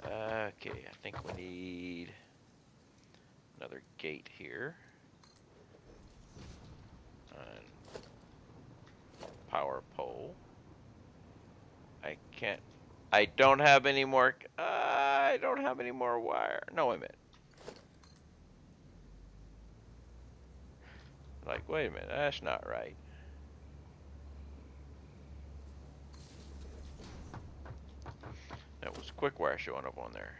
Okay, I think we need another gate here. And power pole. I don't have any more. I don't have any more wire. No, wait a minute. Like, wait a minute. That's not right. That was quick wire showing up on there.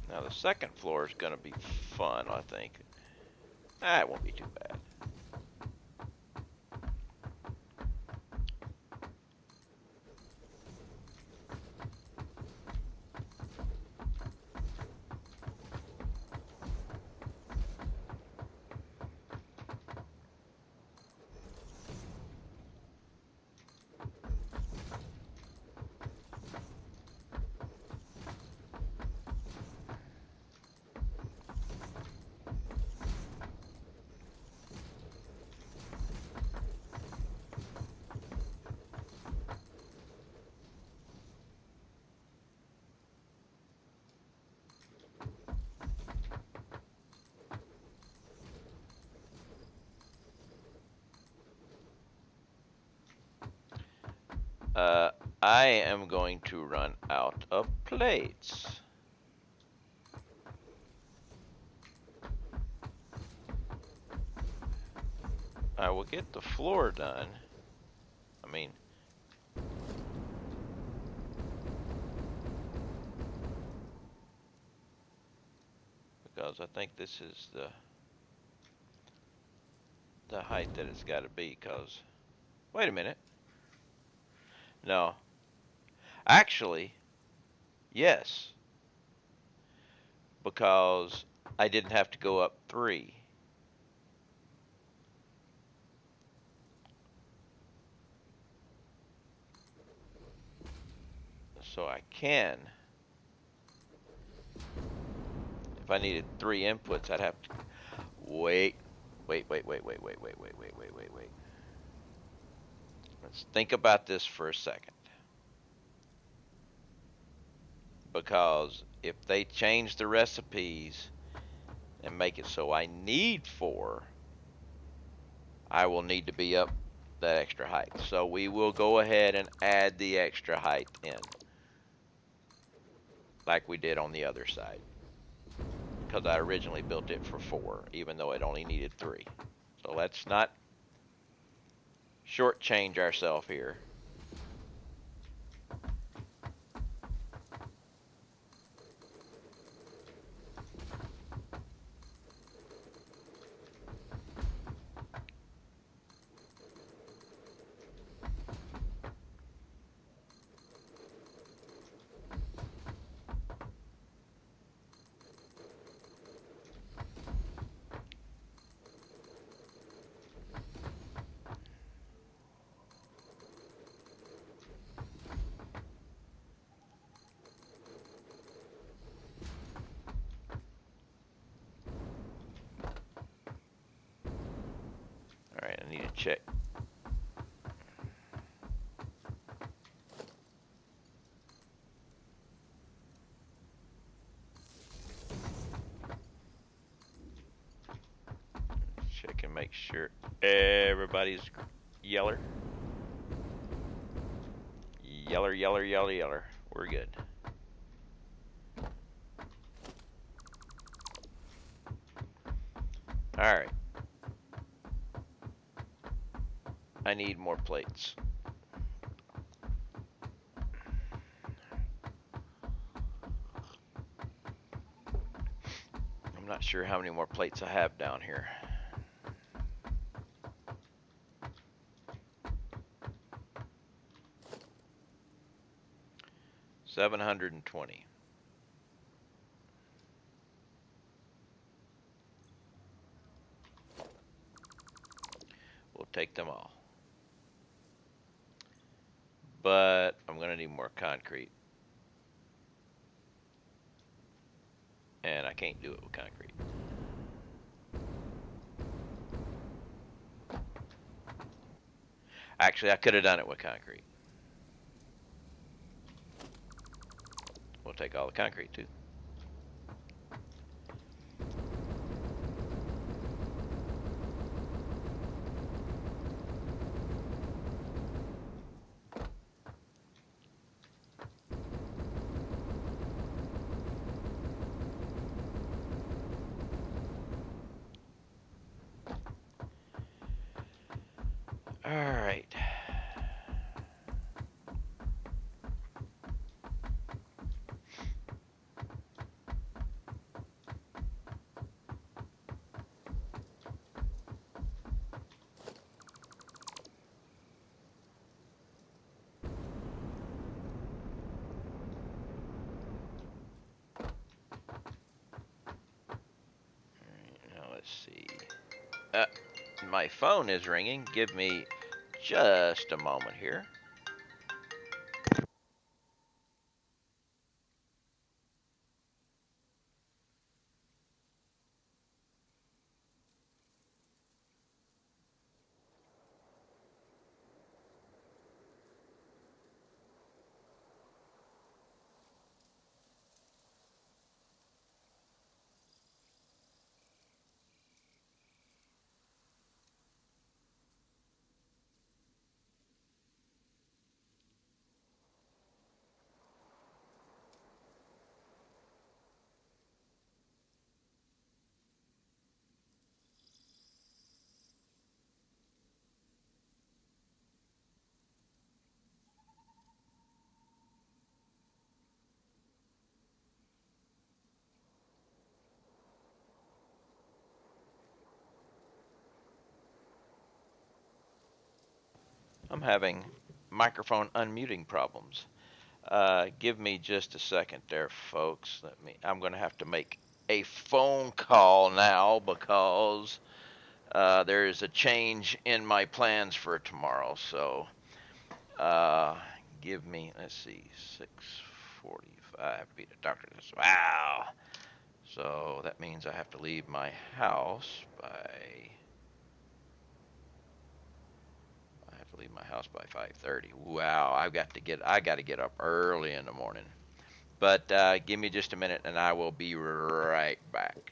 Now the second floor is going to be fun, I think. It won't be too bad. I am going to run out of plates. I will get the floor done. I mean, because I think this is the height that it's got to be. Because, wait a minute. No, actually, yes. because I didn't have to go up 3. So I can, if I needed 3 inputs, I'd have to wait. Let's think about this for a second. Because if they change the recipes and make it so I need 4, I will need to be up that extra height. So we will go ahead and add the extra height in, like we did on the other side. Because I originally built it for 4, even though it only needed 3. So let's not shortchange ourselves here. Alright, I need to check. Check and make sure everybody's yeller. Yeller. We're good. Alright. I need more plates. I'm not sure how many more plates I have down here. $720. We'll take them all. But I'm going to need more concrete. And I can't do it with concrete. Actually, I could have done it with concrete. We'll take all the concrete too. Alright. Now let's see. My phone is ringing. Give me just a moment here. I'm having microphone unmuting problems. Give me just a second there, folks. I'm going to have to make a phone call now because there is a change in my plans for tomorrow. So give me, let's see, 6:45 to be the doctor. Wow. So that means I have to leave my house by 5:30. Wow, I got to get up early in the morning. But give me just a minute and I will be right back.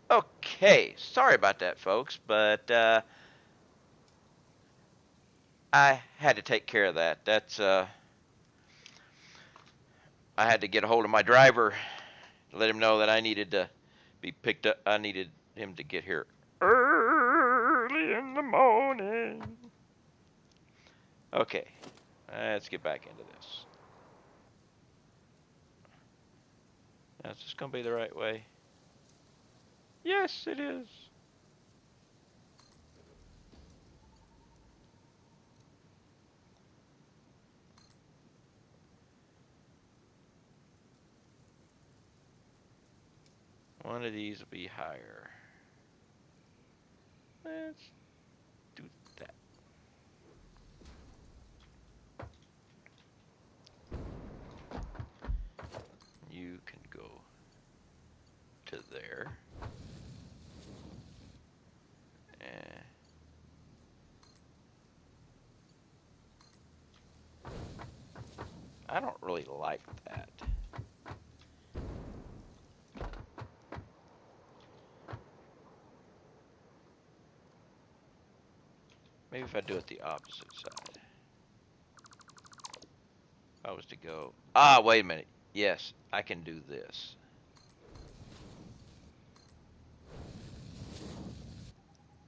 Okay, sorry about that, folks, but I had to take care of that. I had to get a hold of my driver, let him know that I needed to be picked up. I needed him to get here early in the morning. Okay, let's get back into this. Now, is this gonna be the right way? Yes, it is. One of these will be higher. Let's do that. You can go to there. And I don't really like that. Maybe if I do it the opposite side. If I was to go, wait a minute. Yes, I can do this.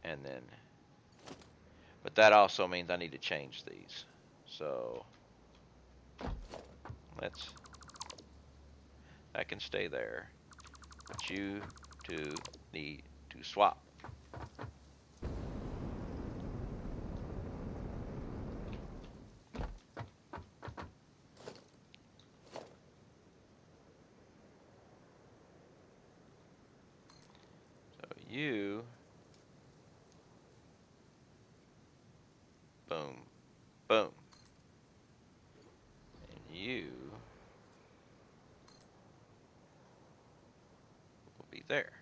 And then, but that also means I need to change these. So That can stay there. But you two need to swap. So you, boom, boom. And you will be there.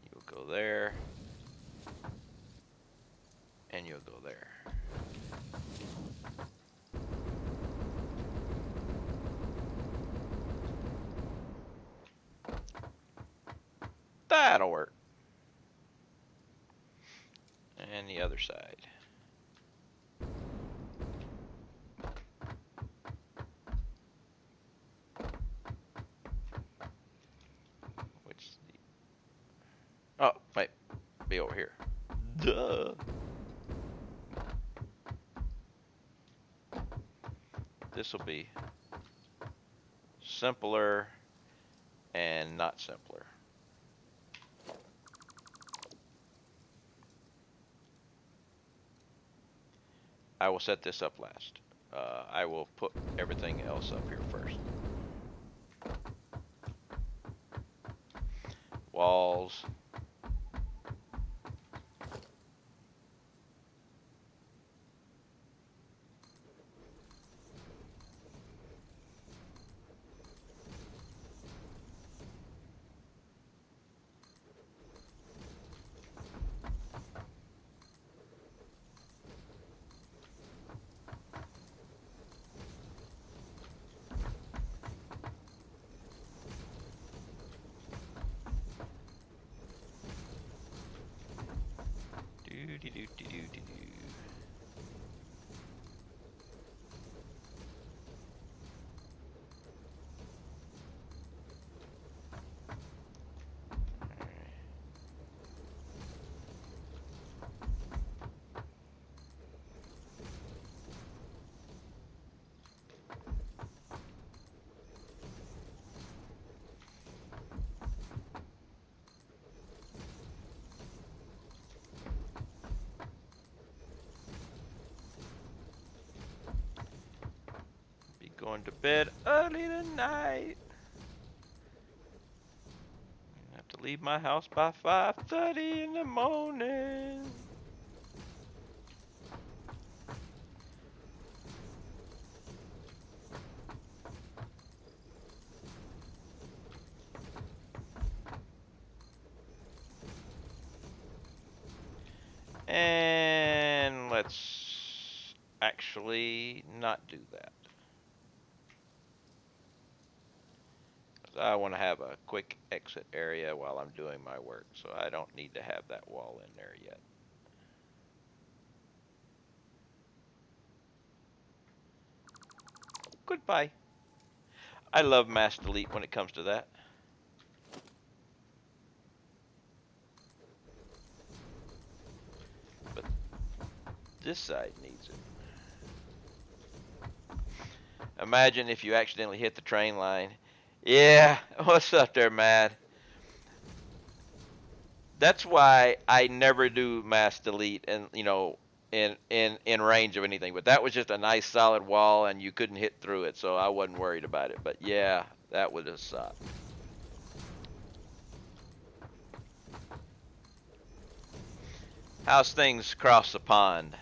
You'll go there. And you'll go there. That'll work. And the other side. Which the... Oh, wait. Be over here. Duh. This will be simpler and not simpler. I will set this up last. I will put everything else up here first. Walls. Do. Be going to bed early tonight. I have to leave my house by 5:30 in the morning. And let's actually not do that. I want to have a quick exit area while I'm doing my work, so I don't need to have that wall in there yet. Goodbye. I love mass delete when it comes to that. But this side needs it. Imagine if you accidentally hit the train line. Yeah, what's up there, Matt? That's why I never do mass delete and in range of anything. But that was just a nice solid wall and you couldn't hit through it, so I wasn't worried about it. But yeah, that would have sucked. How's things across the pond?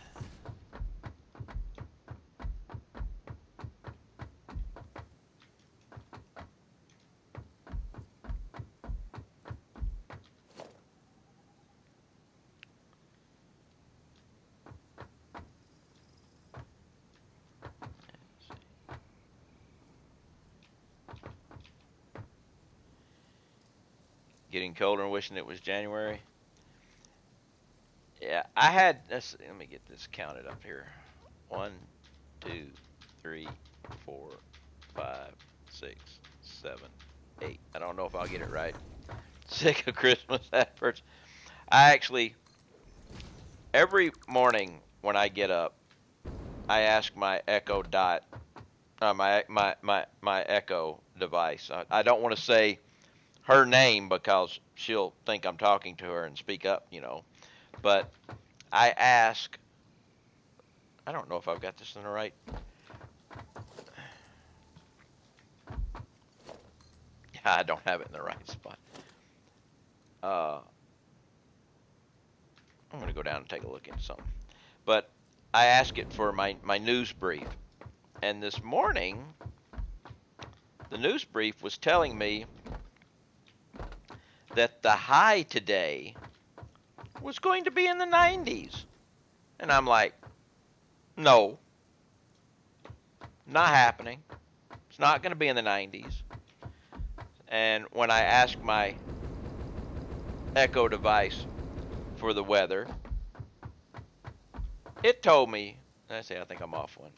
Getting colder and wishing it was January. Yeah, I had. Let me get this counted up here. 1, 2, 3, 4, 5, 6, 7, 8. I don't know if I'll get it right. Sick of Christmas efforts. I actually every morning when I get up, I ask my Echo Dot, my Echo device. I don't want to say her name because she'll think I'm talking to her and speak up, you know. But I ask, I don't know if I've got this in the right. Yeah, I don't have it in the right spot. Uh, I'm going to go down and take a look at something. But I ask it for my news brief. And this morning, the news brief was telling me that the high today was going to be in the 90s. And I'm like, no, not happening. It's not going to be in the 90s. And when I asked my Echo device for the weather, it told me, I think I'm off one.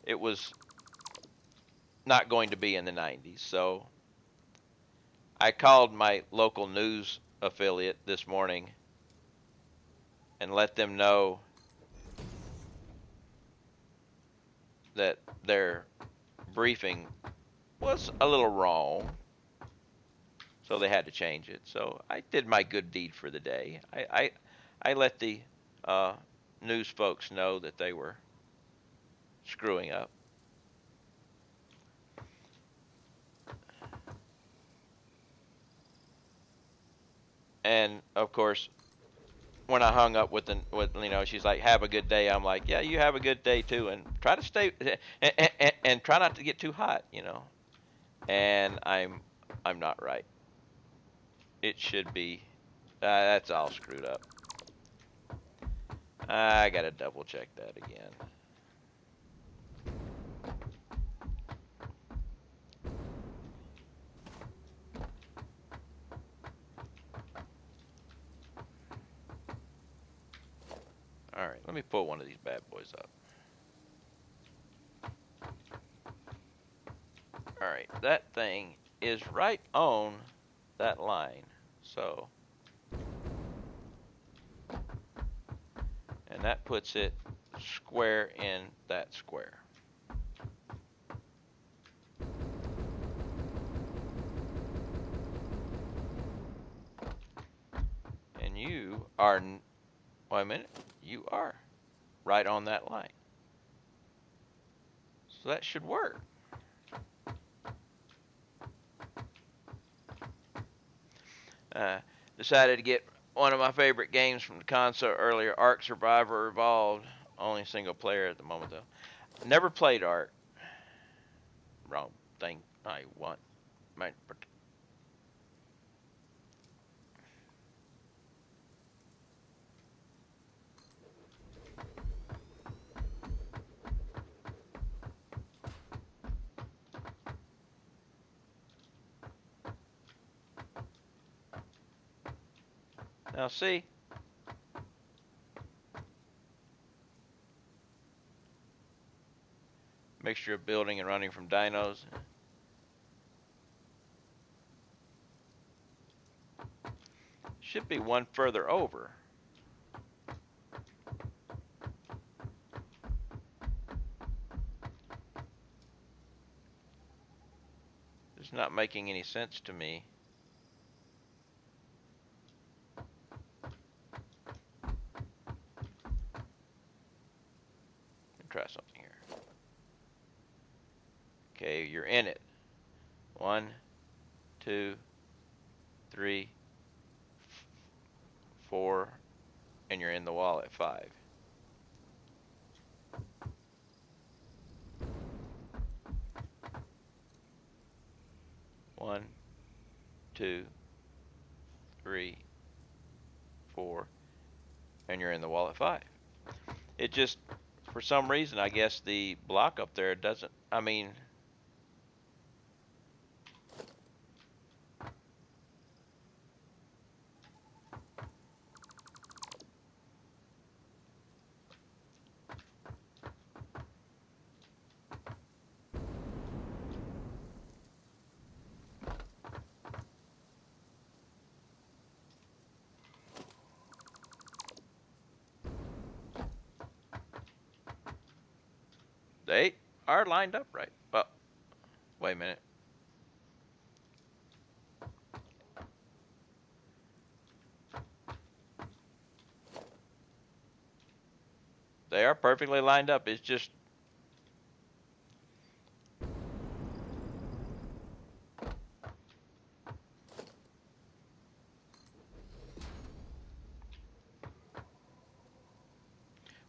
It was not going to be in the 90s. So I called my local news affiliate this morning and let them know that their briefing was a little wrong. So they had to change it. So I did my good deed for the day. I let the uh, news folks know that they were screwing up. And of course, when I hung up with she's like, "Have a good day." I'm like, "Yeah, you have a good day too, and try to stay and try not to get too hot, you know." And I'm not right. It should be. That's all screwed up. I gotta double check that again. All right, let me pull one of these bad boys up. All right, that thing is right on that line. So, and that puts it square in that square. And you are, wait a minute, you are right on that line. So that should work. Decided to get one of my favorite games from the console earlier, Ark Survivor Evolved. Only single player at the moment though. Never played Ark. Wrong thing I want. Now see, mixture of building and running from dinos. Should be one further over. It's not making any sense to me. Try something here. Okay, you're in it. 1, 2, 3, 4, and you're in the wall at 5. One, 2, 3, 4, and you're in the wall at 5. It just, for some reason, I guess the block up there doesn't, I mean, They are lined up right. Well, wait a minute. They are perfectly lined up. It's just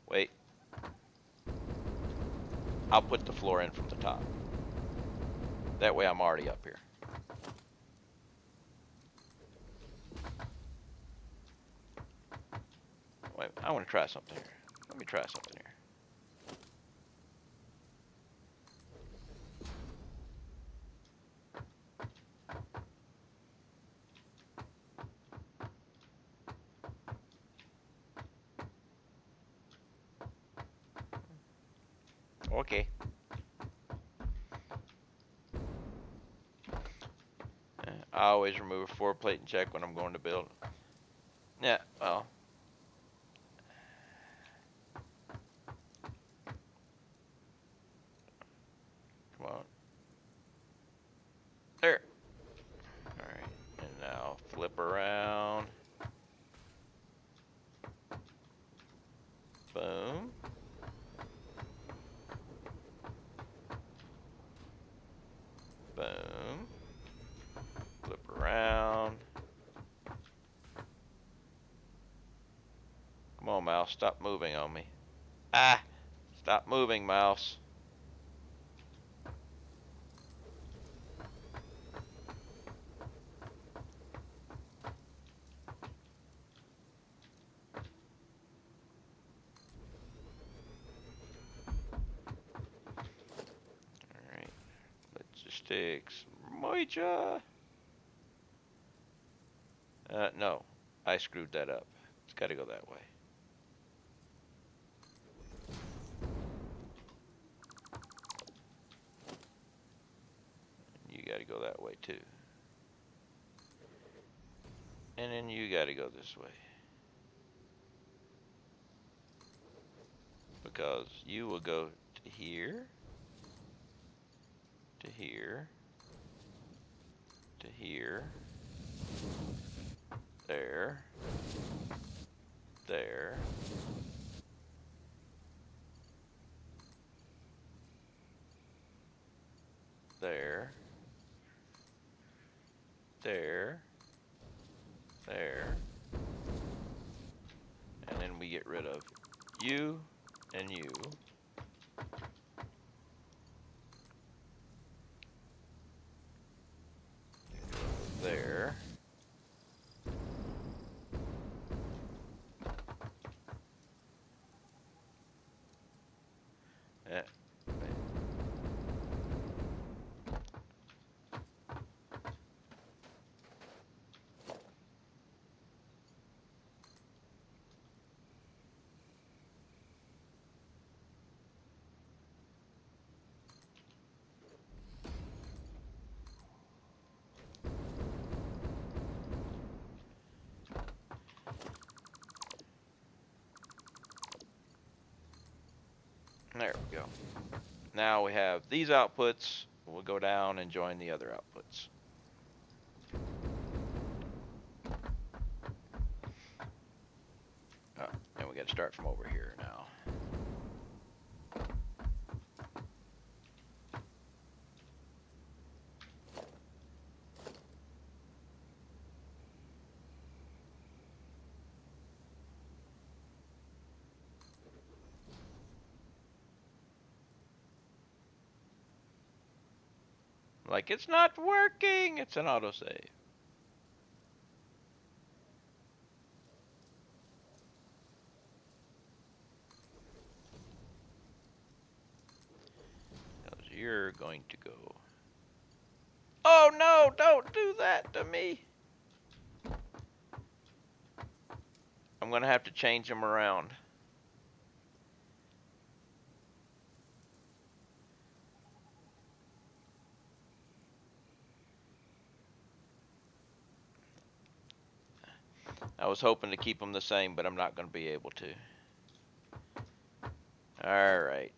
wait. I'll put the floor in from the top. That way I'm already up here. Wait, I want to try something here. Let me try something here. Okay. I always remove a floor plate and check when I'm going to build. Yeah, well. Come on. There. Alright. And now flip around. Boom. Boom. Flip around. Come on, mouse. Stop moving on me. Ah! Stop moving, mouse. Alright. Logistics. Moija! No. I screwed that up. It's gotta go that way. You gotta go that way too. And then you gotta go this way. Because you will go to here, to here, to here, there, there, there, there, there, and then we get rid of you and you. There. There we go. Now we have these outputs. We'll go down and join the other outputs. And we got to start from over here now. Like, it's not working. It's an autosave. You're going to go. Oh no, don't do that to me. I'm going to have to change them around. I was hoping to keep them the same, but I'm not going to be able to. Alright.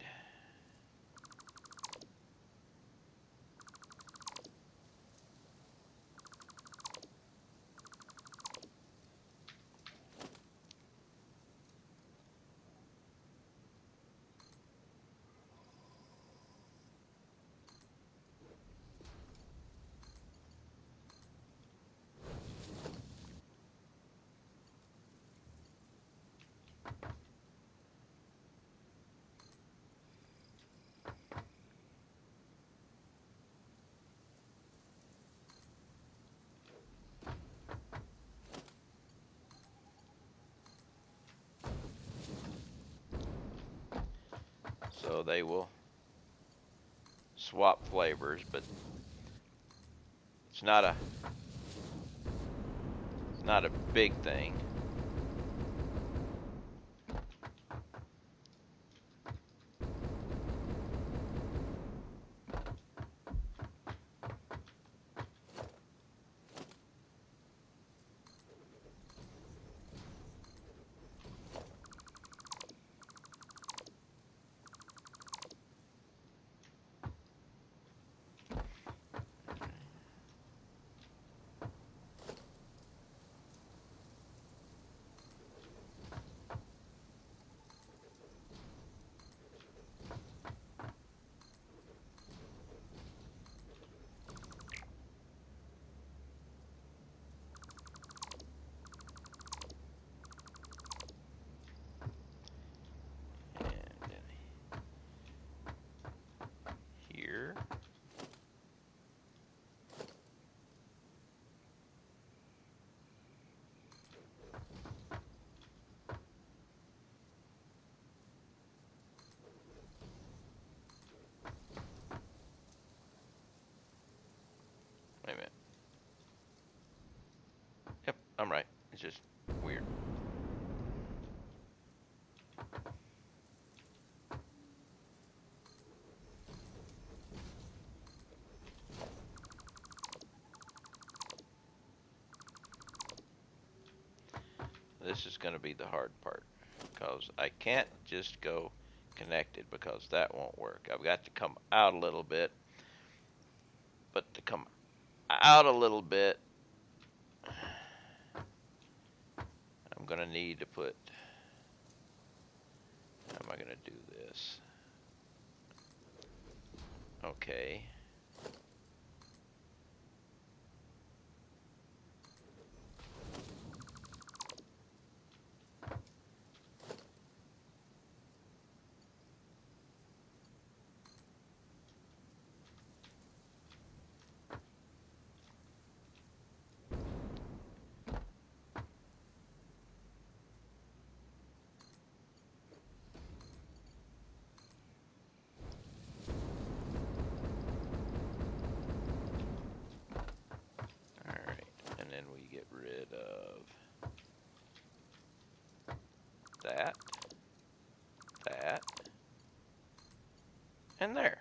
So they will swap flavors, but it's not a big thing. Here. Wait a minute. Yep, I'm right. It's just weird. This is going to be the hard part, because I can't just go connected, because that won't work. I've got to come out a little bit, but to come out a little bit, I'm going to need to put, how am I going to do this? Okay. Then we get rid of that, and there.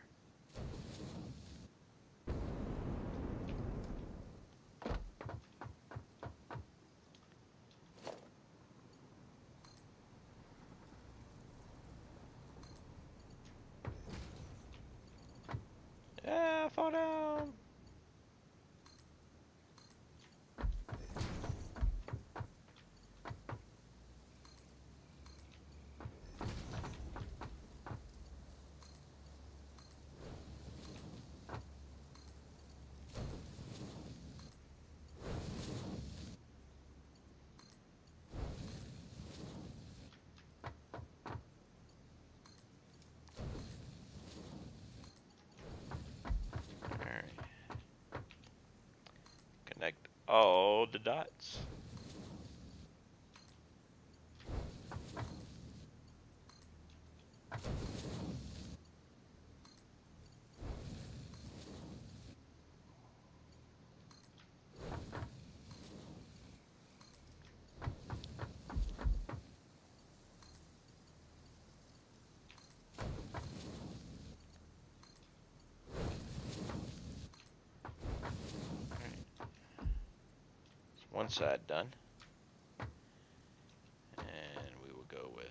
Ah, fall down. Connect all the dots. One side done. And we will go with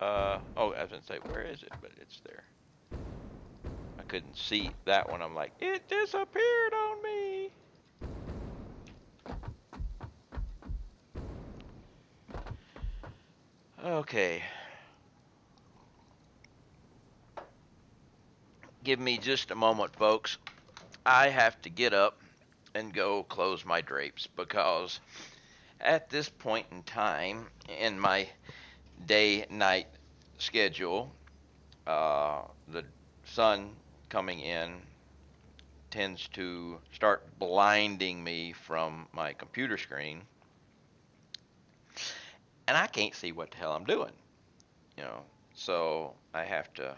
Oh, I was gonna say, where is it? But it's there. I couldn't see that one. I'm like, it disappeared on me. Okay. Give me just a moment, folks. I have to get up and go close my drapes because at this point in time in my day night schedule, the sun coming in tends to start blinding me from my computer screen, and I can't see what the hell I'm doing, you know. So I have to.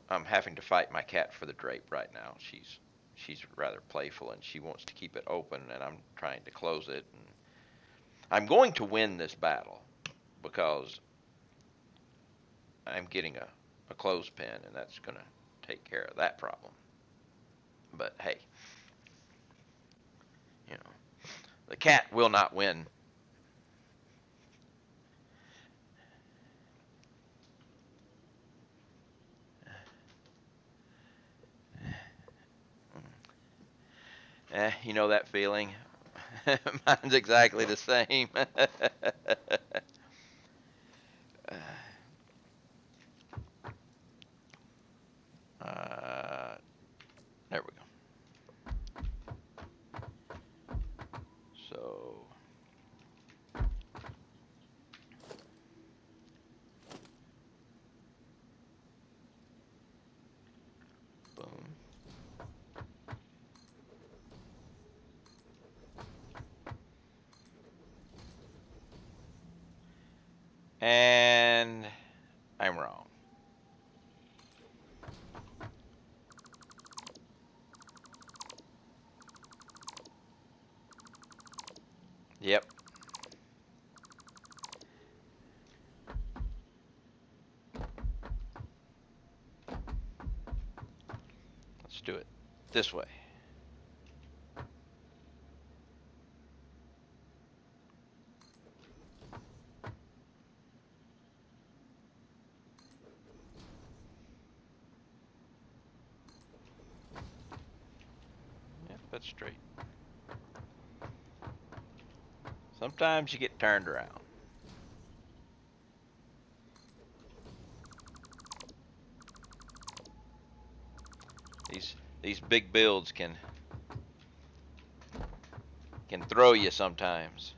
I'm having to fight my cat for the drape right now. She's rather playful and she wants to keep it open, and I'm trying to close it. And I'm going to win this battle because I'm getting a clothespin, and that's going to take care of that problem. But hey, you know, the cat will not win. You know that feeling? Mine's exactly the same. uh, there we go. So, boom. And I'm wrong. Yep. Let's do it this way. Yep, that's straight. Sometimes you get turned around. These big builds can throw you sometimes.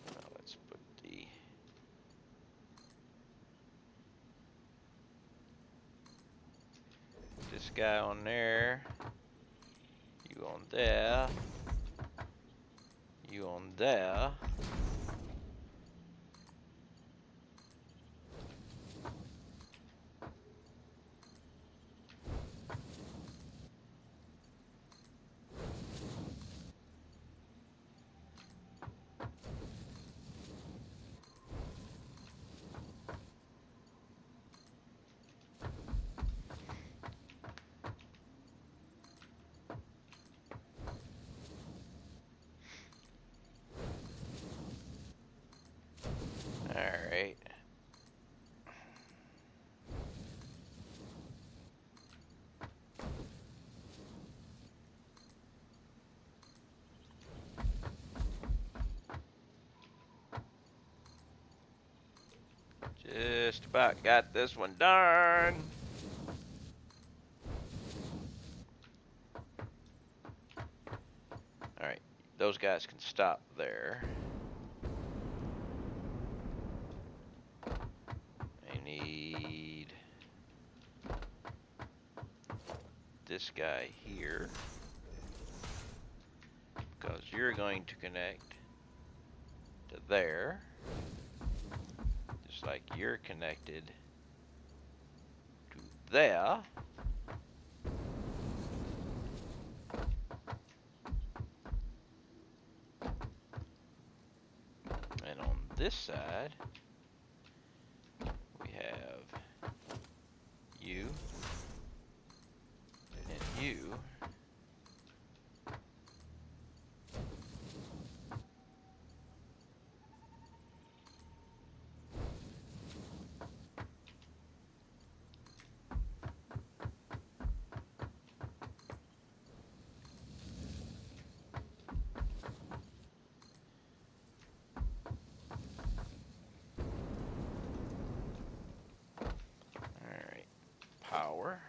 Now let's put this guy on there. You on there. You on there. Alright. Just about got this one done. Alright, those guys can stop there. guy here, because you're going to connect to there, just like you're connected to there. And on this side, we have you and you. Alright, power.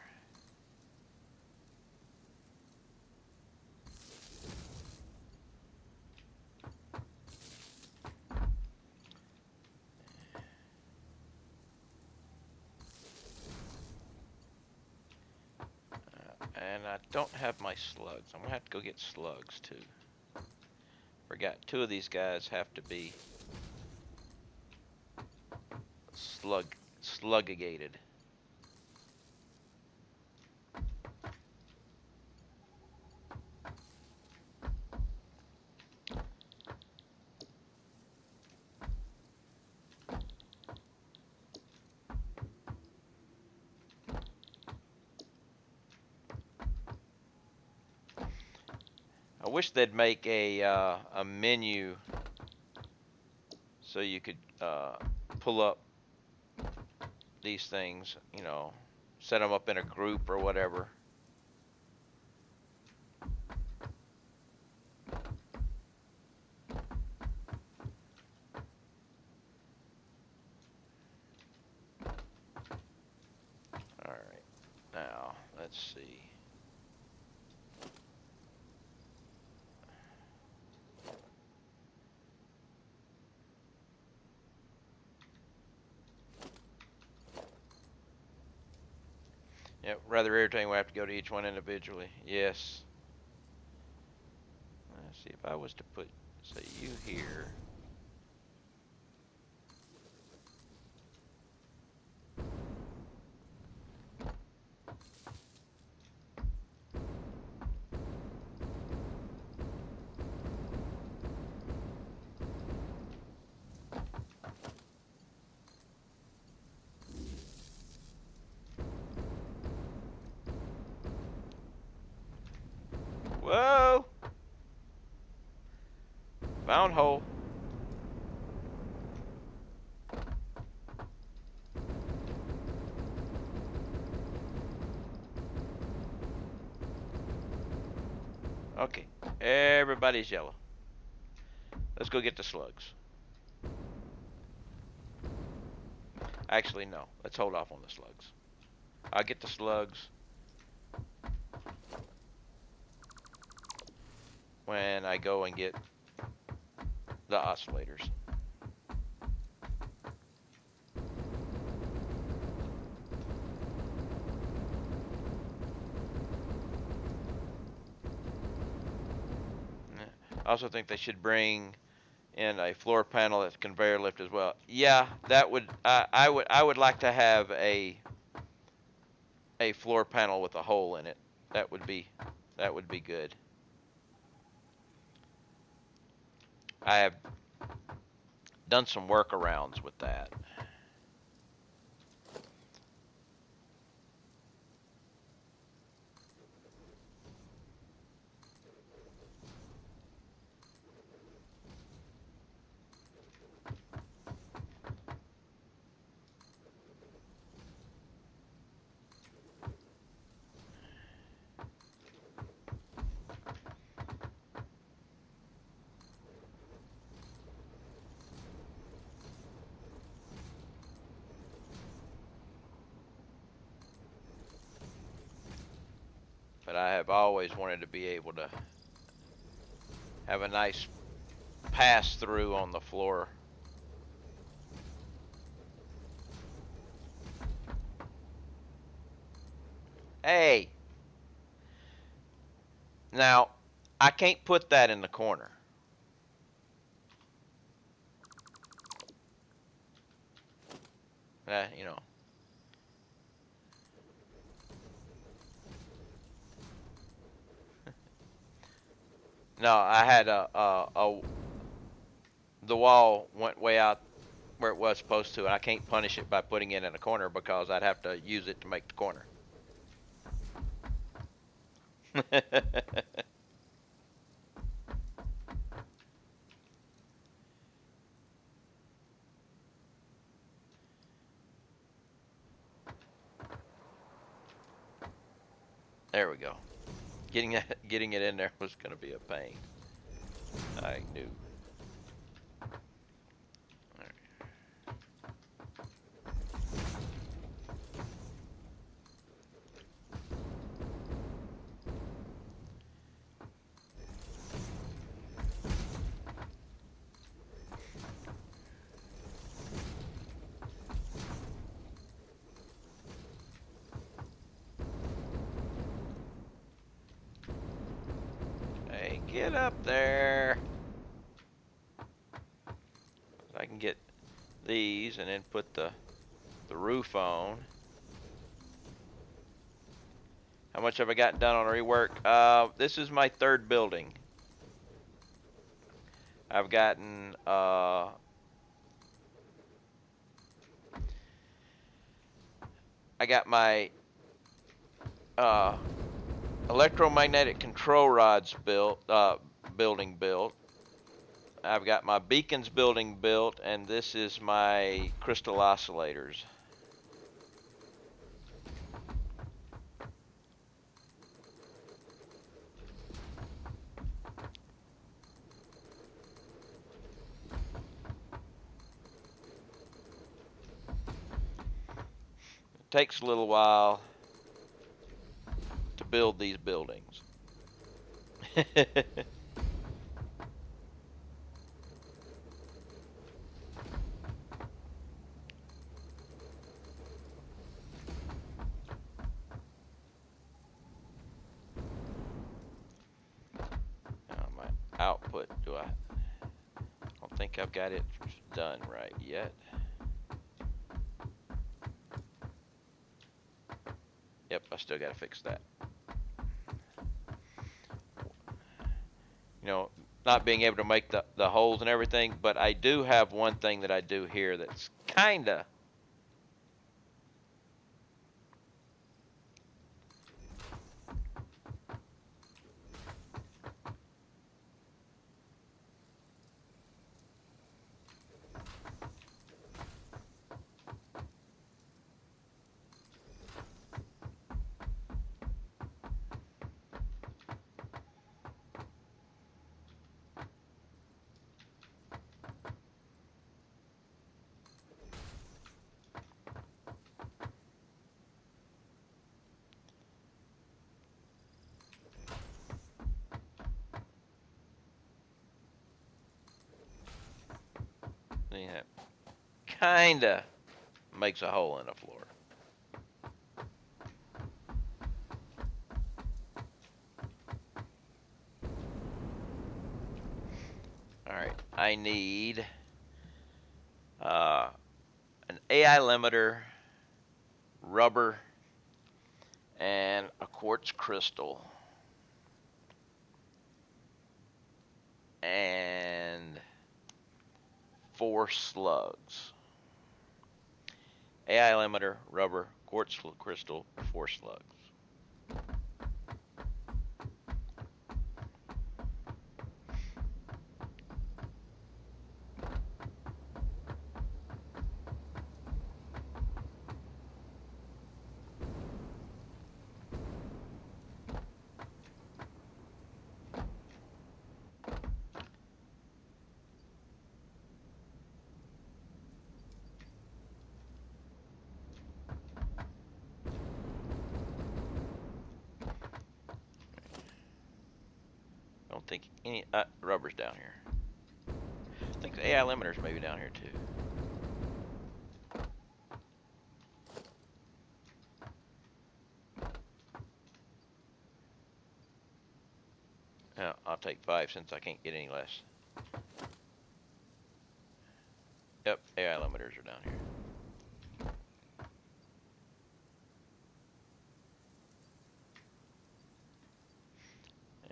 And I don't have my slugs. I'm gonna have to go get slugs too. Forgot 2 of these guys have to be sluggated. I wish they'd make a menu so you could pull up these things, you know, set them up in a group or whatever. Alright, now let's see. Yep, rather irritating. We have to go to each one individually. Yes. Let's see, if I was to put, say, you here. Whoa! Found hole. Okay, everybody's yellow. Let's go get the slugs. Actually, no. Let's hold off on the slugs. I'll get the slugs when I go and get the oscillators. I also think they should bring in a floor panel that's conveyor lift as well. Yeah, that would I would like to have a floor panel with a hole in it. That would be good. I have done some workarounds with that. But I have always wanted to be able to have a nice pass through on the floor. Hey, Now, I can't put that in the corner. You know. No, I had the wall went way out where it was supposed to, and I can't punish it by putting it in a corner because I'd have to use it to make the corner. There we go. Getting it in there was going to be a pain. I knew. Hey, get up there. I can get these and then put the roof on. How much have I gotten done on rework? This is my third building. I've gotten I got my uh, electromagnetic control rods building built. I've got my beacons building built, and this is my crystal oscillators. It takes a little while to build these buildings. My output, I don't think I've got it done right yet. Yep, I still got to fix that. You know, not being able to make the holes and everything, but I do have one thing that I do here that's kinda yeah, kinda makes a hole in the floor. All right, I need uh, an AI limiter, rubber, and a quartz crystal, and 4 slugs. AI limiter, rubber, quartz crystal, 4 slugs. I don't think any rubber's down here. I think the AI limiter's maybe down here too. take 5 since I can't get any less. Yep, AI limiters are down here.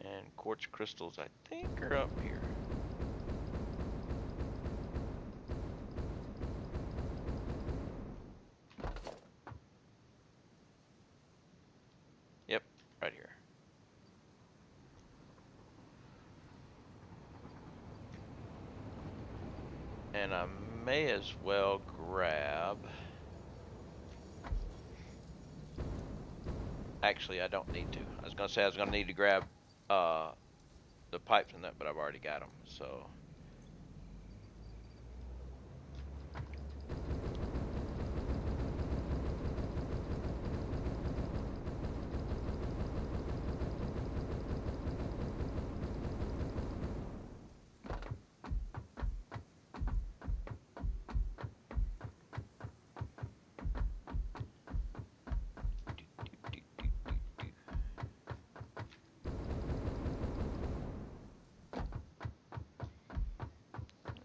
And quartz crystals, I think, are up here. Yep, right here. And I may as well grab... Actually, I don't need to. I was going to say I was going to need to grab the pipes and that, but I've already got them, so...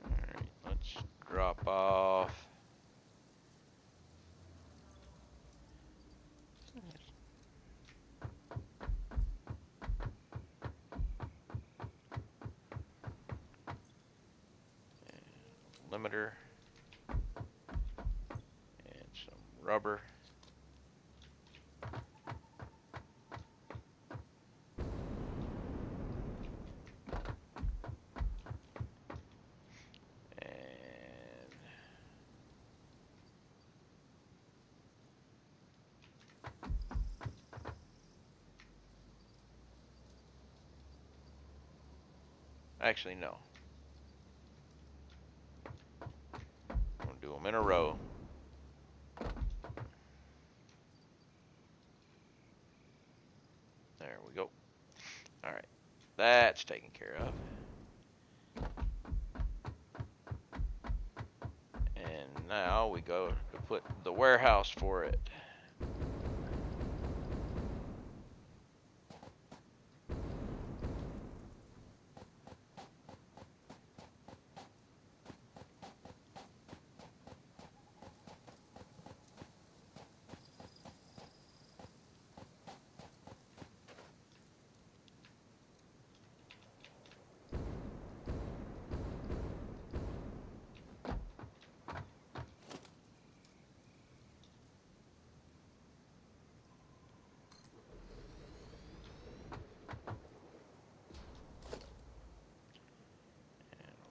Alright, let's drop off. Limiter. And some rubber. And actually, no. I'm going to do them in a row. There we go. Alright, that's taken care of. And now we go to put the warehouse for it.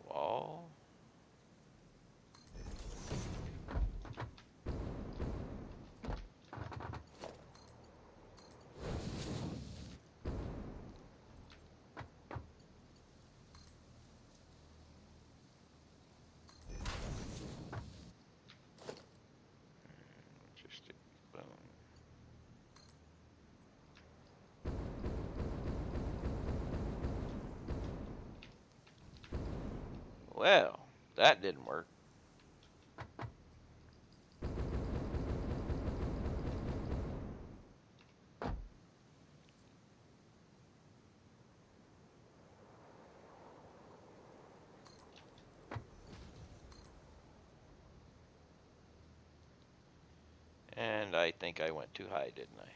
Wall. Just boom. Well, that didn't work. And I think I went too high, didn't I?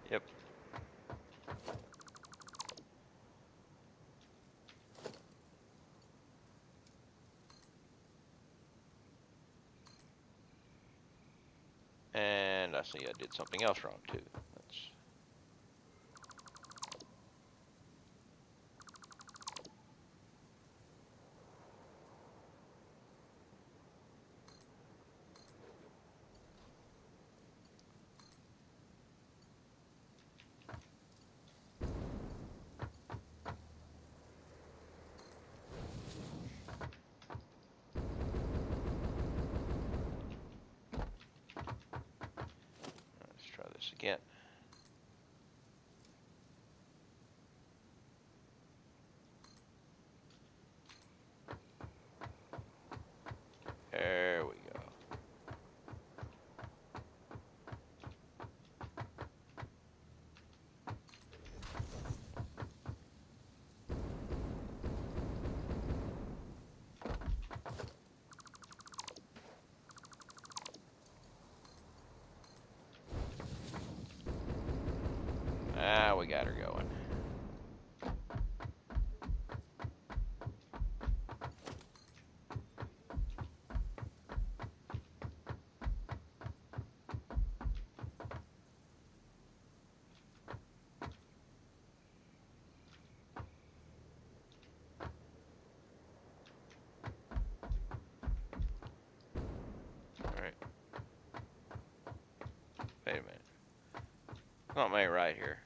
Yep. And I see I did something else wrong too. Let's... Let's try this again. There we go. got her going. Alright. Wait a minute. Something ain't right here.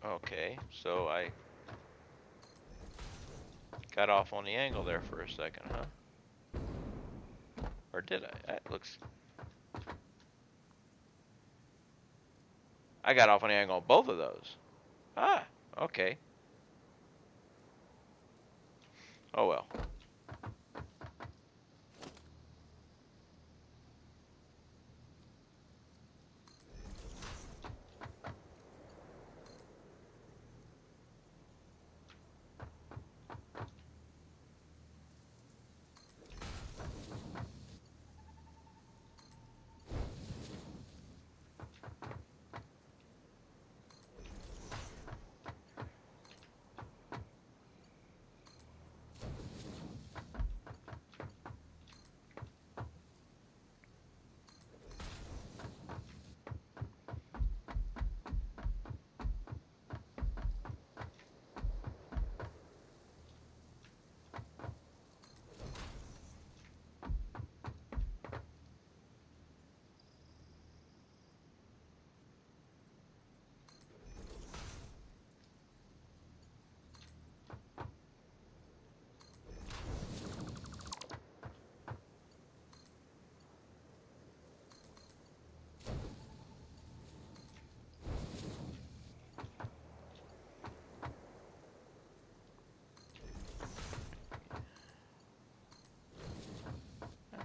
Okay, so I got off on the angle there for a second, huh? Or did I? That looks... I got off on the angle on both of those. Ah, okay. Oh well.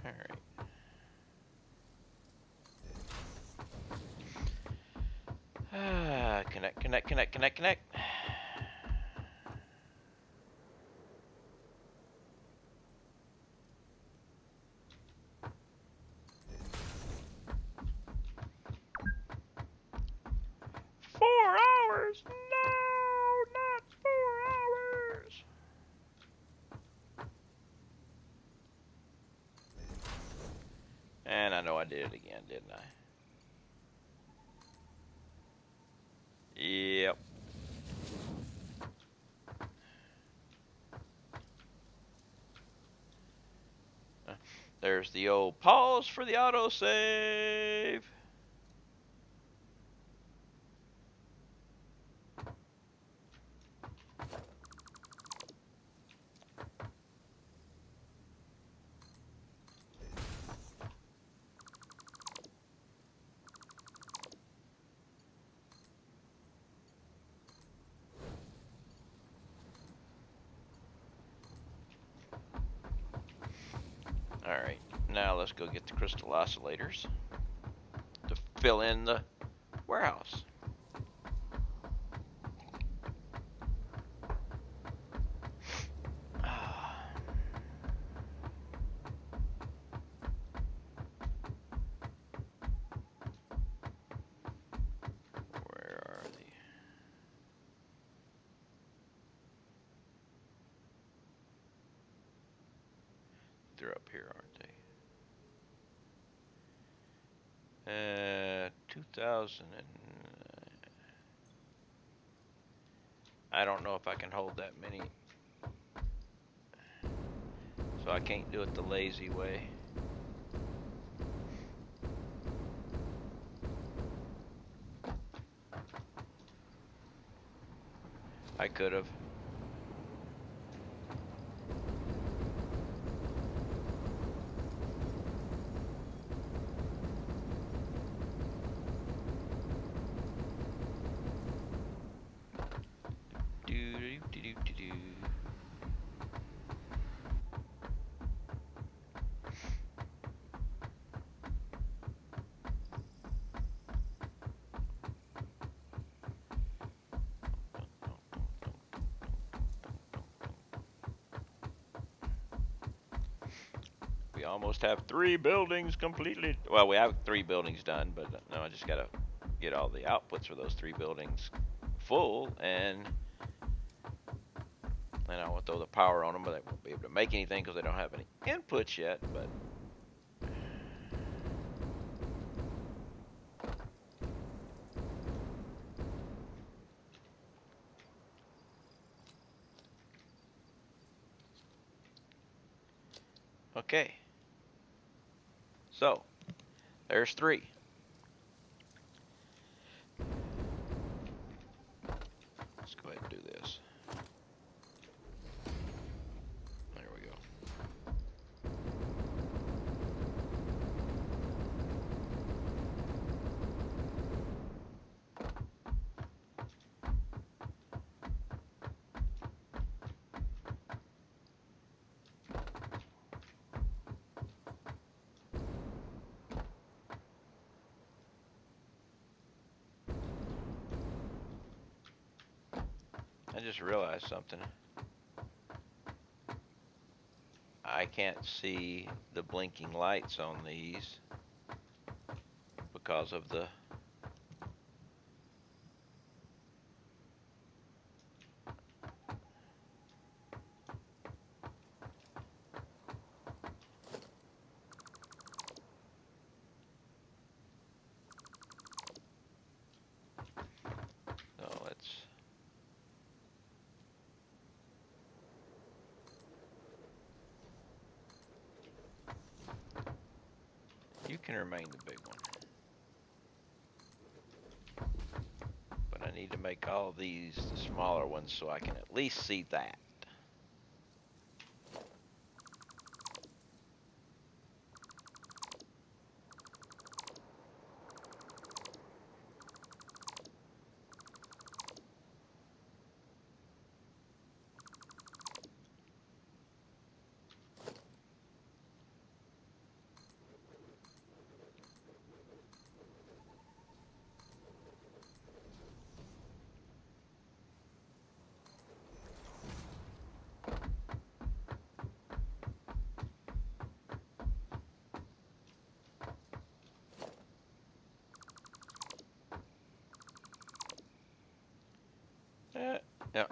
Alright. Ah, connect, connect, connect, connect, connect. $4? No, not 4 hours. And I know I did it again, didn't I? Yep. There's the old pause for the autosave. Alright, now let's go get the crystal oscillators to fill in the warehouse. Where are they? They're up here, aren't they? 2000 and... I don't know if I can hold that many. So I can't do it the lazy way. I could have. almost have 3 buildings completely. Well, we have 3 buildings done, but now I just gotta get all the outputs for those 3 buildings full, and then I will throw the power on them, but they won't be able to make anything because they don't have any inputs yet. But okay, so there's 3. Let's go ahead and do this. There we go. I just realized something. I can't see the blinking lights on these because of the so let's you can remain the big one. But I need to make all these the smaller ones so I can at least see that.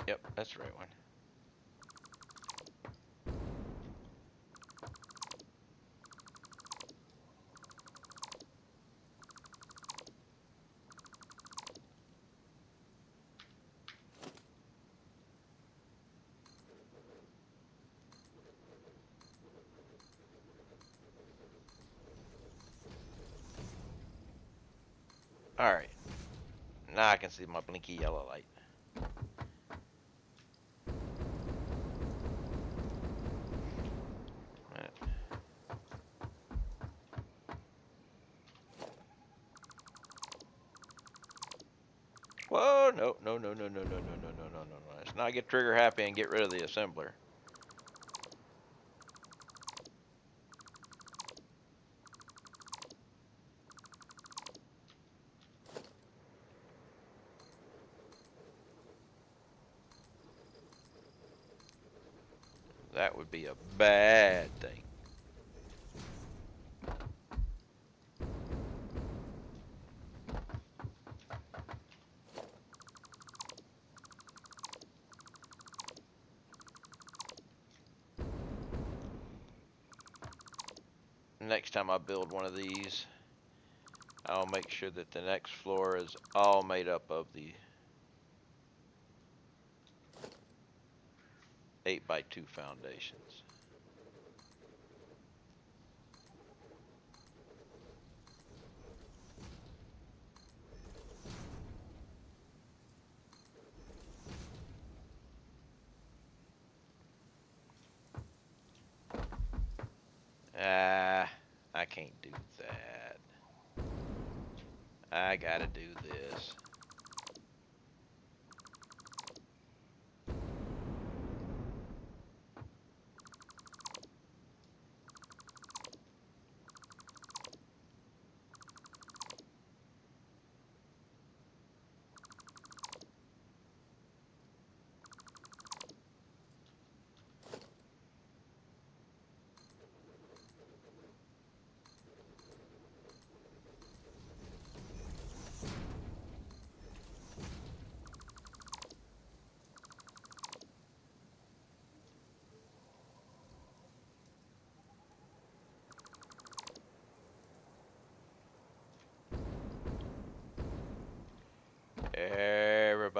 Yep, that's the right one. Alright. Now I can see my blinky yellow light. Whoa, no, no, no, no, no, no, no, no, no, no, no, no. Let's not get trigger happy and get rid of the assembler. That would be a bad thing. Next time I build one of these, I'll make sure that the next floor is all made up of the 8x2 foundations. I can't do that. I gotta do this.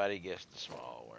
Nobody gets the small one.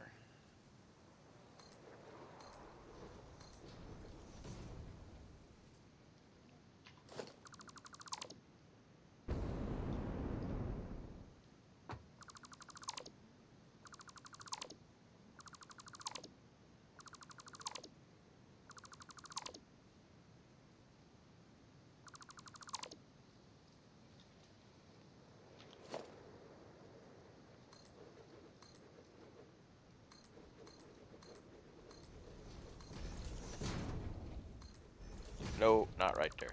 No, not right there.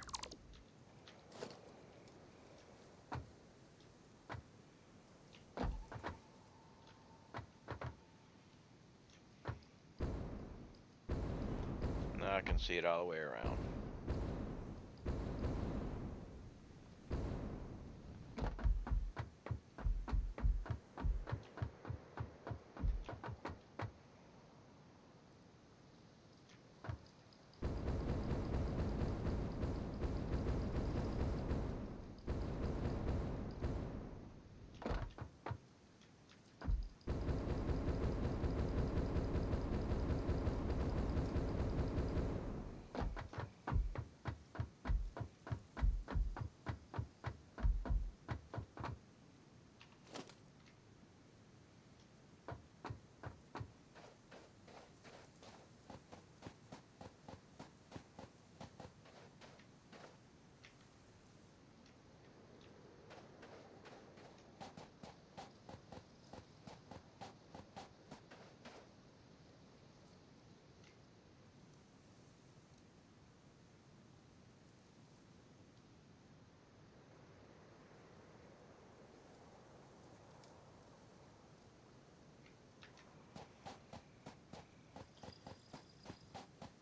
Now I can see it all the way around.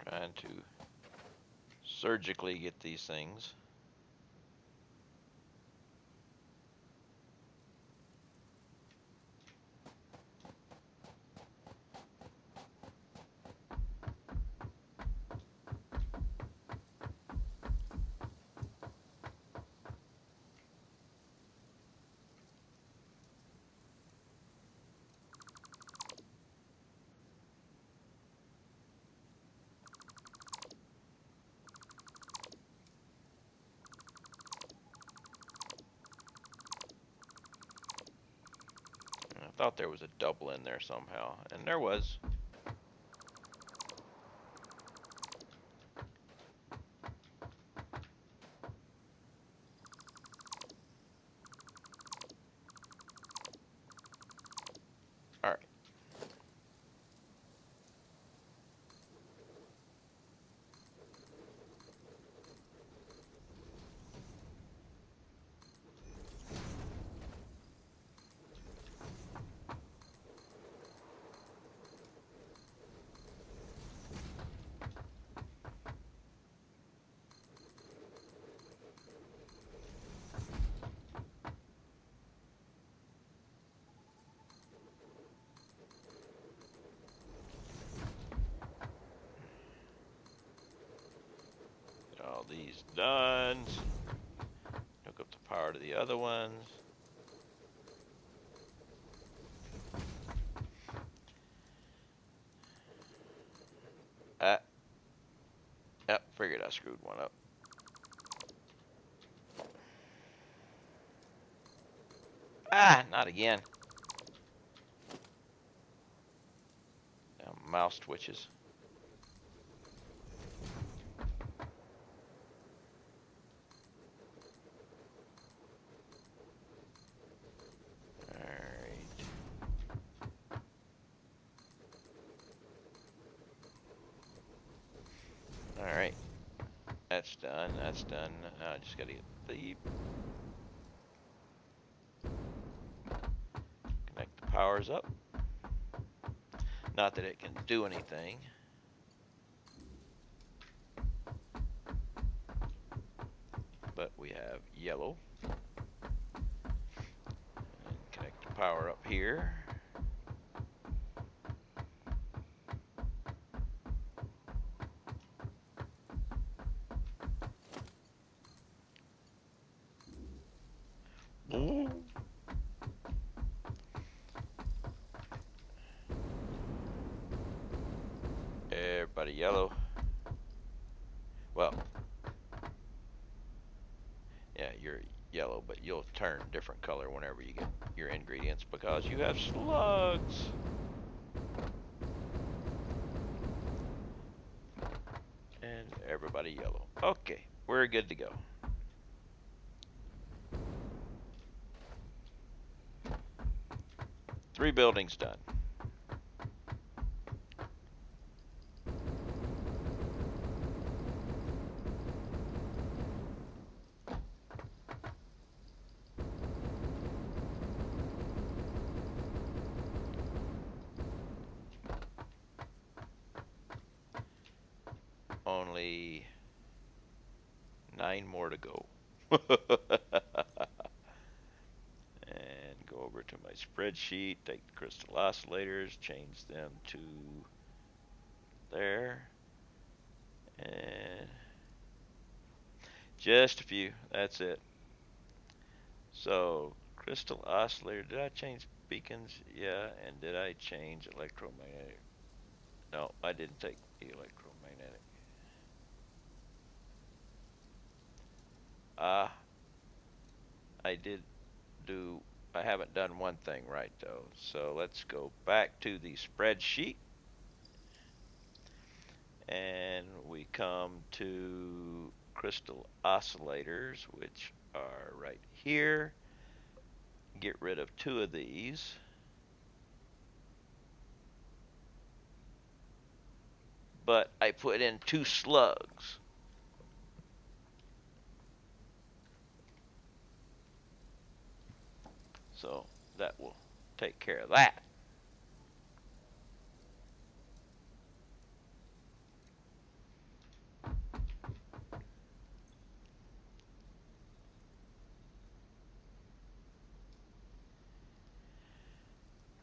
Trying to surgically get these things. I thought there was a double in there somehow, and there was. All right. Get all these done. Hook up the power to the other ones. Yep, figured I screwed one up. Ah, not again. Mouse twitches. Alright. That's done. That's done. Now I just gotta get the connect the powers up. Not that it can do anything. But we have yellow. And connect the power up here. Ooh. yellow. Well, yeah, you're yellow, but you'll turn different color whenever you get your ingredients because you have slugs. And everybody yellow. Okay, we're good to go. Three buildings done. Only 9 more to go. And go over to my spreadsheet, take the crystal oscillators, change them to there. And just a few, that's it. So, crystal oscillator, did I change beacons? Yeah, and did I change electromagnetic? No, I didn't take the electromagnetic. Ah, I did do, I haven't done one thing right though. So let's go back to the spreadsheet and we come to crystal oscillators, which are right here. Get rid of 2 of these. But I put in 2 slugs. So that will take care of that.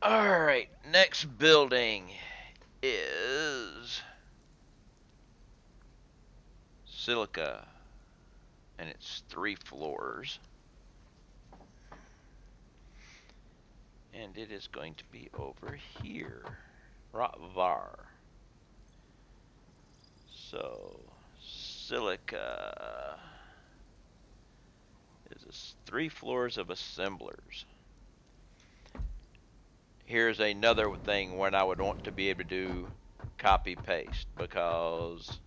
Alright, next building is silica. And it's 3 floors. And it is going to be over here. Rotvar. So, silica is 3 floors of assemblers. Here's another thing when I would want to be able to do copy paste because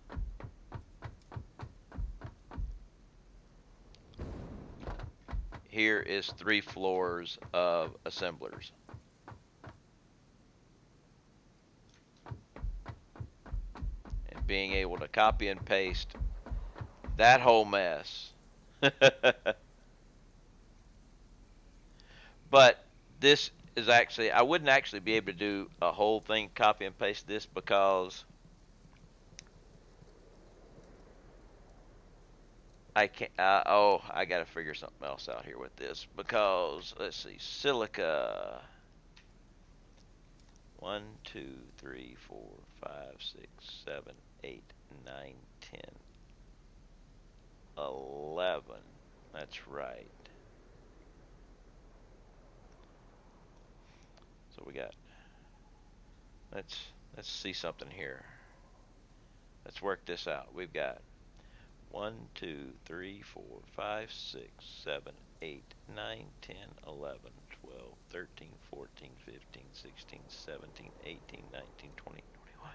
here is 3 floors of assemblers. And being able to copy and paste that whole mess. But this is actually, I wouldn't actually be able to do a whole thing, copy and paste this because I can't, I got to figure something else out here with this because, let's see, silica. 1, 2, 3, 4, 5, 6, 7, 8, 9, 10, 11. That's right. So we got, let's see something here. Let's work this out. We've got 1, 2, 3, 4, 5, 6, 7, 8, 9, 10, 11, 12, 13, 14, 15, 16, 17, 18, 19, 20, 21,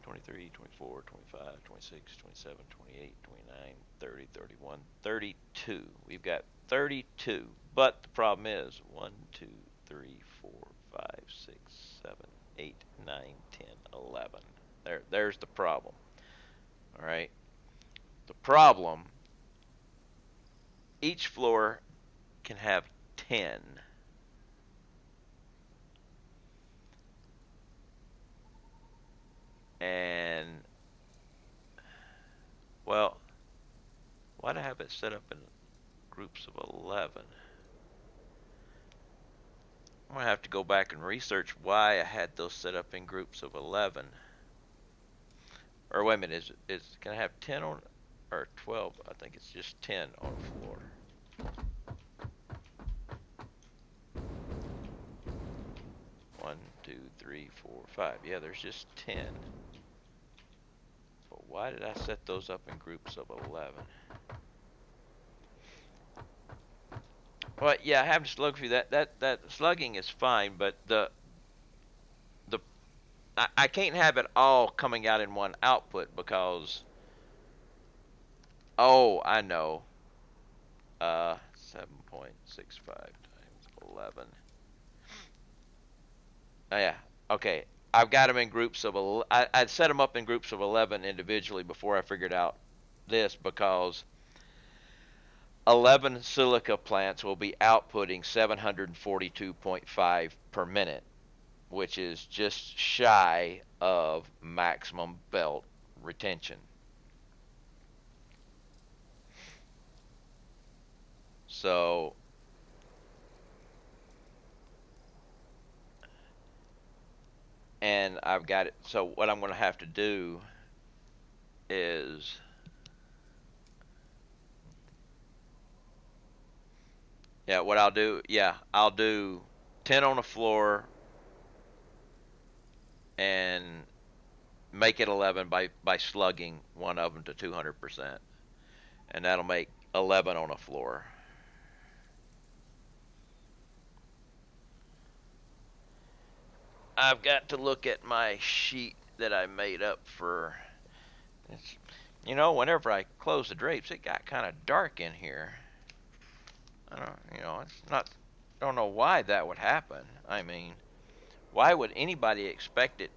23, 24, 25, 26, 27, 28, 29, 30, 31, 32. We've got 32. But the problem is 1, 2, 3, 4, 5, 6, 7, 8, 9, 10, 11. There's the problem. All right. The problem, each floor can have 10. And, well, why'd I have it set up in groups of 11? I'm going to have to go back and research why I had those set up in groups of 11. Or wait a minute, can I have 10 on, or 12? I think it's just 10 on a floor. One, two, three, four, five. Yeah, there's just 10. why did I set those up in groups of 11? Well, yeah, I have to slug through that. That slugging is fine, but the I can't have it all coming out in one output because, oh, I know. 7.65 times 11. Oh, yeah. Okay. I've got them in groups of I'd set them up in groups of 11 individually before I figured out this, because 11 silica plants will be outputting 742.5 per minute, which is just shy of maximum belt retention. So, and I've got it. So what I'm going to have to do is, yeah, what I'll do, yeah, I'll do 10 on the floor and make it 11 by slugging one of them to 200%, and that'll make 11 on the floor. I've got to look at my sheet that I made up for. It's, whenever I close the drapes, it got kind of dark in here. I don't, it's not. Don't know why that would happen. I mean, why would anybody expect it,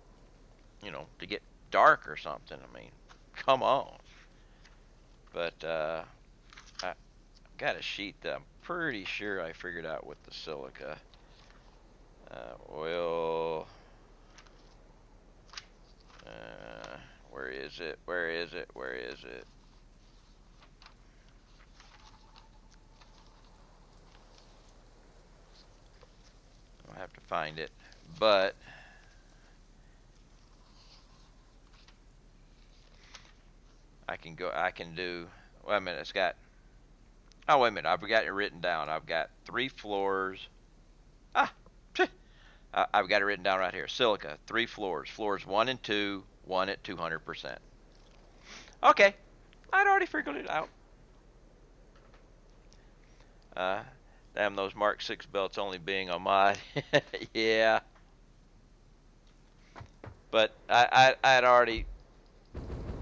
to get dark or something? I mean, come on. But I got a sheet that I'm pretty sure I figured out with the silica. Well, where is it? Where is it? Where is it? I'll have to find it. But I can go. I can do. Wait a minute. It's got. Oh, wait a minute. I've got it written down. I've got 3 floors. Ah, I've got it written down right here. Silica, 3 floors. Floors 1 and 2, 1 at 200%. Okay, I'd already figured it out. Uh, Damn those Mark 6 belts only being a mod. Yeah, but I had already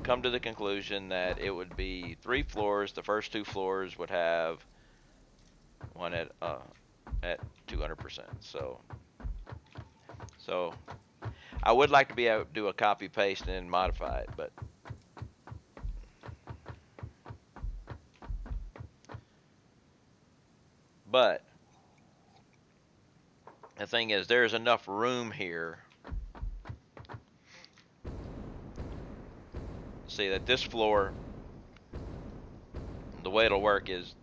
come to the conclusion that it would be 3 floors. The first 2 floors would have one at 200%. So I would like to be able to do a copy paste and then modify it, but the thing is, there's enough room here. See that this floor, the way it'll work is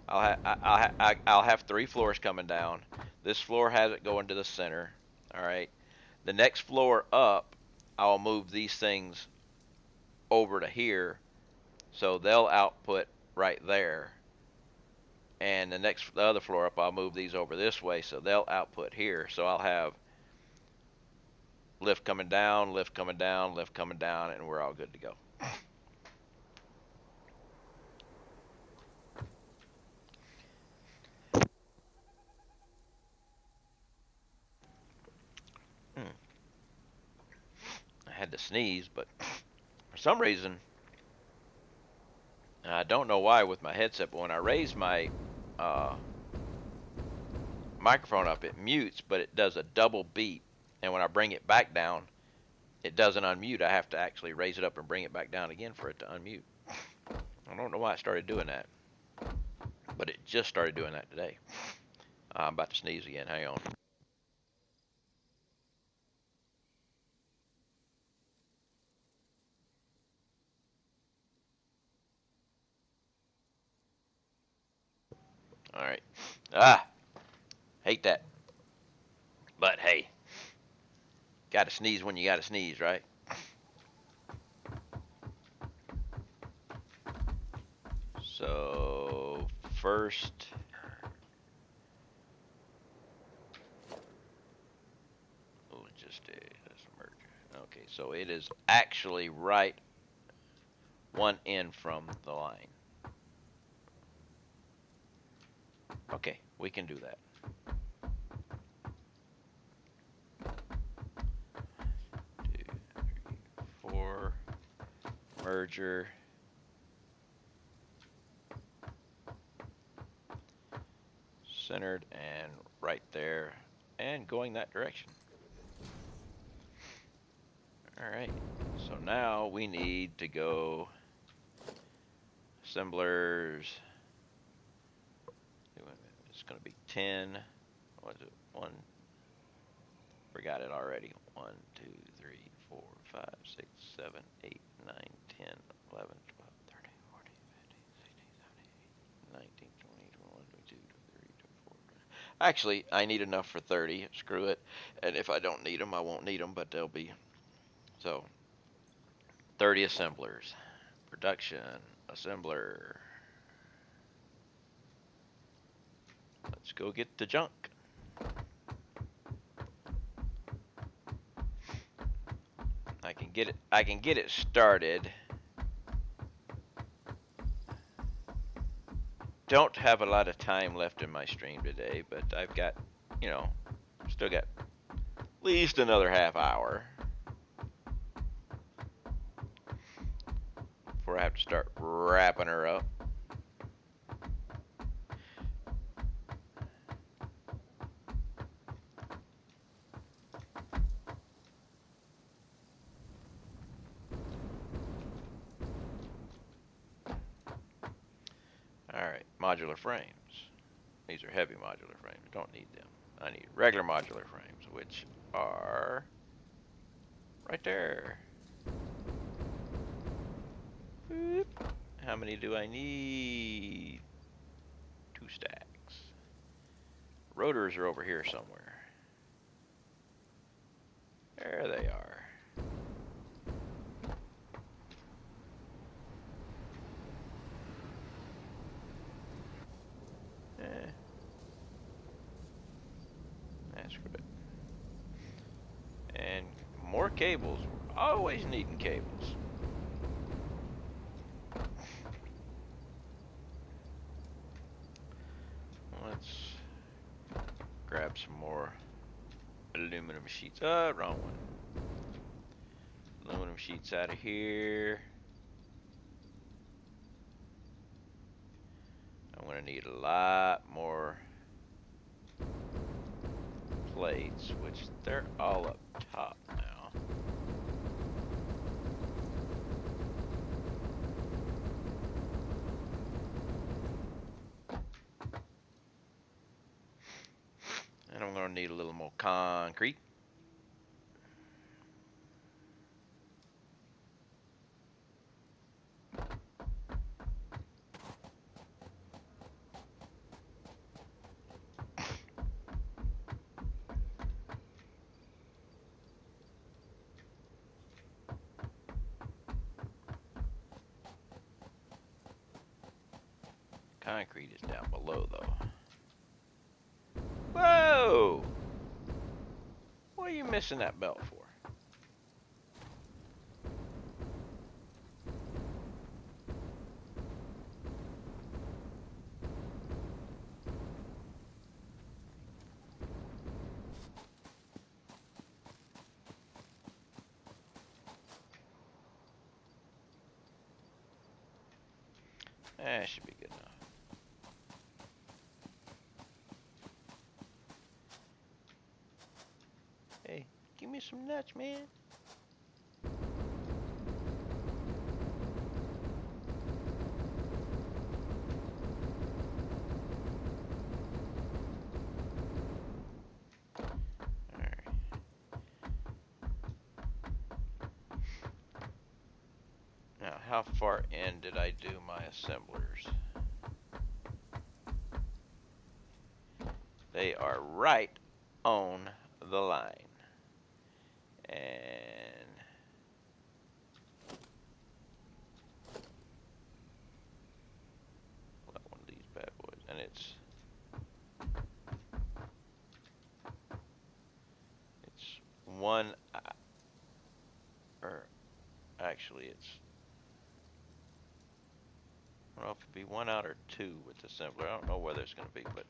I'll have 3 floors coming down. This floor has it going to the center. All right. The next floor up, I'll move these things over to here, so they'll output right there. And the other floor up, I'll move these over this way, so they'll output here. So I'll have lift coming down, lift coming down, lift coming down, and we're all good to go. I had to sneeze, but for some reason, I don't know why with my headset, but when I raise my uh, microphone up, it mutes, but it does a double beat. And when I bring it back down, it doesn't unmute. I have to actually raise it up and bring it back down again for it to unmute. I don't know why it started doing that, but it just started doing that today. I'm about to sneeze again. Hang on. All right. Hate that. But hey, got to sneeze when you got to sneeze, right? So first, logistics merger. Okay, so it is actually right. one in from the line. Okay, we can do that. 2, 3, 4. Merger. Centered and right there. And going that direction. Alright, so now we need to go assemblers. It's going to be 10. What is it? 1. Forgot it already. 1, 2, 3, 4, 5, 6, 7, 8, 9, 10, 11, 12, 13, 14, 15, 16, 17, 18, 19, 20, 21, 22, 23, 24. Actually, I need enough for 30. Screw it. And if I don't need them, I won't need them, but they'll be. So, 30 assemblers. Production. Assembler. Let's go get the junk. I can get it started. Don't have a lot of time left in my stream today, but I've got, still got at least another half hour before I have to start wrapping her up. Alright, modular frames. These are heavy modular frames. Don't need them. I need regular modular frames, which are right there. Boop. How many do I need? 2 stacks. Rotors are over here somewhere. There they are. That's good. And more cables. We're always needing cables. Let's grab some more aluminum sheets. Wrong one. Aluminum sheets out of here. I'm going to need a lot more plates, which they're all up top now. And I'm going to need a little more concrete. Concrete is down below, though. Whoa! What are you missing that belt for? That should be good enough. Hey, give me some nuts, man. Alright. Now, how far in did I do my assemblers? They are right on the line. And pull out one of these bad boys, and it's one, or actually it's I don't know if it'll be 1 out or 2 with the assembler. I don't know whether it's going to be, but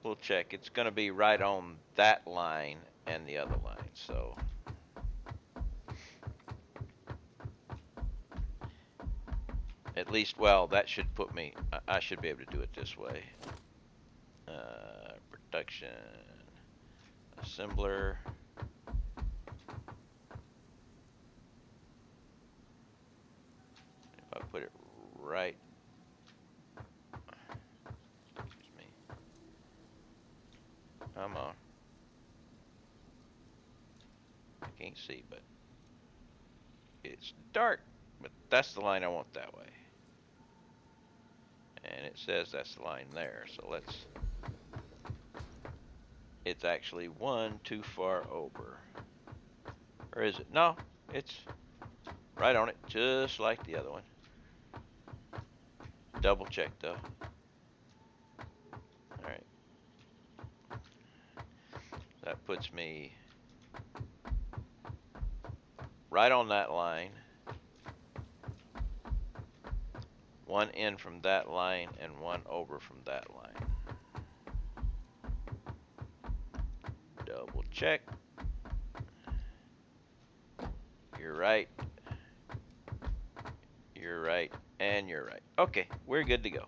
we'll check. It's going to be right on that line and the other line. So at least, well, that should put me, I should be able to do it this way. Production, assembler. If I put it right, excuse me, come on. I can't see, but it's dark. But that's the line I want that way. And it says that's the line there. So let's, it's actually one too far over. Or is it? No, it's right on it, just like the other one. Double check though. Alright. That puts me right on that line. One in from that line and one over from that line. Double check. You're right. You're right. And you're right. Okay, we're good to go.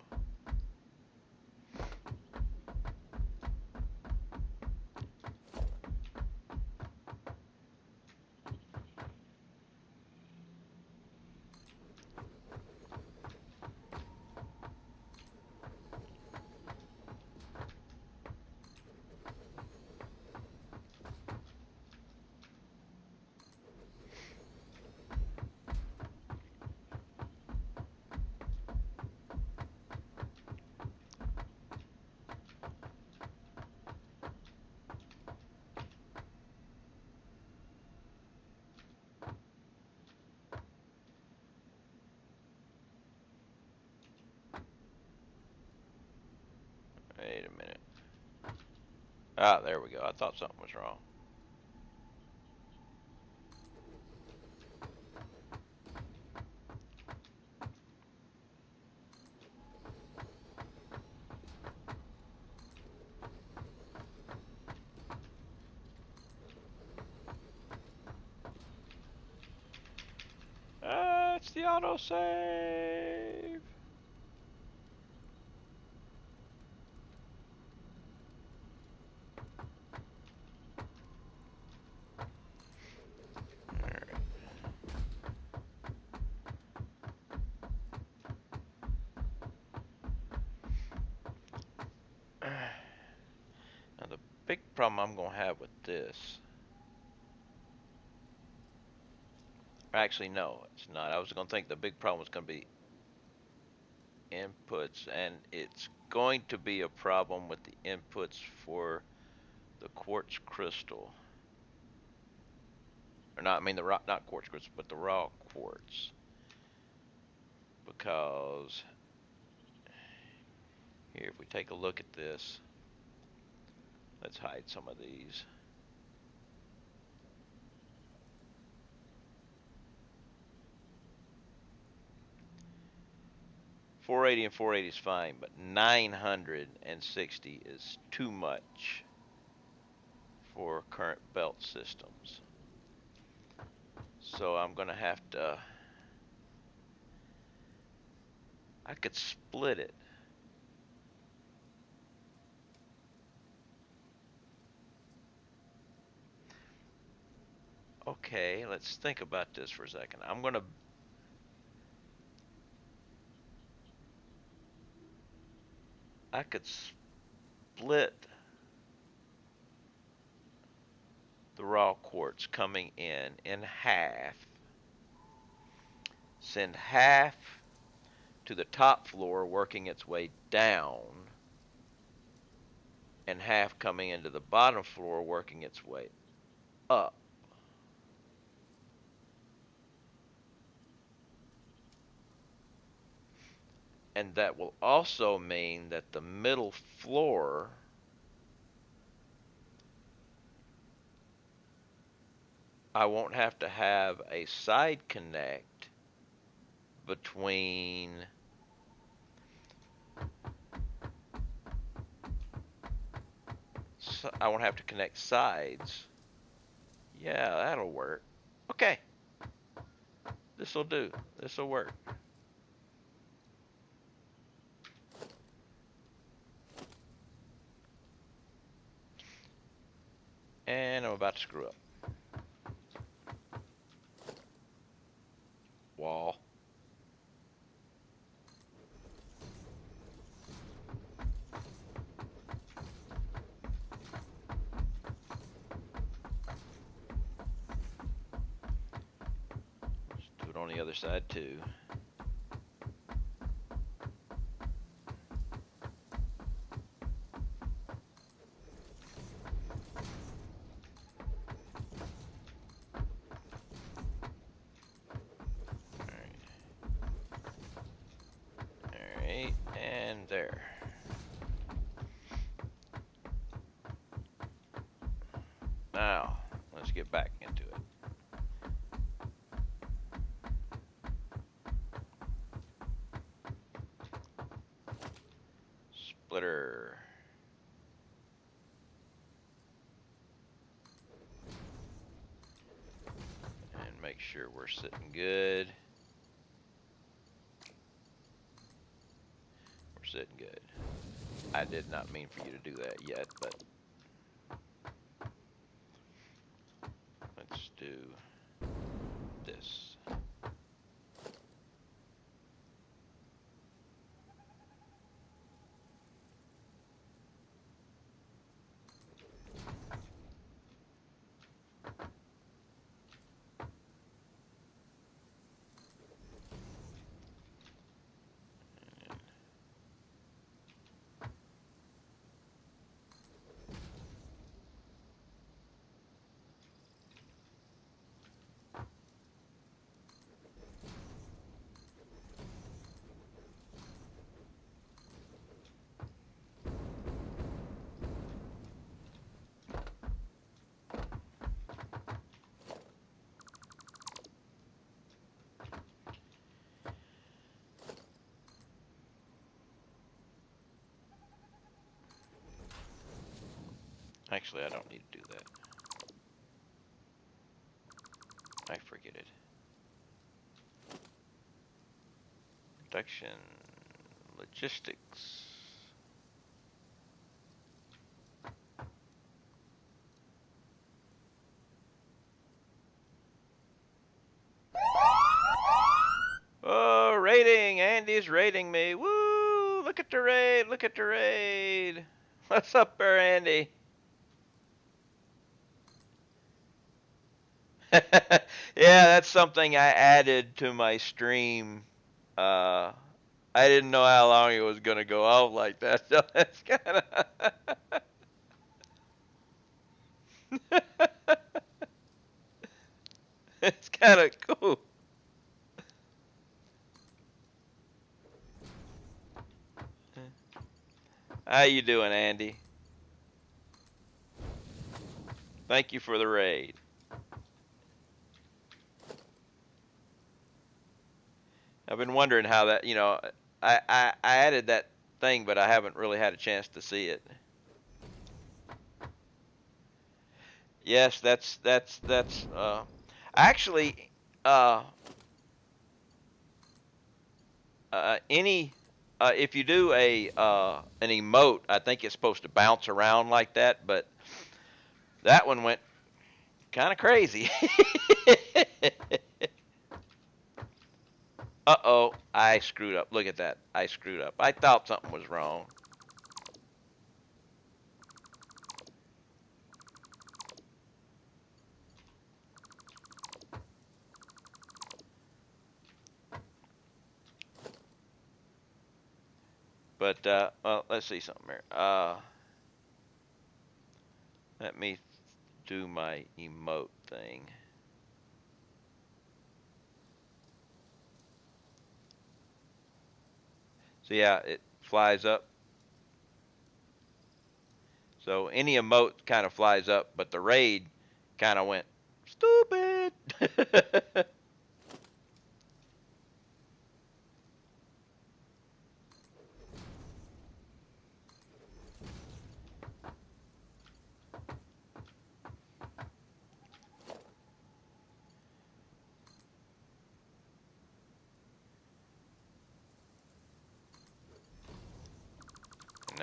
Wait a minute. Ah, there we go. I thought something was wrong. Ah, it's the autosave. Now the big problem I'm going to have with this, actually no, it's not. I was going to think the big problem was going to be inputs, and it's going to be a problem with the inputs for the quartz crystal. Or not, I mean the raw, not quartz crystal, but the raw quartz. Because here, if we take a look at this, let's hide some of these. .480 and 480 is fine, but 960 is too much for current belt systems. So I'm going to have to, I could split it. Okay, let's think about this for a second. I'm going to, I could split the raw quartz coming in half, send half to the top floor working its way down, and half coming into the bottom floor working its way up. And that will also mean that the middle floor I won't have to have a side connect between I won't have to connect sides. Yeah, that'll work. Okay. This'll do. This'll work. And I'm about to screw up. Wall. Let's do it on the other side too. Alright, and there. Now, let's get back into it. Splitter. And make sure we're sitting good. We're sitting good. I did not mean for you to do that yet, but let's do this. Actually, I don't need to do that. I forget it. Production, logistics. Oh, rating! Andy's rating me. Woo! Look at the raid! Look at the raid! What's up there, Andy? Yeah, that's something I added to my stream. I didn't know how long it was gonna go off like that, so that's kind of. It's kind of cool. How you doing, Andy? Thank you for the raid. I've been wondering how that, I added that thing, but I haven't really had a chance to see it. Yes, that's actually uh any if you do an emote, I think it's supposed to bounce around like that, but that one went kind of crazy. Uh-oh, I screwed up. Look at that. I screwed up. I thought something was wrong. But well, let's see something here. Let me do my emote thing. So yeah, it flies up. So any emote kind of flies up, but the raid kind of went stupid.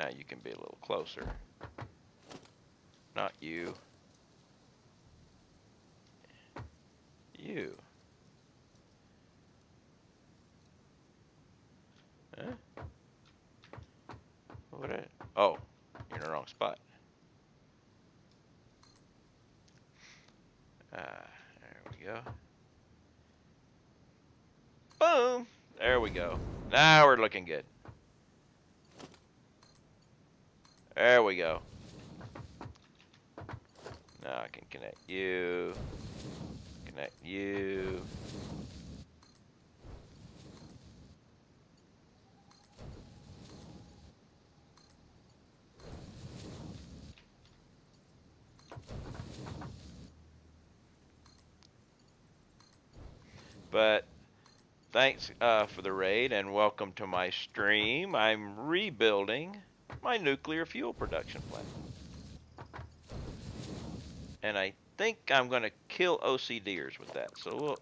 Now you can be a little closer. Not you. You. Huh? What? Oh, you're in the wrong spot. There we go. Boom. There we go. Now we're looking good. There we go. Now I can connect you. Connect you. But thanks for the raid and welcome to my stream. I'm rebuilding my nuclear fuel production plant. And I think I'm going to kill OCDers with that. So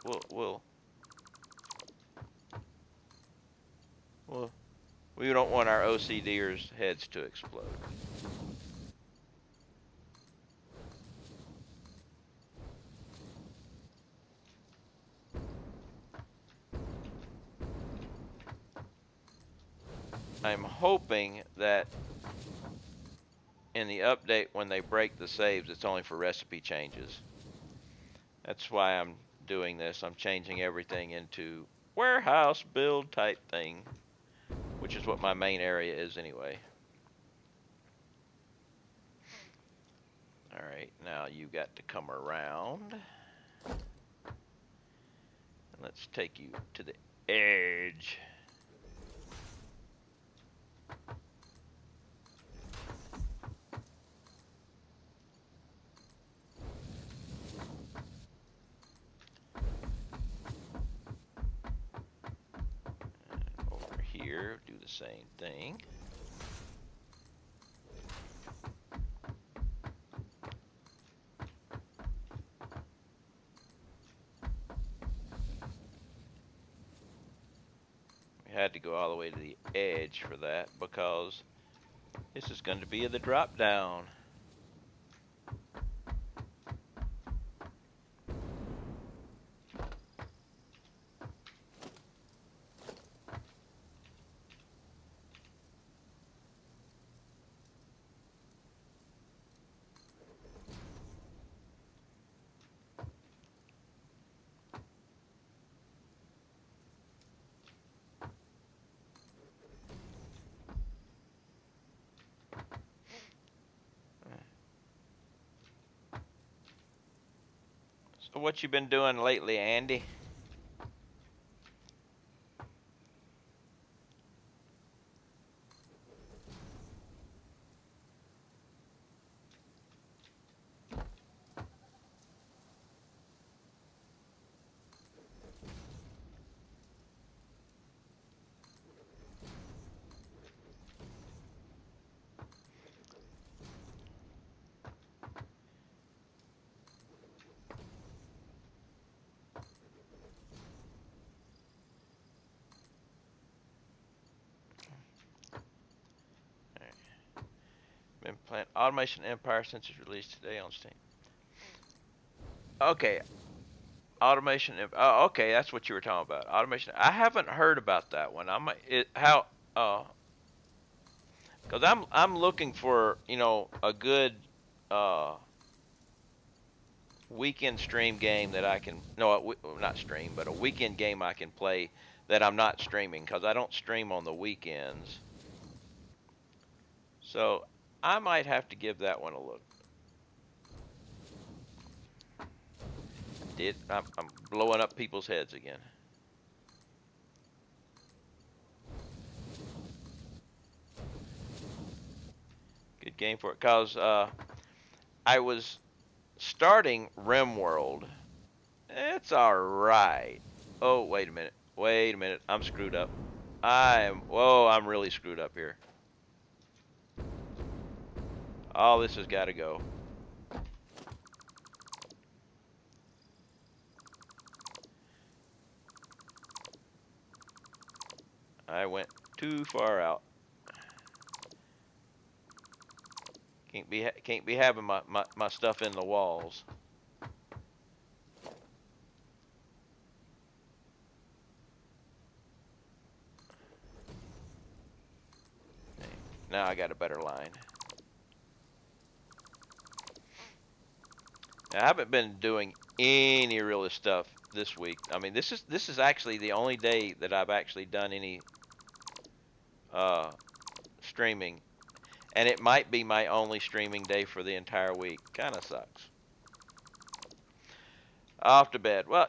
we don't want our OCDers' heads to explode. I'm hoping that in the update when they break the saves, it's only for recipe changes. That's why I'm doing this. I'm changing everything into warehouse build type thing, which is what my main area is anyway. All right, now you got to come around. Let's take you to the edge. Over here, do the same thing. Had to go all the way to the edge for that because this is going to be the drop down. So what you been doing lately, Andy? Been playing Automation Empire since it's released today on Steam. Okay, Automation. Oh, okay, that's what you were talking about. Automation. I haven't heard about that one. Because I'm looking for a good weekend stream game that I can not stream, but a weekend game I can play that I'm not streaming because I don't stream on the weekends. So I might have to give that one a look. I'm blowing up people's heads again. Good game for it, cause I was starting RimWorld. It's all right. Oh, wait a minute. Wait a minute. I'm screwed up. I'm really screwed up here. All this has got to go. I went too far out. Can't be having my stuff in the walls. Now I got a better line. Now, I haven't been doing any real stuff this week. I mean, this is actually the only day that I've actually done any streaming, and it might be my only streaming day for the entire week. Kind of sucks. Off to bed. Well,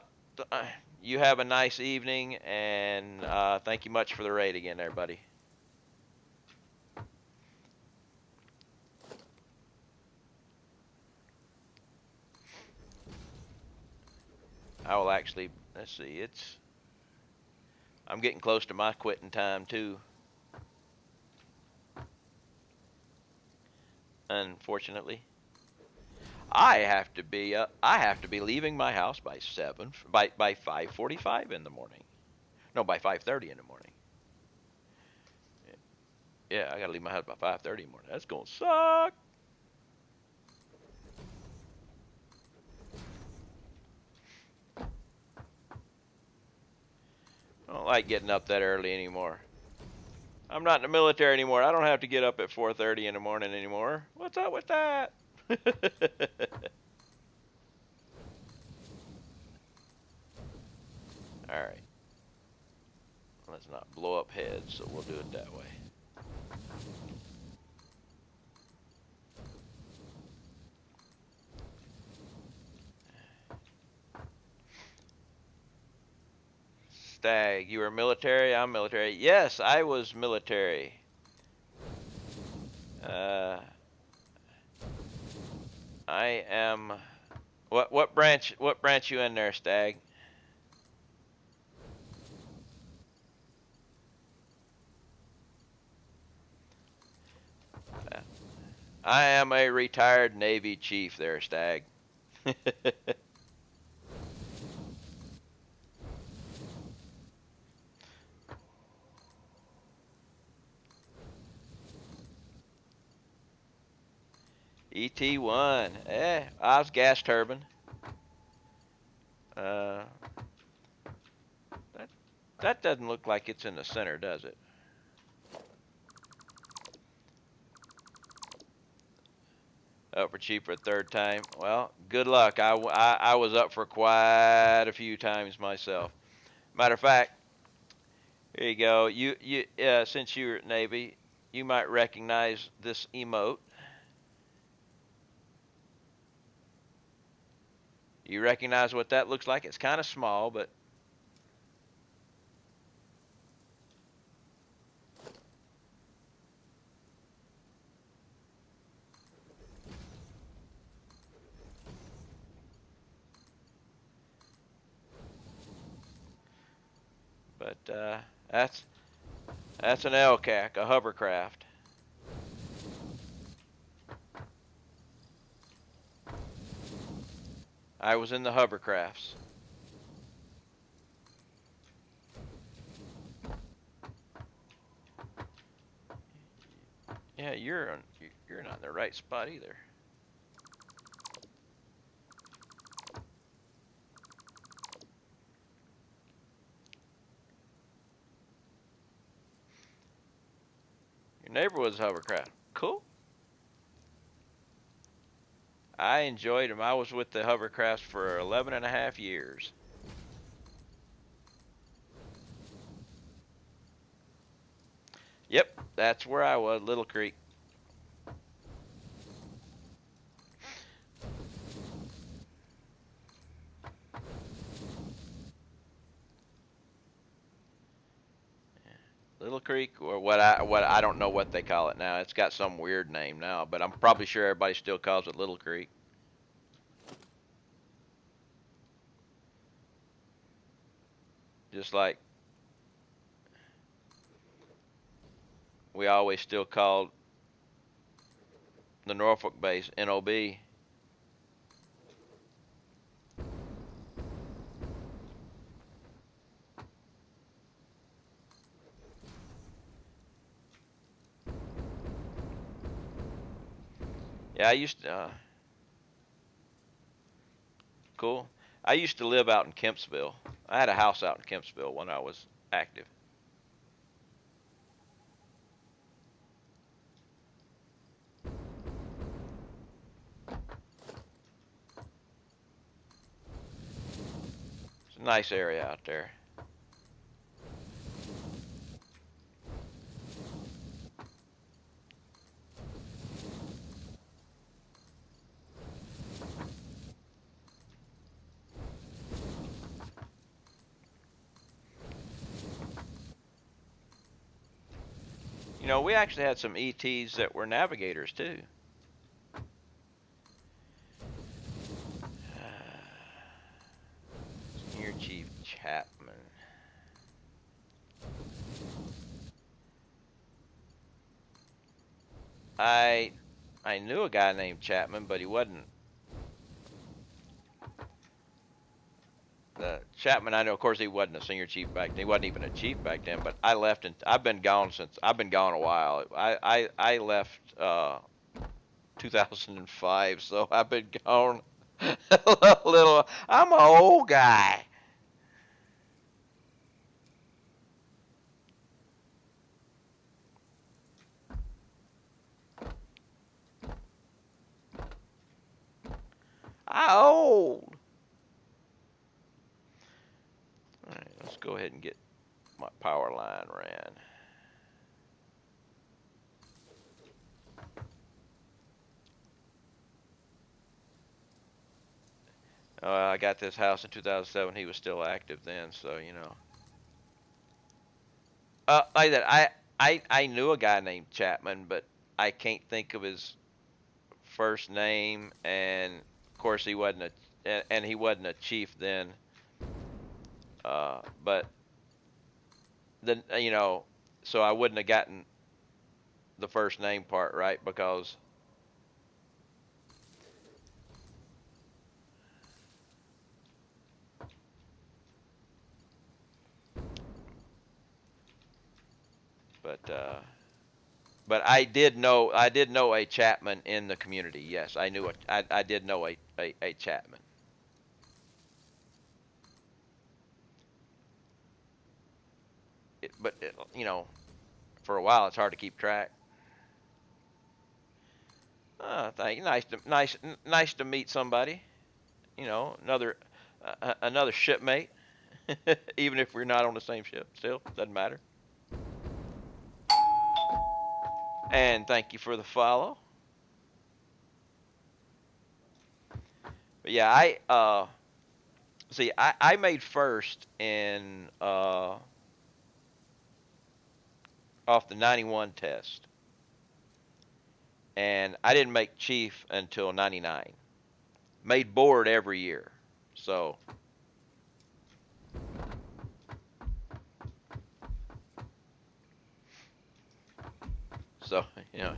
you have a nice evening, and thank you much for the raid again, everybody. I will actually, let's see, I'm getting close to my quitting time too. Unfortunately, I have to be leaving my house by 5:45 in the morning. No, by 5:30 in the morning. Yeah, I gotta leave my house by 5:30 in the morning. That's gonna suck. I don't like getting up that early anymore. I'm not in the military anymore. I don't have to get up at 4:30 in the morning anymore. What's up with that? All right. Let's not blow up heads, so we'll do it that way. Stag, you were military? I'm military. Yes, I was military. I am. What branch? What branch you in there, Stag? I am a retired Navy chief there, Stag. ET1. I was gas turbine. That that doesn't look like it's in the center, does it? Up for chief for a third time. Well, good luck. I was up for quite a few times myself. Matter of fact, here you go. Since you're at Navy, you might recognize this emote. You recognize what that looks like? It's kind of small, but that's an LCAC, a hovercraft. I was in the hovercrafts. Yeah, you're not in the right spot either. Your neighbor was a hovercraft. Cool. I enjoyed them. I was with the hovercrafts for 11 and a half years. Yep, that's where I was, Little Creek. Little Creek, or what I don't know what they call it now. It's got some weird name now, but I'm probably sure everybody still calls it Little Creek. Just like we always still called the Norfolk base NOB. Yeah, I used to. Cool. I used to live out in Kempsville. I had a house out in Kempsville when I was active. It's a nice area out there. You know, we actually had some ETs that were navigators too. Senior Chief Chapman. I I knew a guy named Chapman, but he wasn't the Chapman. I know, of course, he wasn't a senior chief back then. He wasn't even a chief back then. But I left, and I've been gone a while. I left 2005, so I've been gone a little. I'm an old guy. I old. All right, let's go ahead and get my power line ran. I got this house in 2007. He was still active then, so you know. Like that, I knew a guy named Chapman, but I can't think of his first name, and of course he wasn't and he wasn't a chief then. But then you know, so I wouldn't have gotten the first name part right because. But I did know a Chapman in the community. Yes, I did know a Chapman. But you know, for a while it's hard to keep track. Thank you. Nice to meet somebody. You know, another shipmate. Even if we're not on the same ship, still doesn't matter. And thank you for the follow. But yeah, I see. I made first in off the 91 test, and I didn't make chief until 99. Made board every year, so so you know,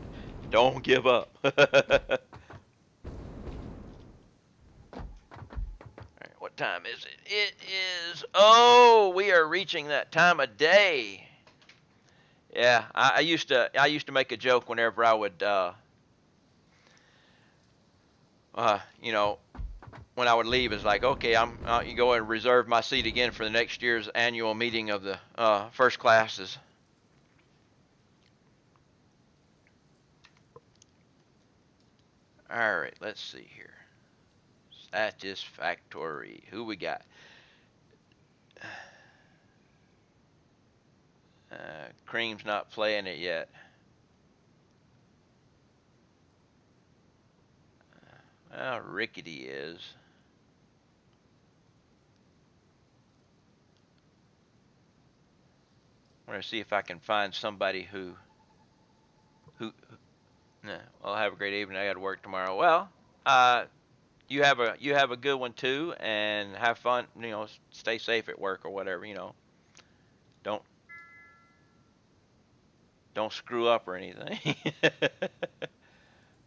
don't give up. All right, what time is it? It is. Oh, we are reaching that time of day. Yeah, I used to make a joke whenever I would you know, when I would leave, it's like, okay, you go and reserve my seat again for the next year's annual meeting of the first classes. All right, let's see here. Satisfactory. Who we got? Cream's not playing it yet. Rickety is. I'm gonna see if I can find somebody who. Nah, well, have a great evening. I got to work tomorrow. Well, uh, you have a good one too, and have fun. You know, stay safe at work or whatever. You know, don't don't screw up or anything.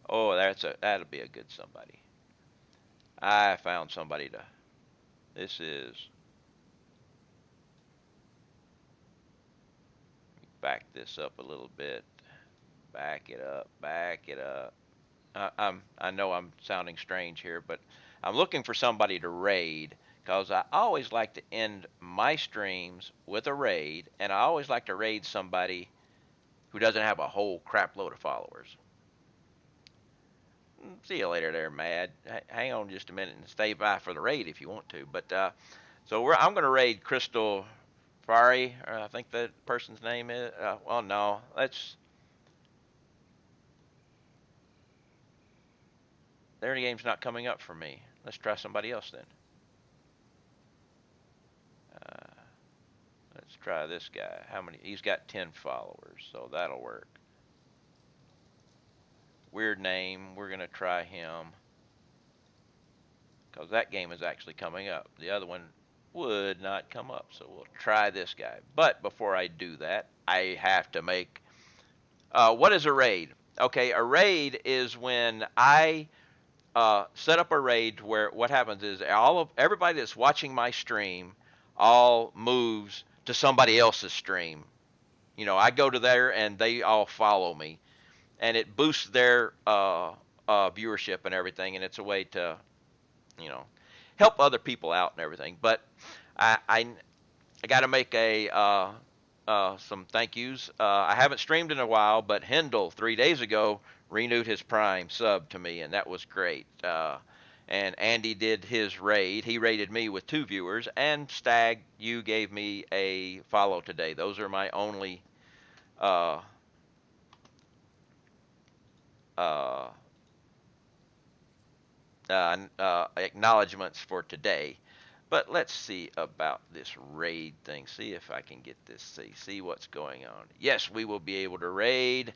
Oh, that'll be a good somebody. I found somebody to. This is back this up a little bit. Back it up. Back it up. I know I'm sounding strange here, but I'm looking for somebody to raid because I always like to end my streams with a raid, and I always like to raid somebody who doesn't have a whole crap load of followers. See you later there, Mad. Hang on just a minute and stay by for the raid if you want to. But I'm going to raid Crystal Fari, or I think that person's name is. Well, no, their game's not coming up for me. Let's try somebody else then. Uh, let's try this guy. How many? He's got 10 followers, so that'll work. Weird name. We're going to try him because that game is actually coming up. The other one would not come up, so we'll try this guy. But before I do that, I have to make. What is a raid? Okay, a raid is when I set up a raid where what happens is everybody that's watching my stream all moves to somebody else's stream. I go to there and they all follow me, and it boosts their viewership and everything, and it's a way to you know help other people out and everything. But I got to make some thank yous. I haven't streamed in a while, but Hendel 3 days ago renewed his Prime sub to me, and that was great. And Andy did his raid. He raided me with 2 viewers, and Stag, you gave me a follow today. Those are my only uh, uh, acknowledgments for today. But let's see about this raid thing. See if I can get this. See what's going on. Yes, we will be able to raid.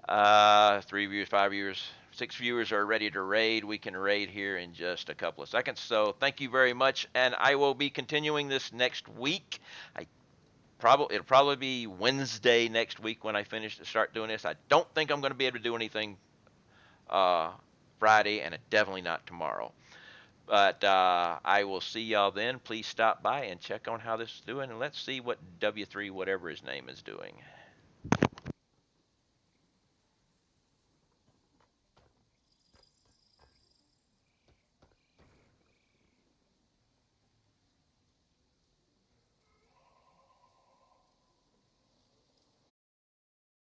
3 viewers, 5 viewers, 6 viewers are ready to raid. We can raid here in just a couple of seconds. So thank you very much, and I will be continuing this next week. It'll probably be Wednesday next week when I start doing this. I don't think I'm going to be able to do anything uh, Friday, and definitely not tomorrow. But I will see y'all then. Please stop by and check on how this is doing, and let's see what W3, whatever his name, is doing.